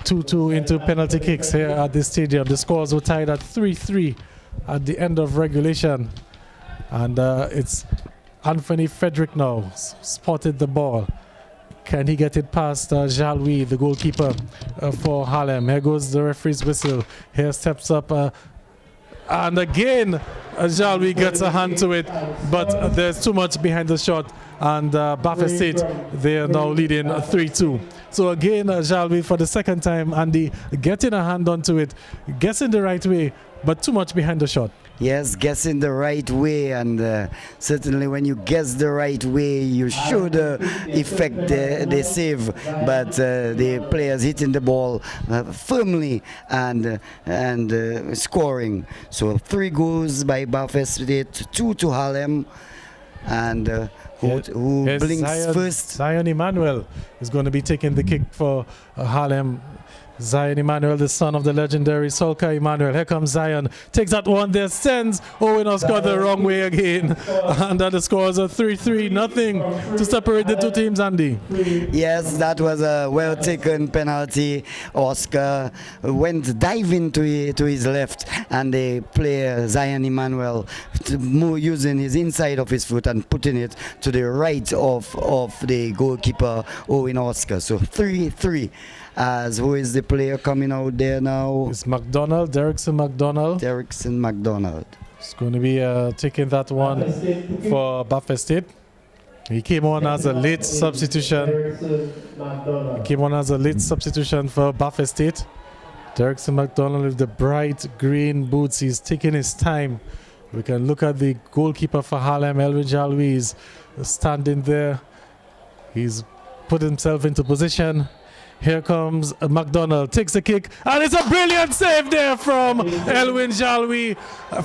2-2 into penalty kicks here at the stadium. The scores were tied at 3-3 at the end of regulation. And it's Anthony Frederick now spotted the ball. Can he get it past Jalwi, the goalkeeper for Harlem? Here goes the referee's whistle. Here steps up and again Jalwi gets a hand to it, but there's too much behind the shot, and Buffalo State, they are now leading 3-2. So again Jalwi for the second time, Andy, getting a hand onto it, guessing the right way, but too much behind the shot. Yes, guessing the right way, and certainly when you guess the right way, you should effect the save. But the players hitting the ball firmly and scoring. So 3 goals by Buffalo State, 2 to Harlem, and who blinks first? Zion Emmanuel is going to be taking the kick for Harlem. Zion Emmanuel, the son of the legendary Solka Emmanuel. Here comes Zion. Takes that one there, sends Owen Oscar the wrong way again. And the scores are 3-3, nothing to separate the two teams, Andy. Yes, that was a well-taken penalty. Oscar went diving to his left, and the player, Zion Emmanuel, using his inside of his foot and putting it to the right of the goalkeeper, Owen Oscar. So 3-3. As who is the player coming out there now? It's McDonald, Derrickson McDonald. Derrickson McDonald. It's going to be taking that one for Buffalo State. He came on as a late substitution. He came on as a late substitution for Buffalo State. Derrickson McDonald with the bright green boots. He's taking his time. We can look at the goalkeeper for Harlem, Elwin Jalwi, standing there. He's put himself into position. Here comes McDonald, takes the kick, and it's a brilliant save there from Elwin Jalwi.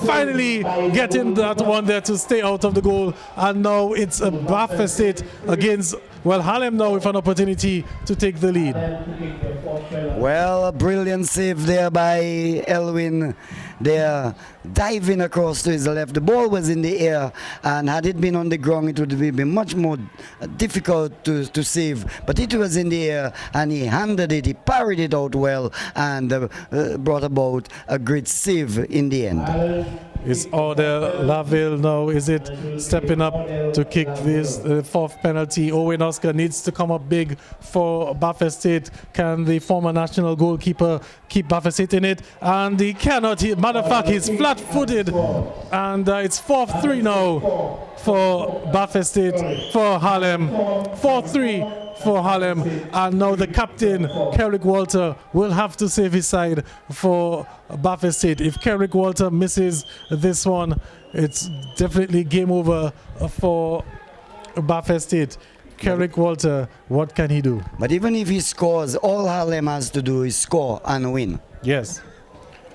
Finally getting that one there to stay out of the goal. And now it's a Buffalo State against, well, Harlem now with an opportunity to take the lead. Well, a brilliant save there by Elwin. They're diving across to his left. The ball was in the air, and had it been on the ground, it would have been much more difficult to save. But it was in the air, and he handed it, he parried it out well, and brought about a great save in the end. Is Order Laville now, is it stepping up to kick this fourth penalty? Owen Oscar needs to come up big for Buffalo State. Can the former national goalkeeper keep Buffalo State in it? And he cannot. Matter of fact, he's flat-footed. And it's 4-3 now for Buffalo State, for Harlem. 4-3 for Harlem, and now the captain, Kerrick Walter, will have to save his side for Buffalo State. If Kerrick Walter misses this one, it's definitely game over for Buffalo State. Kerrick Walter, what can he do? But even if he scores, all Harlem has to do is score and win. Yes,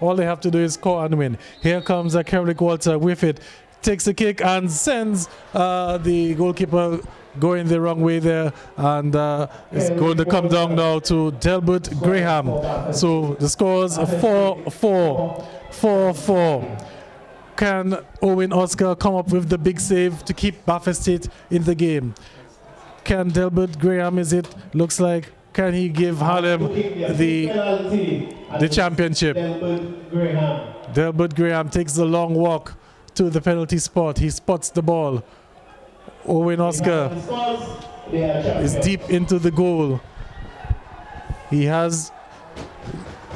all they have to do is score and win. Here comes Kerrick Walter with it, takes the kick and sends the goalkeeper going the wrong way there, and it's going to come down now to Delbert Graham. So the scores are 4-4. 4-4. Can Owen Oscar come up with the big save to keep Buffalo State in the game? Can Delbert Graham, is it? Looks like, can he give Harlem the championship? Delbert Graham takes the long walk to the penalty spot. He spots the ball. Owen Oscar is deep into the goal. He has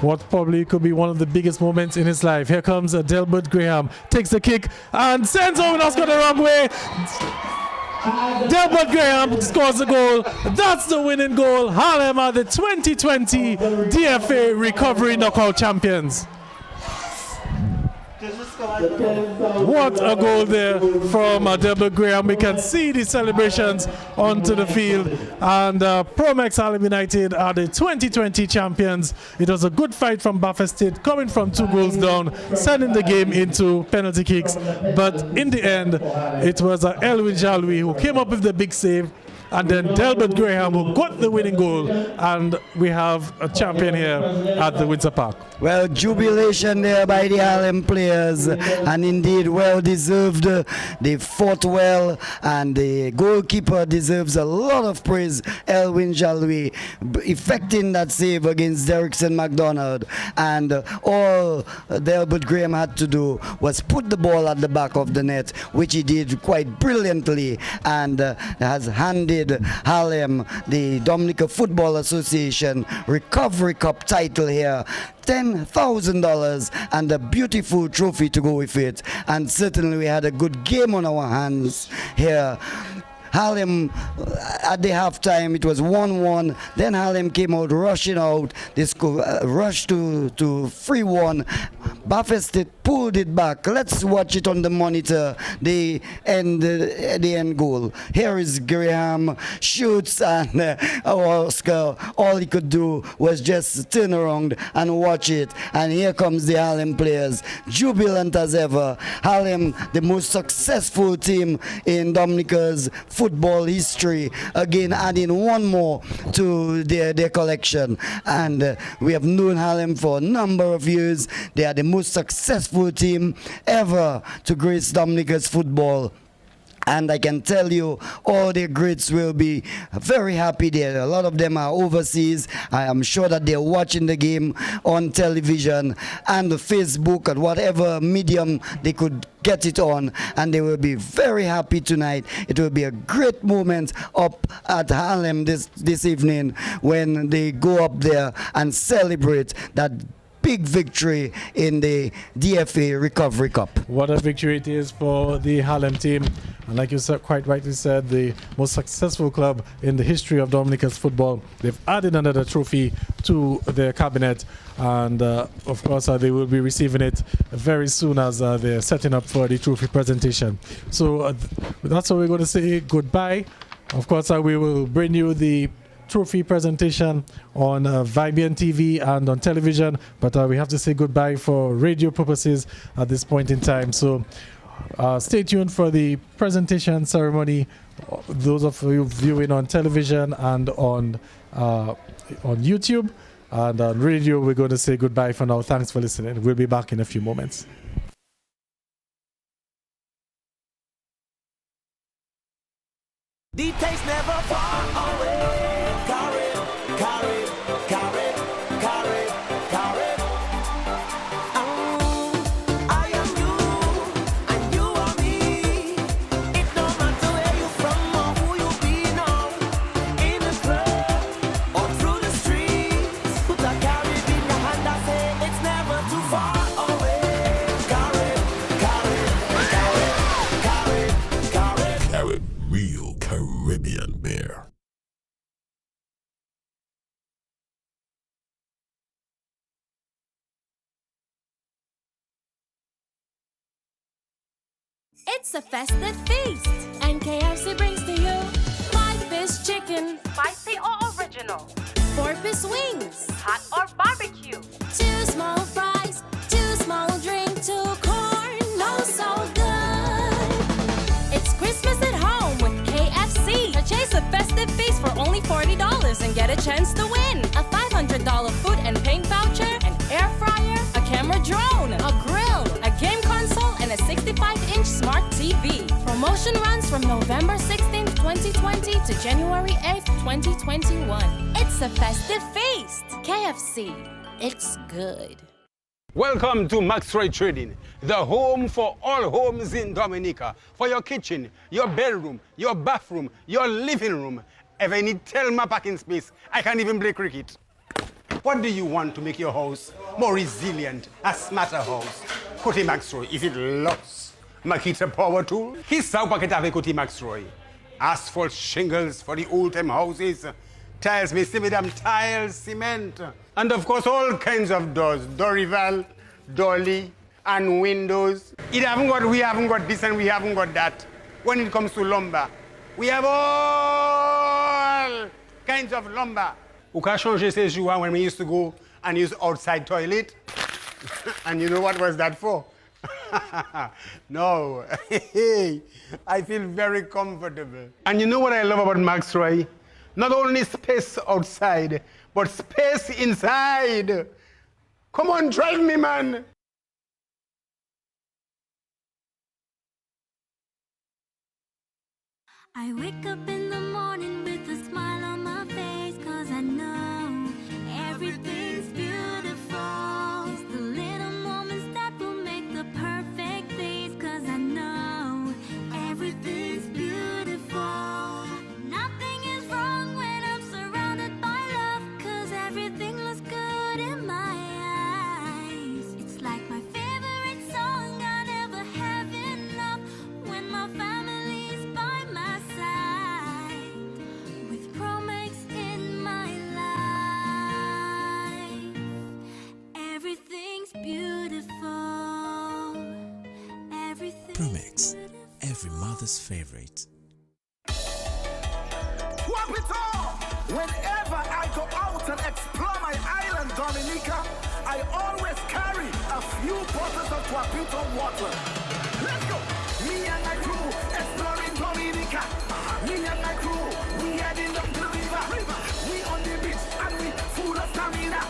what probably could be one of the biggest moments in his life. Here comes Delbert Graham, takes the kick and sends Owen Oscar the wrong way. Delbert Graham scores the goal. That's the winning goal. Harlem are the 2020 DFA Recovery Knockout Champions. What a goal there from Delbert Graham. We can see the celebrations onto the field, and Promex Harlem United are the 2020 champions. It was a good fight from Buffalo State, coming from 2 goals down, sending the game into penalty kicks, but in the end it was Elwin Jalwi who came up with the big save, and then Delbert Graham who got the winning goal, and we have a champion here at the Windsor Park. Well, jubilation there by the Harlem players, and indeed well deserved. They fought well, and the goalkeeper deserves a lot of praise, Elwin Jalwi, effecting that save against Derrickson McDonald. And all Delbert Graham had to do was put the ball at the back of the net, which he did quite brilliantly, and has handed Harlem the Dominica Football Association Recovery Cup title here. $10,000 and a beautiful trophy to go with it, and certainly we had a good game on our hands here. Harlem, at the halftime, it was 1-1. Then Harlem came out rushing out. They rushed to 3-1. Buffett State pulled it back. Let's watch it on the monitor. The end goal. Here is Graham, shoots, and Oscar, all he could do was just turn around and watch it. And here comes the Harlem players, jubilant as ever. Harlem, the most successful team in Dominica's football history, again adding one more to their collection. And we have known Harlem for a number of years. They are the most successful team ever to grace Dominica's football. And I can tell you, all the greats will be very happy there. A lot of them are overseas. I am sure that they're watching the game on television and Facebook and whatever medium they could get it on, and they will be very happy tonight. It will be a great moment up at Harlem this evening when they go up there and celebrate that big victory in the DFA Recovery Cup. What a victory it is for the Harlem team. And like you said, quite rightly said, the most successful club in the history of Dominica's football. They've added another trophy to their cabinet. And of course, they will be receiving it very soon as they're setting up for the trophy presentation. So that's what we're going to say goodbye. Of course, we will bring you the trophy presentation on Vibian TV and on television, but we have to say goodbye for radio purposes at this point in time. So stay tuned for the presentation ceremony. Those of you viewing on television and on YouTube, and on radio, we're going to say goodbye for now. Thanks for listening. We'll be back in a few moments. The taste never far away. Carry, carry, carry, carry. I am you, and you are me. It don't matter where you from or who you be now. In the club or through the streets, put a carry in your hand and say it's never too far away. Carry, carry, carry, carry, carry. Carry, real Caribbean beer. It's a festive feast, and KFC brings to you 5-piece chicken, Spicy or original? 4-piece wings, Hot or barbecue? 2 small fries, 2 small drink, 2 corn, oh so good. It's Christmas at home with KFC. Purchase a festive feast for only $40 and get a chance to win a $500 food and paint voucher, an air fryer, a camera drone, a grill, a game console, and a 65-inch smart TV. Promotion runs from November 16th, 2020 to January 8th, 2021. It's a festive feast. KFC. It's good. Welcome to Maxroy Trading, the home for all homes in Dominica. For your kitchen, your bedroom, your bathroom, your living room. If I need Telma parking space, I can even play cricket. What do you want to make your house more resilient, a smarter house? Côté Maxroy, if it lost, Makita power tool. His South Packet avec Côté Maxroy. Asphalt shingles for the old-time houses. Tiles, Messimidam tiles, cement. And of course, all kinds of doors. Dorival, dolly, and windows. We haven't got this and we haven't got that. When it comes to lumber, we have all kinds of lumber. Ou ka changer ces jours when we used to go and use outside toilet. And you know what was that for? No, I feel very comfortable. And you know what I love about Maxroy? Not only space outside, but space inside. Come on, drive me, man. I wake up in the morning with a smile on my face, 'cause I know everything's beautiful. It's the little moments that will make the perfect days, 'cause I know everything's beautiful. Nothing is wrong when I'm surrounded by love, 'cause everything looks good in my eyes. It's like my favorite song, I never have enough when my family's by my side. With Promex in my life, everything's beautiful. Everything's Promex, every mother's favorite. Swap it all! Whenever I go out and explore my island, Dominica, I always carry a few bottles of Guapito water. Let's go! Me and my crew exploring Dominica. Me and my crew, we heading down the river. We on the beach and we full of stamina.